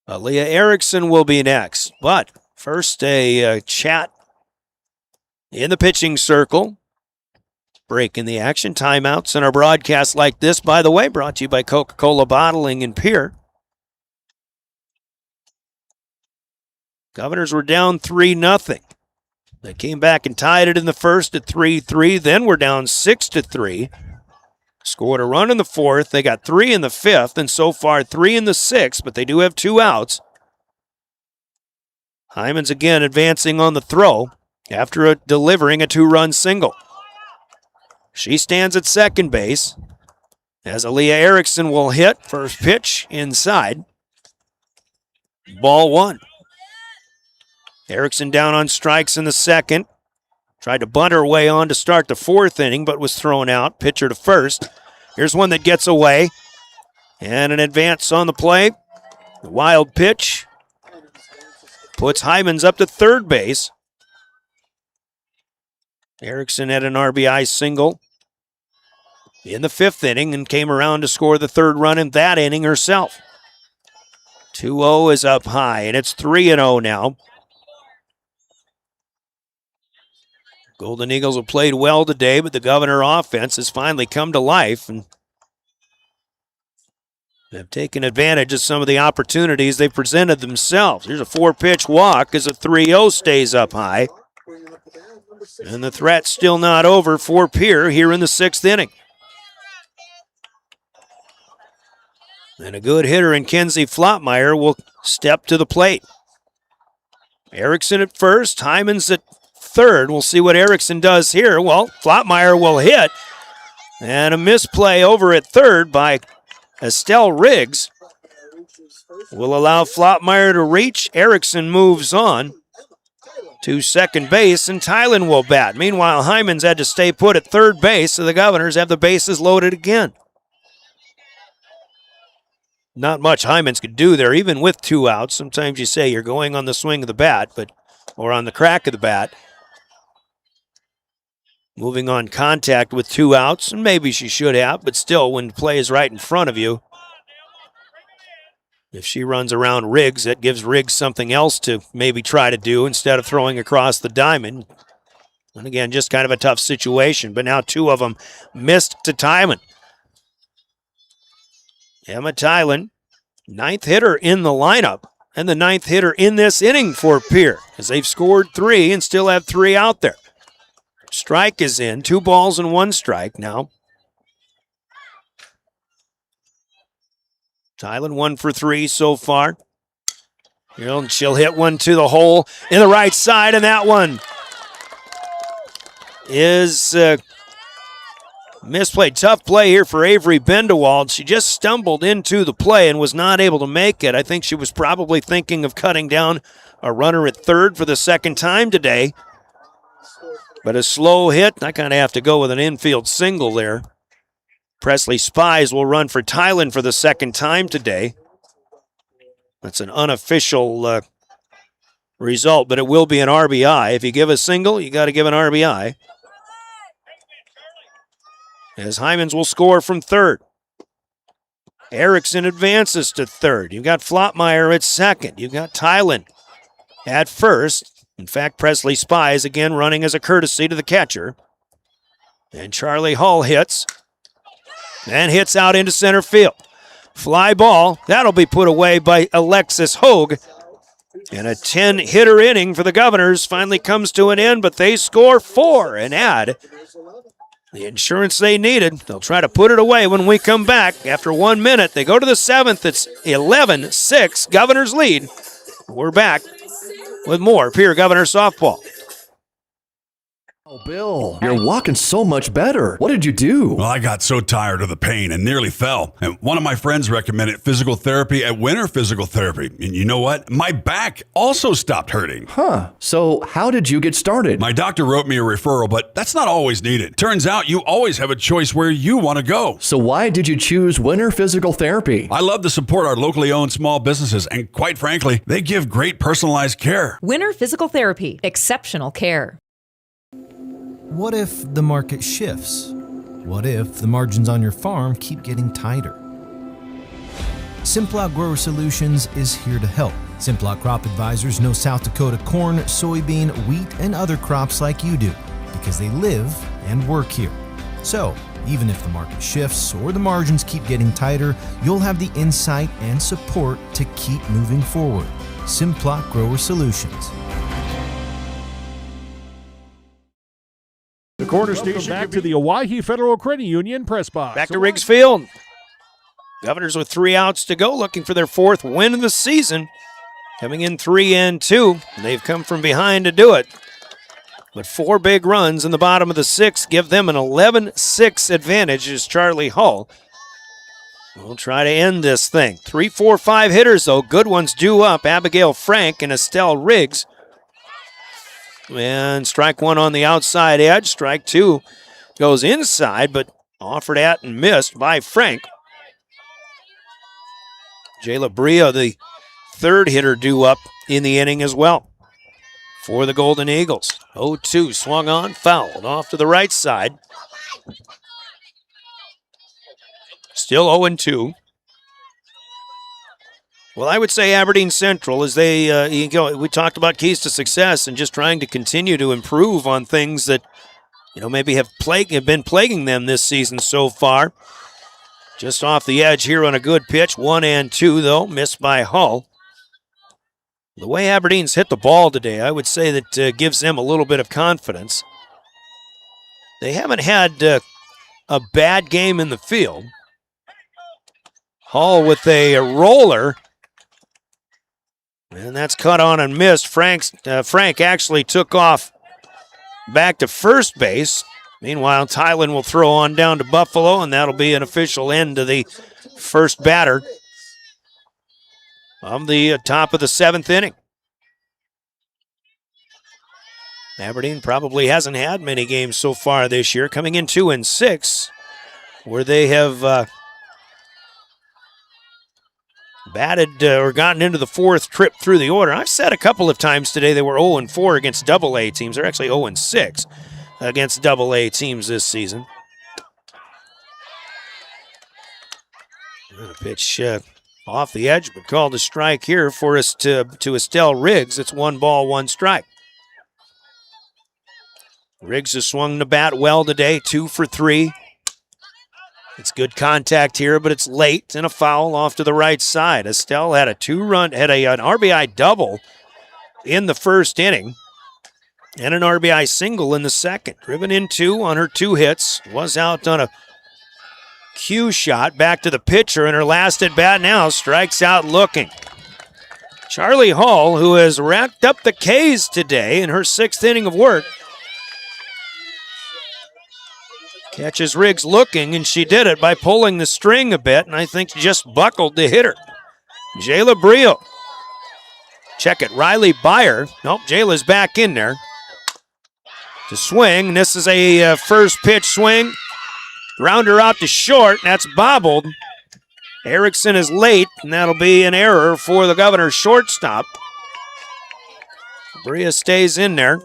Aaliyah Erickson will be next, but first a chat in the pitching circle. break in the action. Timeouts in our broadcast like this, by the way, brought to you by Coca-Cola Bottling in Pierre. Governors were down 3-0. They came back and tied it in the first at 3-3. Then we're down 6-3. Scored a run in the fourth. They got 3 in the fifth, and so far 3 in the sixth, but they do have 2 outs. Hyman's again advancing on the throw after delivering a 2-run single. She stands at second base as Aaliyah Erickson will hit. First pitch inside. Ball 1. Erickson down on strikes in the second. Tried to bunt her way on to start the fourth inning, but was thrown out. Pitcher to first. Here's one that gets away. And an advance on the play. The wild pitch puts Hyman's up to third base. Erickson had an RBI single in the fifth inning and came around to score the third run in that inning herself. 2-0 is up high, and it's 3-0 now. Golden Eagles have played well today, but the Governor offense has finally come to life and have taken advantage of some of the opportunities they presented themselves. Here's a 4-pitch walk as a 3-0 stays up high. And the threat's still not over for Pierre here in the sixth inning. And a good hitter in Kenzie Flotmeyer will step to the plate. Erickson at first, Hyman's at third. We'll see what Erickson does here. Well, Flotmeyer will hit. And a misplay over at third by Estelle Riggs will allow Flotmeyer to reach. Erickson moves on to second base, and Tylen will bat. Meanwhile, Hyman's had to stay put at third base, so the Governors have the bases loaded again. Not much Hyman's could do there, even with 2 outs. Sometimes you say you're going on the swing of the bat, or on the crack of the bat. Moving on contact with 2 outs, and maybe she should have, but still, when the play is right in front of you, if she runs around Riggs, that gives Riggs something else to maybe try to do instead of throwing across the diamond. And again, just kind of a tough situation, but now 2 of them missed to Tylen. Emma Tylen, 9th hitter in the lineup, and the 9th hitter in this inning for Pierre, as they've scored 3 and still have 3 out there. Strike is in, 2 balls and 1 strike now. Tylen 1 for 3 so far. She'll hit one to the hole in the right side, and that one is misplayed. Tough play here for Avery Bendewald. She just stumbled into the play and was not able to make it. I think she was probably thinking of cutting down a runner at third for the second time today. But a slow hit, I kind of have to go with an infield single there. Presley Spies will run for Tylen for the second time today. That's an unofficial result, but it will be an RBI. If you give a single, you got to give an RBI. As Hyman's will score from third. Erickson advances to third. You've got Flotmeyer at second. You've got Tylen at first. In fact, Presley Spies again running as a courtesy to the catcher. And Charlie Hull hits. And hits out into center field. Fly ball. That'll be put away by Alexis Hogue. And a 10-hitter inning for the Governors finally comes to an end, but they score 4 and add the insurance they needed. They'll try to put it away when we come back. After 1 minute, they go to the 7th. It's 11-6. Governors lead. We're back with more Pierre Governor softball. Oh, Bill, you're walking so much better. What did you do? Well, I got so tired of the pain and nearly fell. And one of my friends recommended physical therapy at Winter Physical Therapy. And you know what? My back also stopped hurting. Huh. So how did you get started? My doctor wrote me a referral, but that's not always needed. Turns out you always have a choice where you want to go. So why did you choose Winter Physical Therapy? I love to support our locally owned small businesses. And quite frankly, they give great personalized care. Winter Physical Therapy. Exceptional care. What if the market shifts? What if the margins on your farm keep getting tighter? Simplot Grower Solutions is here to help. Simplot Crop Advisors know South Dakota corn, soybean, wheat, and other crops like you do because they live and work here. So, even if the market shifts or the margins keep getting tighter, you'll have the insight and support to keep moving forward. Simplot Grower Solutions. The corner station back to the Owyhee Federal Credit Union press box. Back to Riggs Field. Governors with 3 outs to go, looking for their 4th win of the season. Coming in 3-2. They've come from behind to do it. But 4 big runs in the bottom of the 6th give them an 11-6 advantage as Charlie Hull will try to end this thing. 3, 4, 5 hitters, though. Good ones due up. Abigail Frank and Estelle Riggs. And strike 1 on the outside edge. Strike 2 goes inside, but offered at and missed by Frank. Jayla Bria, the 3rd hitter due up in the inning as well for the Golden Eagles. 0-2 swung on, fouled off to the right side. Still 0-2. Well, I would say Aberdeen Central, as we talked about keys to success and just trying to continue to improve on things that, maybe have been plaguing them this season so far. Just off the edge here on a good pitch. 1-2, though, missed by Hull. The way Aberdeen's hit the ball today, I would say that gives them a little bit of confidence. They haven't had a bad game in the field. Hull with a roller. And that's cut on and missed. Frank actually took off back to first base. Meanwhile, Tylen will throw on down to Buffalo, and that'll be an official end to the first batter of the top of the 7th inning. Aberdeen probably hasn't had many games so far this year, coming in 2-6, where they have batted or gotten into the 4th trip through the order. I've said a couple of times today they were 0-4 against AA teams. They're actually 0-6 against AA teams this season. A pitch off the edge, but called a strike here for us to Estelle Riggs. It's 1 ball, 1 strike. Riggs has swung the bat well today, 2 for 3. It's good contact here, but it's late and a foul off to the right side. Estelle had an RBI double in the first inning and an RBI single in the second. Driven in 2 on her 2 hits. Was out on a cue shot back to the pitcher in her last at bat now. Strikes out looking. Charlie Hull, who has racked up the Ks today in her 6th inning of work, catches Riggs looking, and she did it by pulling the string a bit, and I think just buckled the hitter. Jayla Brio. Check it. Riley Byer. Nope, Jayla's back in there to swing. This is a first pitch swing. Grounder out to short. That's bobbled. Erickson is late, and that'll be an error for the Governor's shortstop. Bria stays in there.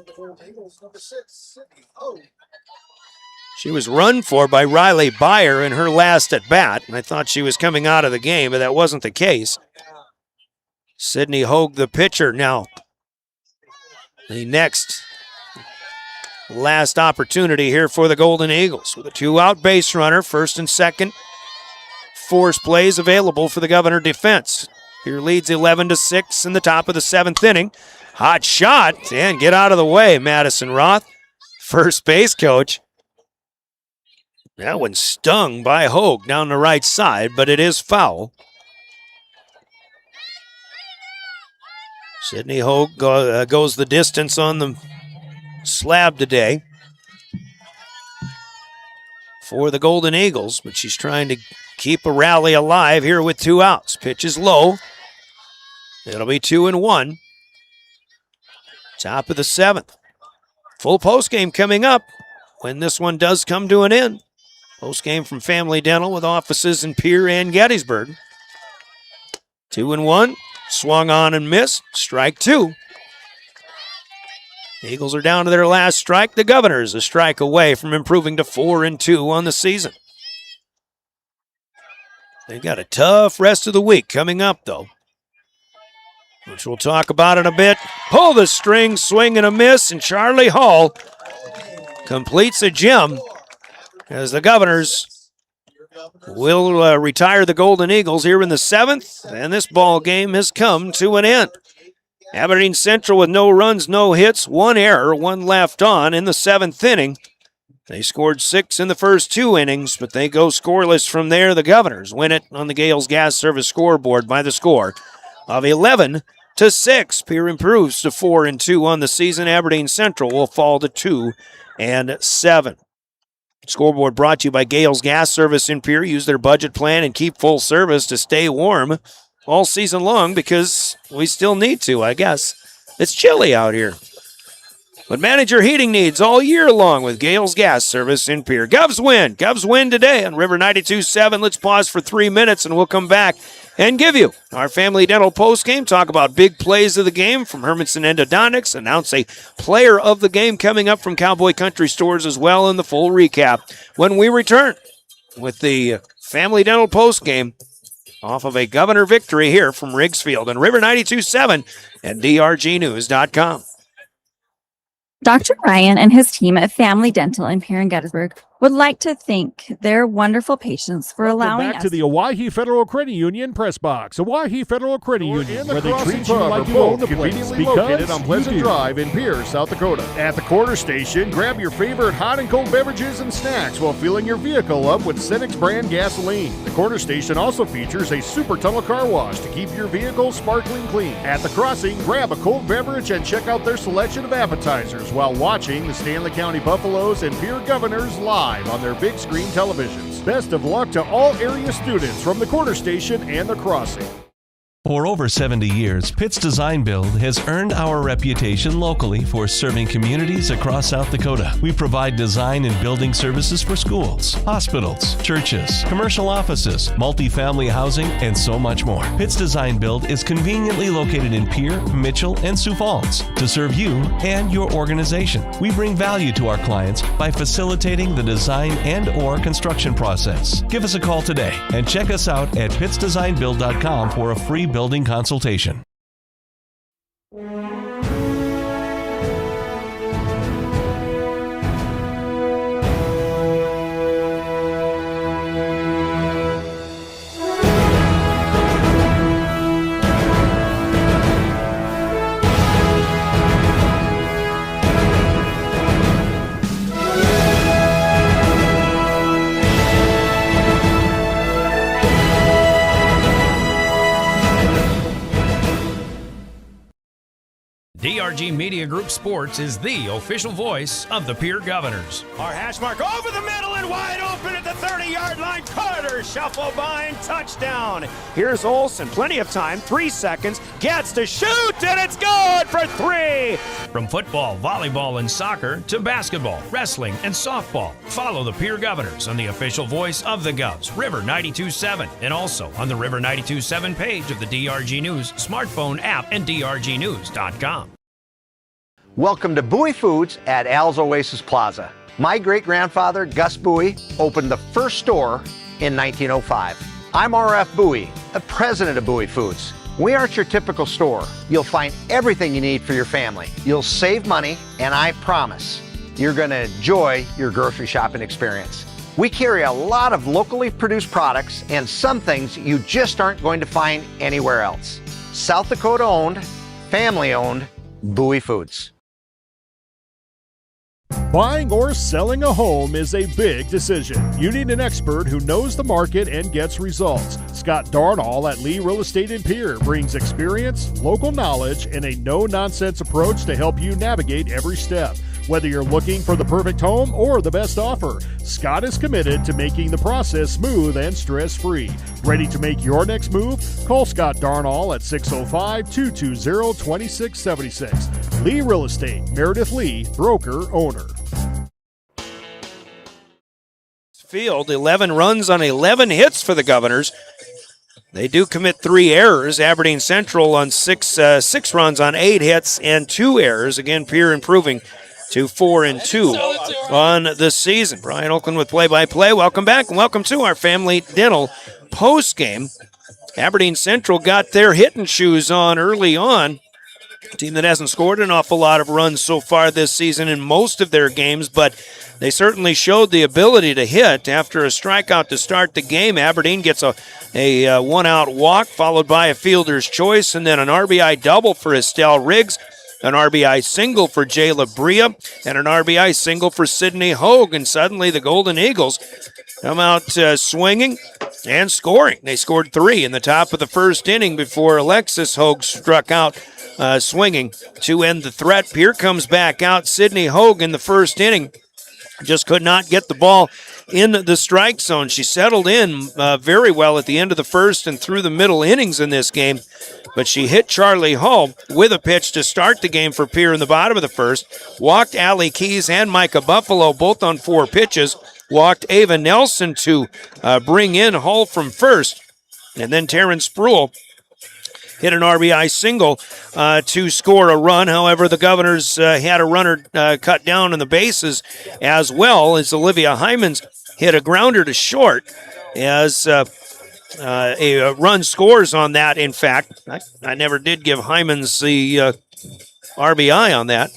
She was run for by Riley Byer in her last at bat, and I thought she was coming out of the game, but that wasn't the case. Sydney Hogue, the pitcher, now the next last opportunity here for the Golden Eagles with a 2-out base runner, 1st and 2nd. Force plays available for the Governor defense. Here leads 11-6 in the top of the 7th inning. Hot shot, and get out of the way, Madison Roth, first base coach. That one stung by Hogue down the right side, but it is foul. Sydney Hogue goes the distance on the slab today for the Golden Eagles, but she's trying to keep a rally alive here with 2 outs. Pitch is low. It'll be 2-1. Top of the 7th. Full postgame coming up when this one does come to an end. Postgame from Family Dental with offices in Pierre and Gettysburg. 2-1. Swung on and missed. Strike 2. Eagles are down to their last strike. The Governors a strike away from improving to 4-2 on the season. They've got a tough rest of the week coming up, though, which we'll talk about in a bit. Pull the string, swing and a miss, and Charlie Hull completes a gem as the Governors will retire the Golden Eagles here in the 7th, and this ball game has come to an end. Aberdeen Central with no runs, no hits, 1 error, 1 left on in the 7th inning. They scored 6 in the first 2 innings, but they go scoreless from there. The Governors win it on the Gales Gas Service scoreboard by the score of 11-6. Pierre improves to 4-2 on the season. Aberdeen Central will fall to 2-7. Scoreboard brought to you by Gales Gas Service in Pierre. Use their budget plan and keep full service to stay warm all season long, because we still need to, I guess. It's chilly out here. But manage your heating needs all year long with Gales Gas Service in Pierre. Govs win. Govs win today on River 92.7. Let's pause for 3 minutes, and we'll come back and give you our Family Dental postgame. Talk about big plays of the game from Hermanson Endodontics. Announce a player of the game coming up from Cowboy Country Stores as well in the full recap when we return with the Family Dental postgame off of a Governor victory here from Riggs Field and River 92.7 and drgnews.com. Dr. Ryan and his team at Family Dental in Pierre and Gettysburg would like to thank their wonderful patients for allowing back us to the Owyhee Federal Credit Union press box. Owyhee Federal Credit Union, where they treat you like you own the place, located on Pleasant Drive in Pierre, South Dakota. At the quarter station, grab your favorite hot and cold beverages and snacks while filling your vehicle up with Cenex brand gasoline. The quarter station also features a super tunnel car wash to keep your vehicle sparkling clean. At the crossing, grab a cold beverage and check out their selection of appetizers while watching the Stanley County Buffaloes and Pierre Governors live on their big screen televisions. Best of luck to all area students from the quarter station and the crossing. For over 70 years, Pitt's Design Build has earned our reputation locally for serving communities across South Dakota. We provide design and building services for schools, hospitals, churches, commercial offices, multifamily housing, and so much more. Pitt's Design Build is conveniently located in Pierre, Mitchell, and Sioux Falls to serve you and your organization. We bring value to our clients by facilitating the design and/or construction process. Give us a call today and check us out at pittsdesignbuild.com for a free building consultation. DRG Media Group Sports is the official voice of the Pierre Governors. Our hash mark over the middle and wide open at the 30-yard line. Carter shuffle bind touchdown. Here's Olsen, plenty of time, 3 seconds, gets to shoot, and it's good for 3. From football, volleyball, and soccer to basketball, wrestling, and softball, follow the Pierre Governors on the official voice of the Govs, River 92.7, and also on the River 92.7 page of the DRG News smartphone app and drgnews.com. Welcome to Bowie Foods at Al's Oasis Plaza. My great-grandfather, Gus Bowie, opened the first store in 1905. I'm R.F. Bowie, the president of Bowie Foods. We aren't your typical store. You'll find everything you need for your family. You'll save money, and I promise you're going to enjoy your grocery shopping experience. We carry a lot of locally produced products and some things you just aren't going to find anywhere else. South Dakota owned, family owned, Bowie Foods. Buying or selling a home is a big decision. You need an expert who knows the market and gets results. Scott Darnall at Lee Real Estate in Pierre brings experience, local knowledge, and a no-nonsense approach to help you navigate every step. Whether you're looking for the perfect home or the best offer, Scott is committed to making the process smooth and stress-free. Ready to make your next move? Call Scott Darnall at 605-220-2676. Lee Real Estate, Meredith Lee, broker, owner. Field, 11 runs on 11 hits for the Governors. They do commit 3 errors. Aberdeen Central on 6 runs on 8 hits and 2 errors. Again, Pierre improving to 4-2 on the season. Brian Oakland with play-by-play. Welcome back and welcome to our Family Dental postgame. Aberdeen Central got their hitting shoes on early on. A team that hasn't scored an awful lot of runs so far this season in most of their games, but they certainly showed the ability to hit. After a strikeout to start the game, Aberdeen gets a one-out walk followed by a fielder's choice and then an RBI double for Estelle Riggs, an RBI single for Jayla Bria, and an RBI single for Sydney Hogue. And suddenly the Golden Eagles come out swinging and scoring. They scored 3 in the top of the first inning before Alexis Hogue struck out swinging to end the threat. Pierre comes back out. Sydney Hogue in the first inning just could not get the ball in the strike zone. She settled in very well at the end of the first and through the middle innings in this game, but she hit Charlie Hull with a pitch to start the game for Pierre in the bottom of the first, walked Allie Keys and Micah Buffalo both on 4 pitches, walked Ava Nelson to bring in Hull from first, and then Taryn Spruill hit an RBI single to score a run. However, the Governors had a runner cut down on the bases as well as Olivia Hymans hit a grounder to short as a run scores on that. In fact, I never did give Hymans the RBI on that.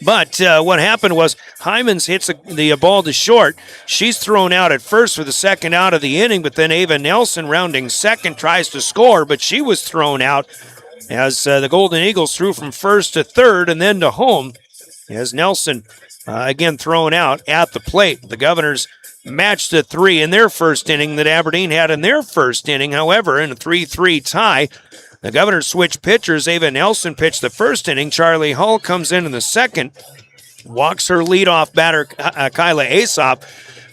But what happened was Hymans hits the ball to short. She's thrown out at first for the second out of the inning, but then Ava Nelson, rounding second, tries to score, but she was thrown out as the Golden Eagles threw from first to third and then to home as Nelson again thrown out at the plate. The Governors matched the 3 in their first inning that Aberdeen had in their first inning. However, in a 3-3 tie, the Governors switched pitchers. Ava Nelson pitched the first inning. Charlie Hull comes in the second, walks her leadoff batter, Kyla Aesop,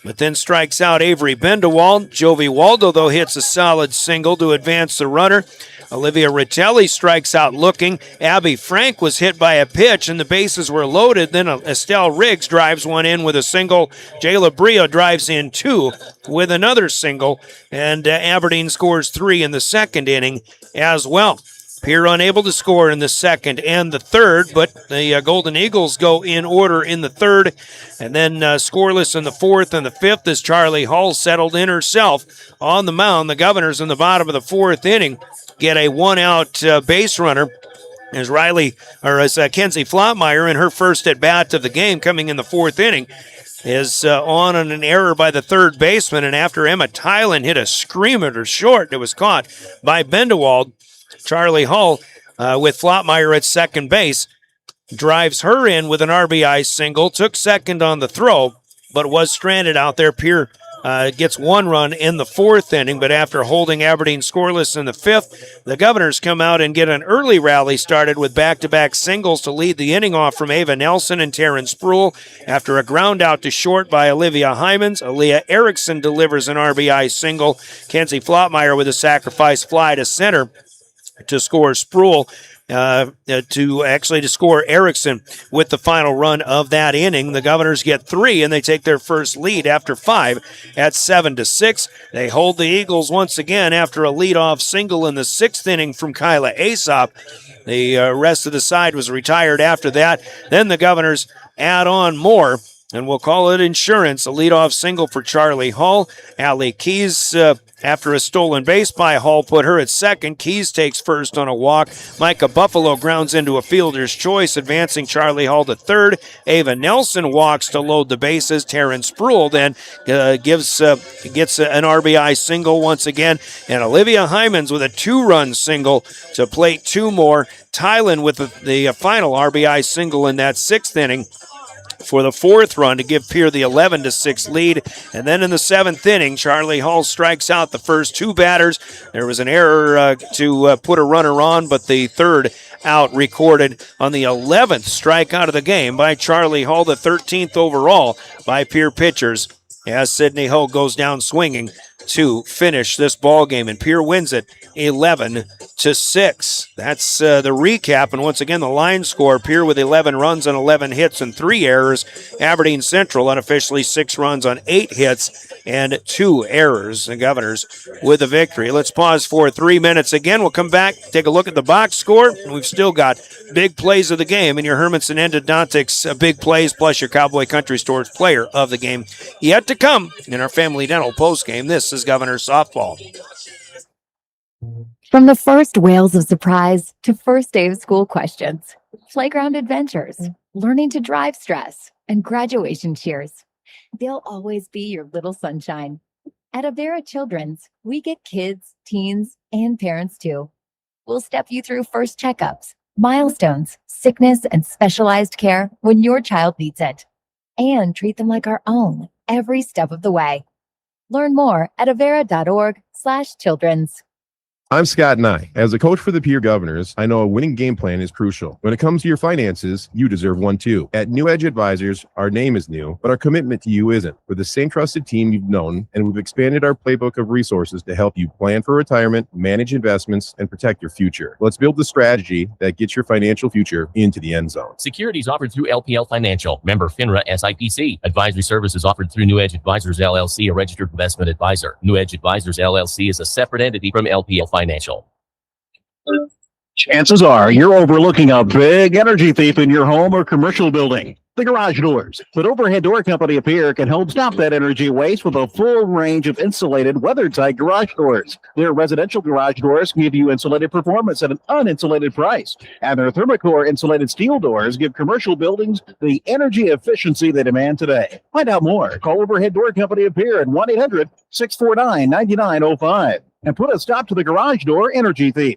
but then strikes out Avery Bendewald. Jovi Waldo, though, hits a solid single to advance the runner. Olivia Ritelli strikes out looking. Abby Frank was hit by a pitch, and the bases were loaded. Then Estelle Riggs drives one in with a single. Jayla Bria drives in 2 with another single, and Aberdeen scores 3 in the second inning as well. Pierre unable to score in the second and the third, but the Golden Eagles go in order in the third, and then scoreless in the fourth and the fifth as Charlie Hull settled in herself on the mound. The Governors in the bottom of the fourth inning get a one-out base runner as Kenzie Flotmeyer in her first at-bat of the game coming in the fourth inning is on an error by the third baseman, and after Emma Tylen hit a screamer to short that was caught by Bendewald, Charlie Hull with Flotmeyer at second base drives her in with an RBI single, took second on the throw, but was stranded out there. Pierre gets 1 run in the fourth inning, but after holding Aberdeen scoreless in the fifth, the Governors come out and get an early rally started with back-to-back singles to lead the inning off from Ava Nelson and Taryn Spruill. After a ground out to short by Olivia Hymans, Aaliyah Erickson delivers an RBI single. Kenzie Flotmeyer with a sacrifice fly to center to score Spruill, to score Erickson with the final run of that inning. The Governors get 3, and they take their first lead after 5 at 7-6. They hold the Eagles once again after a leadoff single in the 6th inning from Kyla Aesop. The rest of the side was retired after that. Then the Governors add on more, and we'll call it insurance. A leadoff single for Charlie Hull. Allie Keys, after a stolen base by Hull, put her at second. Keys takes first on a walk. Micah Buffalo grounds into a fielder's choice, advancing Charlie Hull to third. Ava Nelson walks to load the bases. Taryn Spruill then gets an RBI single once again. And Olivia Hymans with a 2-run single to plate 2 more. Tylen with the final RBI single in that 6th inning for the 4th run to give Pierre the 11-6 lead. And then in the 7th inning, Charlie Hull strikes out the first 2 batters. There was an error to put a runner on, but the 3rd out recorded on the 11th strikeout of the game by Charlie Hull, the 13th overall by Pierre pitchers, as Sydney Hogue goes down swinging to finish this ball game, and Pierre wins it 11-6. That's the recap, and once again the line score: Pierre with 11 runs on 11 hits and 3 errors. Aberdeen Central unofficially 6 runs on 8 hits and 2 errors. The Governors with a victory. Let's pause for 3 minutes again. We'll come back, take a look at the box score, and we've still got big plays of the game and your Hermanson Endodontics big plays plus your Cowboy Country Stores player of the game yet to come in our Family Dental post game. This is Governor Softball. From the first wails of surprise to first day of school questions, playground adventures, learning to drive stress, and graduation cheers, They'll always be your little sunshine. At Avera Children's, we get kids, teens, and parents too. We'll step you through first checkups, milestones, sickness, and specialized care when your child needs it, and treat them like our own every step of the way. Learn more at avera.org/children's. I'm Scott Nye. As a coach for the Pierre Governors, I know a winning game plan is crucial. When it comes to your finances, you deserve one too. At New Edge Advisors, our name is new, but our commitment to you isn't. We're the same trusted team you've known, and we've expanded our playbook of resources to help you plan for retirement, manage investments, and protect your future. Let's build the strategy that gets your financial future into the end zone. Securities offered through LPL Financial, member FINRA SIPC. Advisory services offered through New Edge Advisors LLC, a registered investment advisor. New Edge Advisors LLC is a separate entity from LPL Financial. Chances are you're overlooking a big energy thief in your home or commercial building. The garage doors. But Overhead Door Company of Pierre can help stop that energy waste with a full range of insulated, weather-tight garage doors. Their residential garage doors give you insulated performance at an uninsulated price. And their Thermocore insulated steel doors give commercial buildings the energy efficiency they demand today. Find out more. Call Overhead Door Company of Pierre at 1-800-649-9905 and put a stop to the garage door energy thief.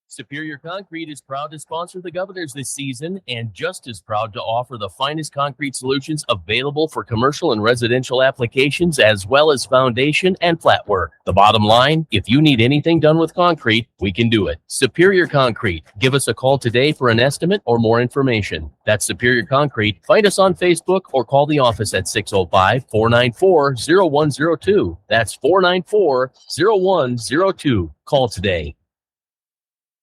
Superior Concrete is proud to sponsor the Governors this season and just as proud to offer the finest concrete solutions available for commercial and residential applications as well as foundation and flat work. The bottom line, if you need anything done with concrete, we can do it. Superior Concrete. Give us a call today for an estimate or more information. That's Superior Concrete. Find us on Facebook or call the office at 605-494-0102. That's 494-0102. Call today.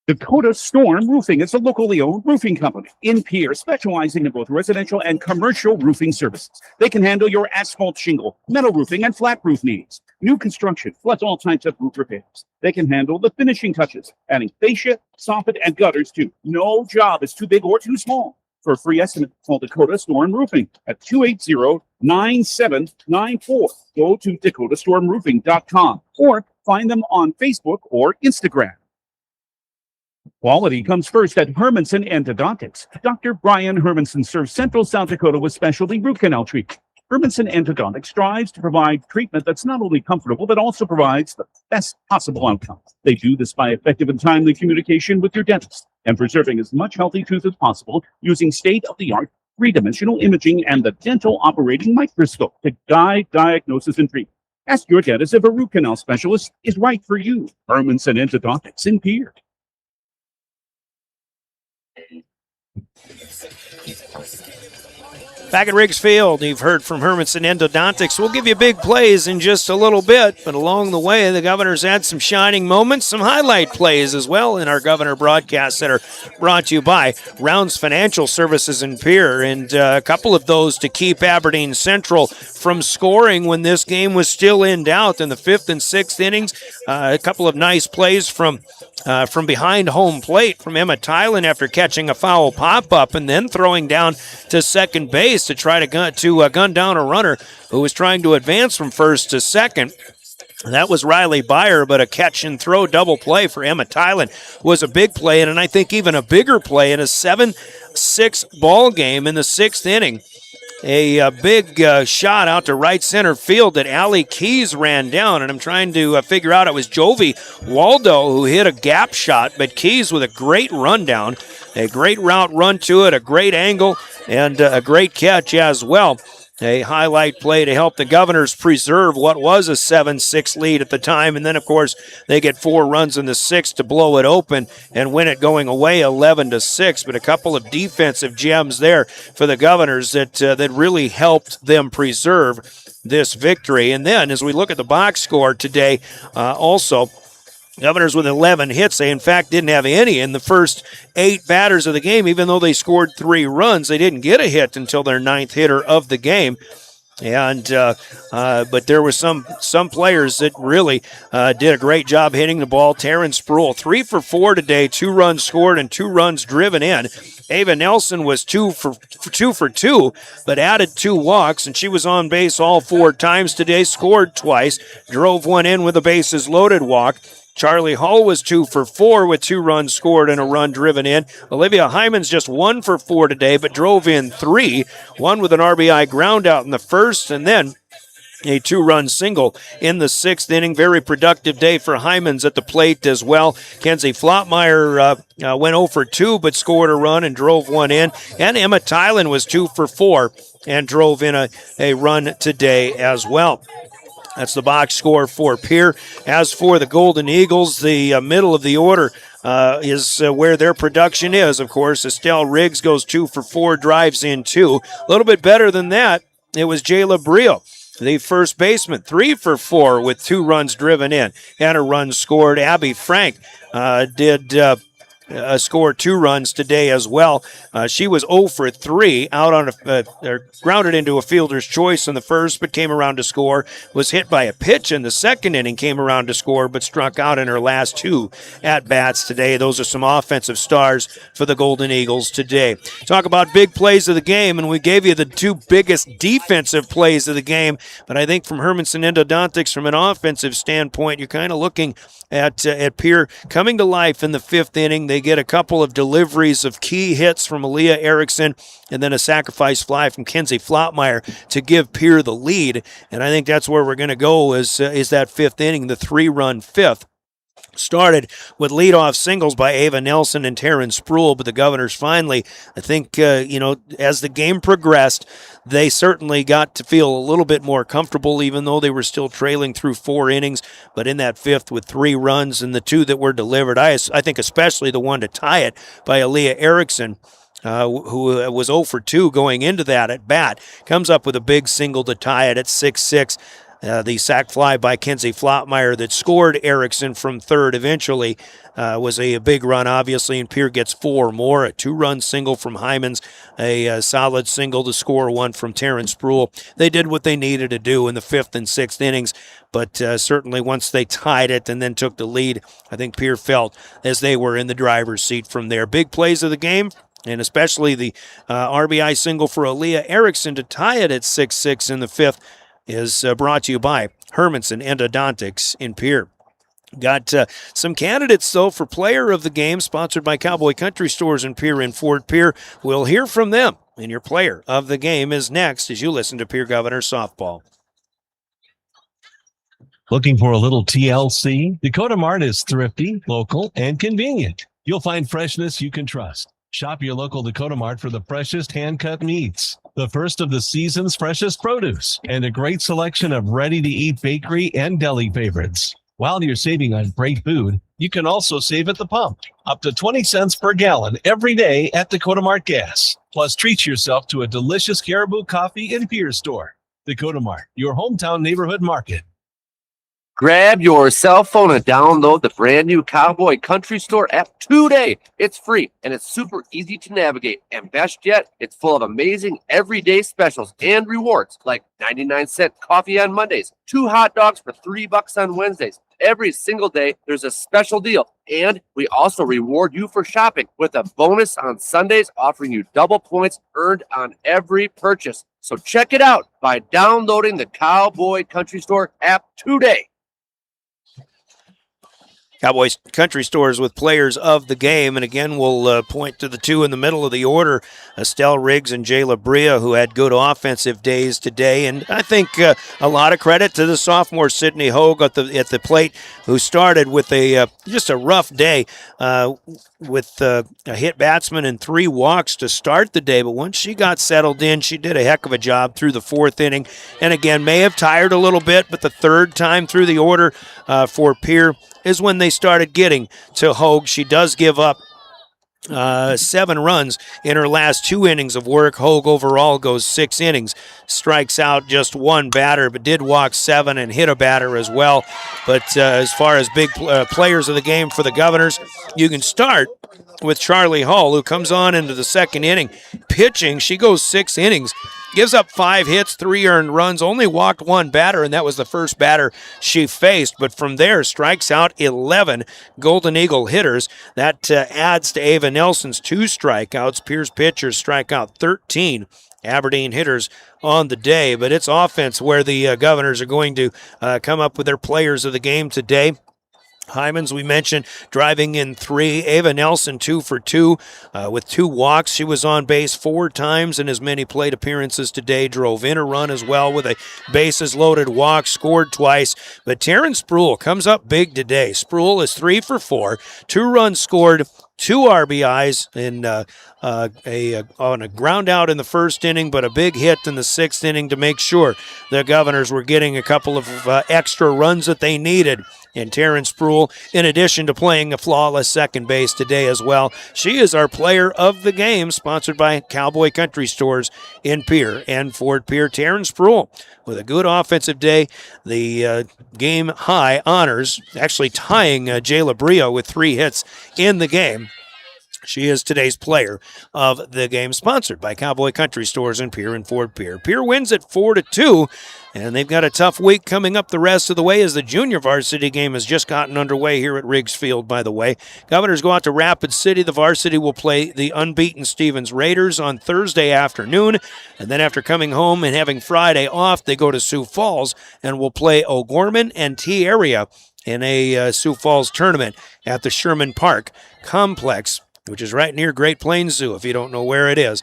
Dakota Storm Roofing is a locally owned roofing company in Pierre, specializing in both residential and commercial roofing services. They can handle your asphalt shingle, metal roofing, and flat roof needs. New construction, plus all types of roof repairs. They can handle the finishing touches, adding fascia, soffit, and gutters too. No job is too big or too small. For a free estimate, call Dakota Storm Roofing at 280-9794. Go to dakotastormroofing.com or find them on Facebook or Instagram. Quality comes first at Hermanson Endodontics. Dr. Brian Hermanson serves Central South Dakota with specialty root canal treatment. Hermanson Endodontics strives to provide treatment that's not only comfortable, but also provides the best possible outcome. They do this by effective and timely communication with your dentist and preserving as much healthy tooth as possible using state-of-the-art three-dimensional imaging and the dental operating microscope to guide diagnosis and treatment. Ask your dentist if a root canal specialist is right for you. Hermanson Endodontics in Pierre. Back at Riggs Field, you've heard from Hermanson Endodontics. We'll give you big plays in just a little bit, but along the way, the Governors had some shining moments, some highlight plays as well in our Governor Broadcast Center, brought to you by Rounds Financial Services in Pierre, and a couple of those to keep Aberdeen Central from scoring when this game was still in doubt in the 5th and 6th innings. A couple of nice plays from behind home plate from Emma Tylen after catching a foul pop-up and then throwing down to second base to try to gun down a runner who was trying to advance from first to second. That was Riley Byer, but a catch and throw double play for Emma Tylen was a big play, and I think even a bigger play in a 7-6 ball game in the 6th inning. A big shot out to right center field that Allie Keys ran down, and I'm trying to figure out it was Jovi Waldo who hit a gap shot, but Keys with a great rundown, a great route run to it, a great angle, and a great catch as well. A highlight play to help the Governors preserve what was a 7-6 lead at the time. And then, of course, they get 4 runs in the 6th to blow it open and win it going away 11-6. But a couple of defensive gems there for the Governors that really helped them preserve this victory. And then as we look at the box score today, also, Governors with 11 hits. They, in fact, didn't have any in the first 8 batters of the game. Even though they scored 3 runs, they didn't get a hit until their 9th hitter of the game. And but there were some players that really did a great job hitting the ball. Taryn Sproul, 3 for 4 today, 2 runs scored and 2 runs driven in. Ava Nelson was 2 for 2, but added 2 walks, and she was on base all 4 times today, scored twice, drove one in with a bases loaded walk. Charlie Hull was 2 for 4 with 2 runs scored and a run driven in. Olivia Hyman's just 1 for 4 today, but drove in 3. One with an RBI ground out in the first, and then a 2-run single in the 6th inning. Very productive day for Hyman's at the plate as well. Kenzie Flottmeyer went 0 for 2, but scored a run and drove one in. And Emma Tylen was 2 for 4 and drove in a run today as well. That's the box score for Pierre. As for the Golden Eagles, the middle of the order is where their production is. Of course, Estelle Riggs goes 2 for 4, drives in 2. A little bit better than that, it was Jayla Brio, the first baseman, 3 for 4 with 2 runs driven in and a run scored. Abby Frank did scored 2 runs today as well. She was 0 for 3, out on grounded into a fielder's choice in the first, but came around to score. Was hit by a pitch in the second inning, came around to score, but struck out in her last 2 at-bats today. Those are some offensive stars for the Golden Eagles today. Talk about big plays of the game, and we gave you the 2 biggest defensive plays of the game, but I think from Hermanson Endodontics, from an offensive standpoint, you're kind of looking at Pierre coming to life in the 5th inning. They get a couple of deliveries of key hits from Aaliyah Erickson and then a sacrifice fly from Kenzie Flottmeyer to give Pierre the lead. And I think that's where we're going to go is that 5th inning, the 3-run 5th. Started with leadoff singles by Ava Nelson and Taryn Spruill, but the Governors finally, I think, as the game progressed, they certainly got to feel a little bit more comfortable, even though they were still trailing through 4 innings. But in that 5th with 3 runs and the 2 that were delivered, I think especially the one to tie it by Aaliyah Erickson, who was 0 for 2 going into that at bat, comes up with a big single to tie it at 6-6. The sac fly by Kenzie Flottmeyer that scored Erickson from third eventually was a big run, obviously, and Pierre gets 4 more. A 2-run single from Hyman's, a solid single to score 1 from Taryn Spruill. They did what they needed to do in the 5th and 6th innings, but certainly once they tied it and then took the lead, I think Pierre felt as they were in the driver's seat from there. Big plays of the game, and especially the RBI single for Aaliyah Erickson to tie it at 6-6 in the 5th, is brought to you by Hermanson Endodontics in Pierre. Got some candidates, though, for player of the game, sponsored by Cowboy Country Stores in Pierre and Fort Pierre. We'll hear from them, and your player of the game is next as you listen to Pierre Governor Softball. Looking for a little TLC? Dakota Mart is thrifty, local, and convenient. You'll find freshness you can trust. Shop your local Dakota Mart for the freshest hand-cut meats, the first of the season's freshest produce, and a great selection of ready-to-eat bakery and deli favorites. While you're saving on great food, you can also save at the pump, up to 20 cents per gallon every day at Dakota Mart Gas. Plus, treat yourself to a delicious Caribou coffee and beer store. Dakota Mart, your hometown neighborhood market. Grab your cell phone and download the brand new Cowboy Country Store app today. It's free and it's super easy to navigate. And best yet, it's full of amazing everyday specials and rewards like 99-cent coffee on Mondays, 2 hot dogs for $3 on Wednesdays. Every single day, there's a special deal. And we also reward you for shopping with a bonus on Sundays, offering you double points earned on every purchase. So check it out by downloading the Cowboy Country Store app today. Cowboys Country Stores with players of the game. And again, we'll point to the 2 in the middle of the order, Estelle Riggs and Jayla Bria, who had good offensive days today. And I think a lot of credit to the sophomore Sydney Hogue at the plate, who started with just a rough day with a hit batsman and 3 walks to start the day. But once she got settled in, she did a heck of a job through the 4th inning. And again, may have tired a little bit, but the 3rd time through the order for Pierre is when they started getting to Hogue. She does give up 7 runs in her last 2 innings of work. Hogue overall goes 6 innings, strikes out just 1 batter, but did walk 7 and hit a batter as well. But as far as big players of the game for the Governors, you can start with Charlie Hull, who comes on into the 2nd inning. Pitching, she goes 6 innings, gives up 5 hits, 3 earned runs, only walked 1 batter, and that was the first batter she faced. But from there, strikes out 11 Golden Eagle hitters. That adds to Ava Nelson's 2 strikeouts. Pierre's pitchers strike out 13 Aberdeen hitters on the day. But it's offense where the Governors are going to come up with their players of the game today. Hyman's, we mentioned, driving in 3. Ava Nelson, 2 for 2 with 2 walks. She was on base 4 times in as many plate appearances today. Drove in a run as well with a bases loaded walk, scored twice. But Taryn Spruill comes up big today. Spruill is 3 for 4, 2 runs scored, 2 RBIs in on a ground out in the first inning, but a big hit in the 6th inning to make sure the Governors were getting a couple of extra runs that they needed. And Taryn Spruill, in addition to playing a flawless second base today as well, she is our player of the game, sponsored by Cowboy Country Stores in Pierre and Fort Pierre. Taryn Spruill with a good offensive day. The game high honors, actually tying Jayla Brio with 3 hits in the game. She is today's player of the game, sponsored by Cowboy Country Stores in Pierre and Fort Pierre. Pierre wins at 4-2, and they've got a tough week coming up the rest of the way as the junior varsity game has just gotten underway here at Riggs Field, by the way. Governors go out to Rapid City. The varsity will play the unbeaten Stevens Raiders on Thursday afternoon, and then after coming home and having Friday off, they go to Sioux Falls and will play O'Gorman and T-Area in a Sioux Falls tournament at the Sherman Park Complex, which is right near Great Plains Zoo, if you don't know where it is,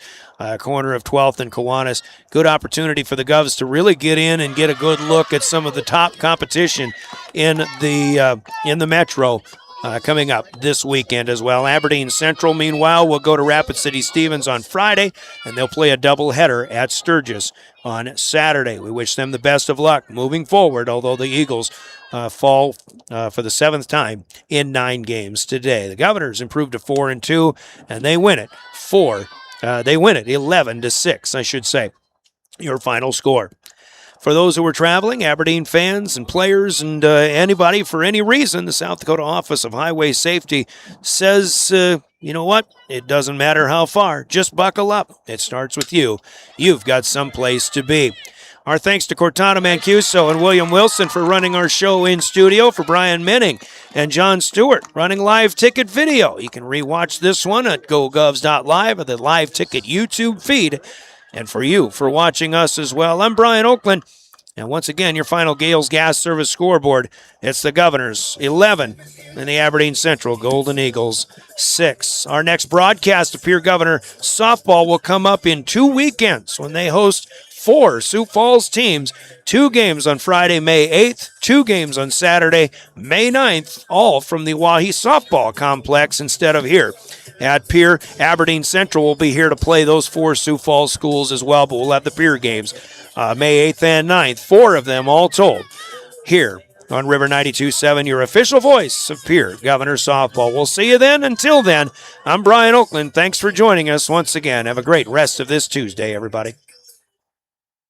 corner of 12th and Kiwanis. Good opportunity for the Govs to really get in and get a good look at some of the top competition in the Metro coming up this weekend as well. Aberdeen Central, meanwhile, will go to Rapid City Stevens on Friday, and they'll play a doubleheader at Sturgis on Saturday. We wish them the best of luck moving forward, although the Eagles fall for the 7th time in 9 games today. The Governors improved to 4-2, and they win it 11-6, I should say. Your final score. For those who are traveling, Aberdeen fans and players and anybody for any reason, the South Dakota Office of Highway Safety says, you know what? It doesn't matter how far. Just buckle up. It starts with you. You've got someplace to be. Our thanks to Cortana Mancuso and William Wilson for running our show in studio, for Brian Minning and John Stewart running live ticket video. You can rewatch this one at gogovs.live or the live ticket YouTube feed. And for you, for watching us as well, I'm Brian Oakland. And once again, your final Gales Gas Service scoreboard, it's the Governors 11 and the Aberdeen Central Golden Eagles 6. Our next broadcast of Pierre Governor softball will come up in 2 weekends when they host 4 Sioux Falls teams, 2 games on Friday, May 8th, 2 games on Saturday, May 9th, all from the Wahi Softball Complex instead of here at Pierre. Aberdeen Central will be here to play those 4 Sioux Falls schools as well, but we'll have the Pierre games May 8th and 9th, 4 of them all told, here on River 92.7, your official voice of Pierre Governor Softball. We'll see you then. Until then, I'm Brian Oakland. Thanks for joining us once again. Have a great rest of this Tuesday, everybody.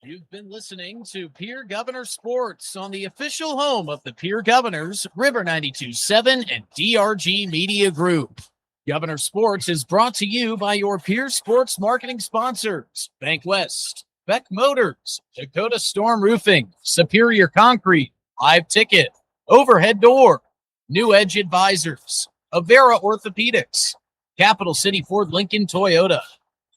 You've been listening to Pierre Governor Sports on the official home of the Pierre Governors, River 92.7 and DRG Media Group. Governor Sports is brought to you by your Pierre Sports marketing sponsors, Bank West, Beck Motors, Dakota Storm Roofing, Superior Concrete, Live Ticket, Overhead Door, New Edge Advisors, Avera Orthopedics, Capital City Ford Lincoln Toyota,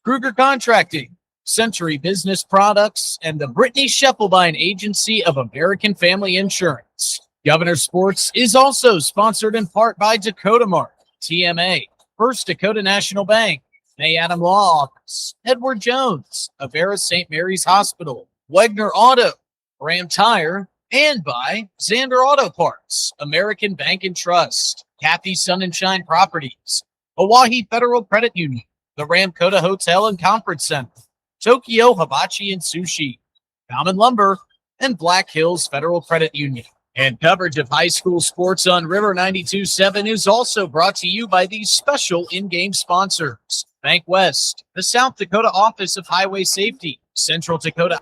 Kruger Contracting, Century Business Products, and the Brittany Scheffelbein Agency of American Family Insurance. Governor Sports is also sponsored in part by Dakota Mart, TMA, First Dakota National Bank, May Adam Law Office, Edward Jones, Avera St. Mary's Hospital, Wegner Auto, Ram Tire, and by Xander Auto Parts, American Bank and Trust, Kathy Sun and Shine Properties, Hawaii Federal Credit Union, the Ramkota Hotel and Conference Center, Tokyo Hibachi and Sushi, Common Lumber, and Black Hills Federal Credit Union. And coverage of high school sports on River 92.7 is also brought to you by these special in-game sponsors: Bank West, the South Dakota Office of Highway Safety, Central Dakota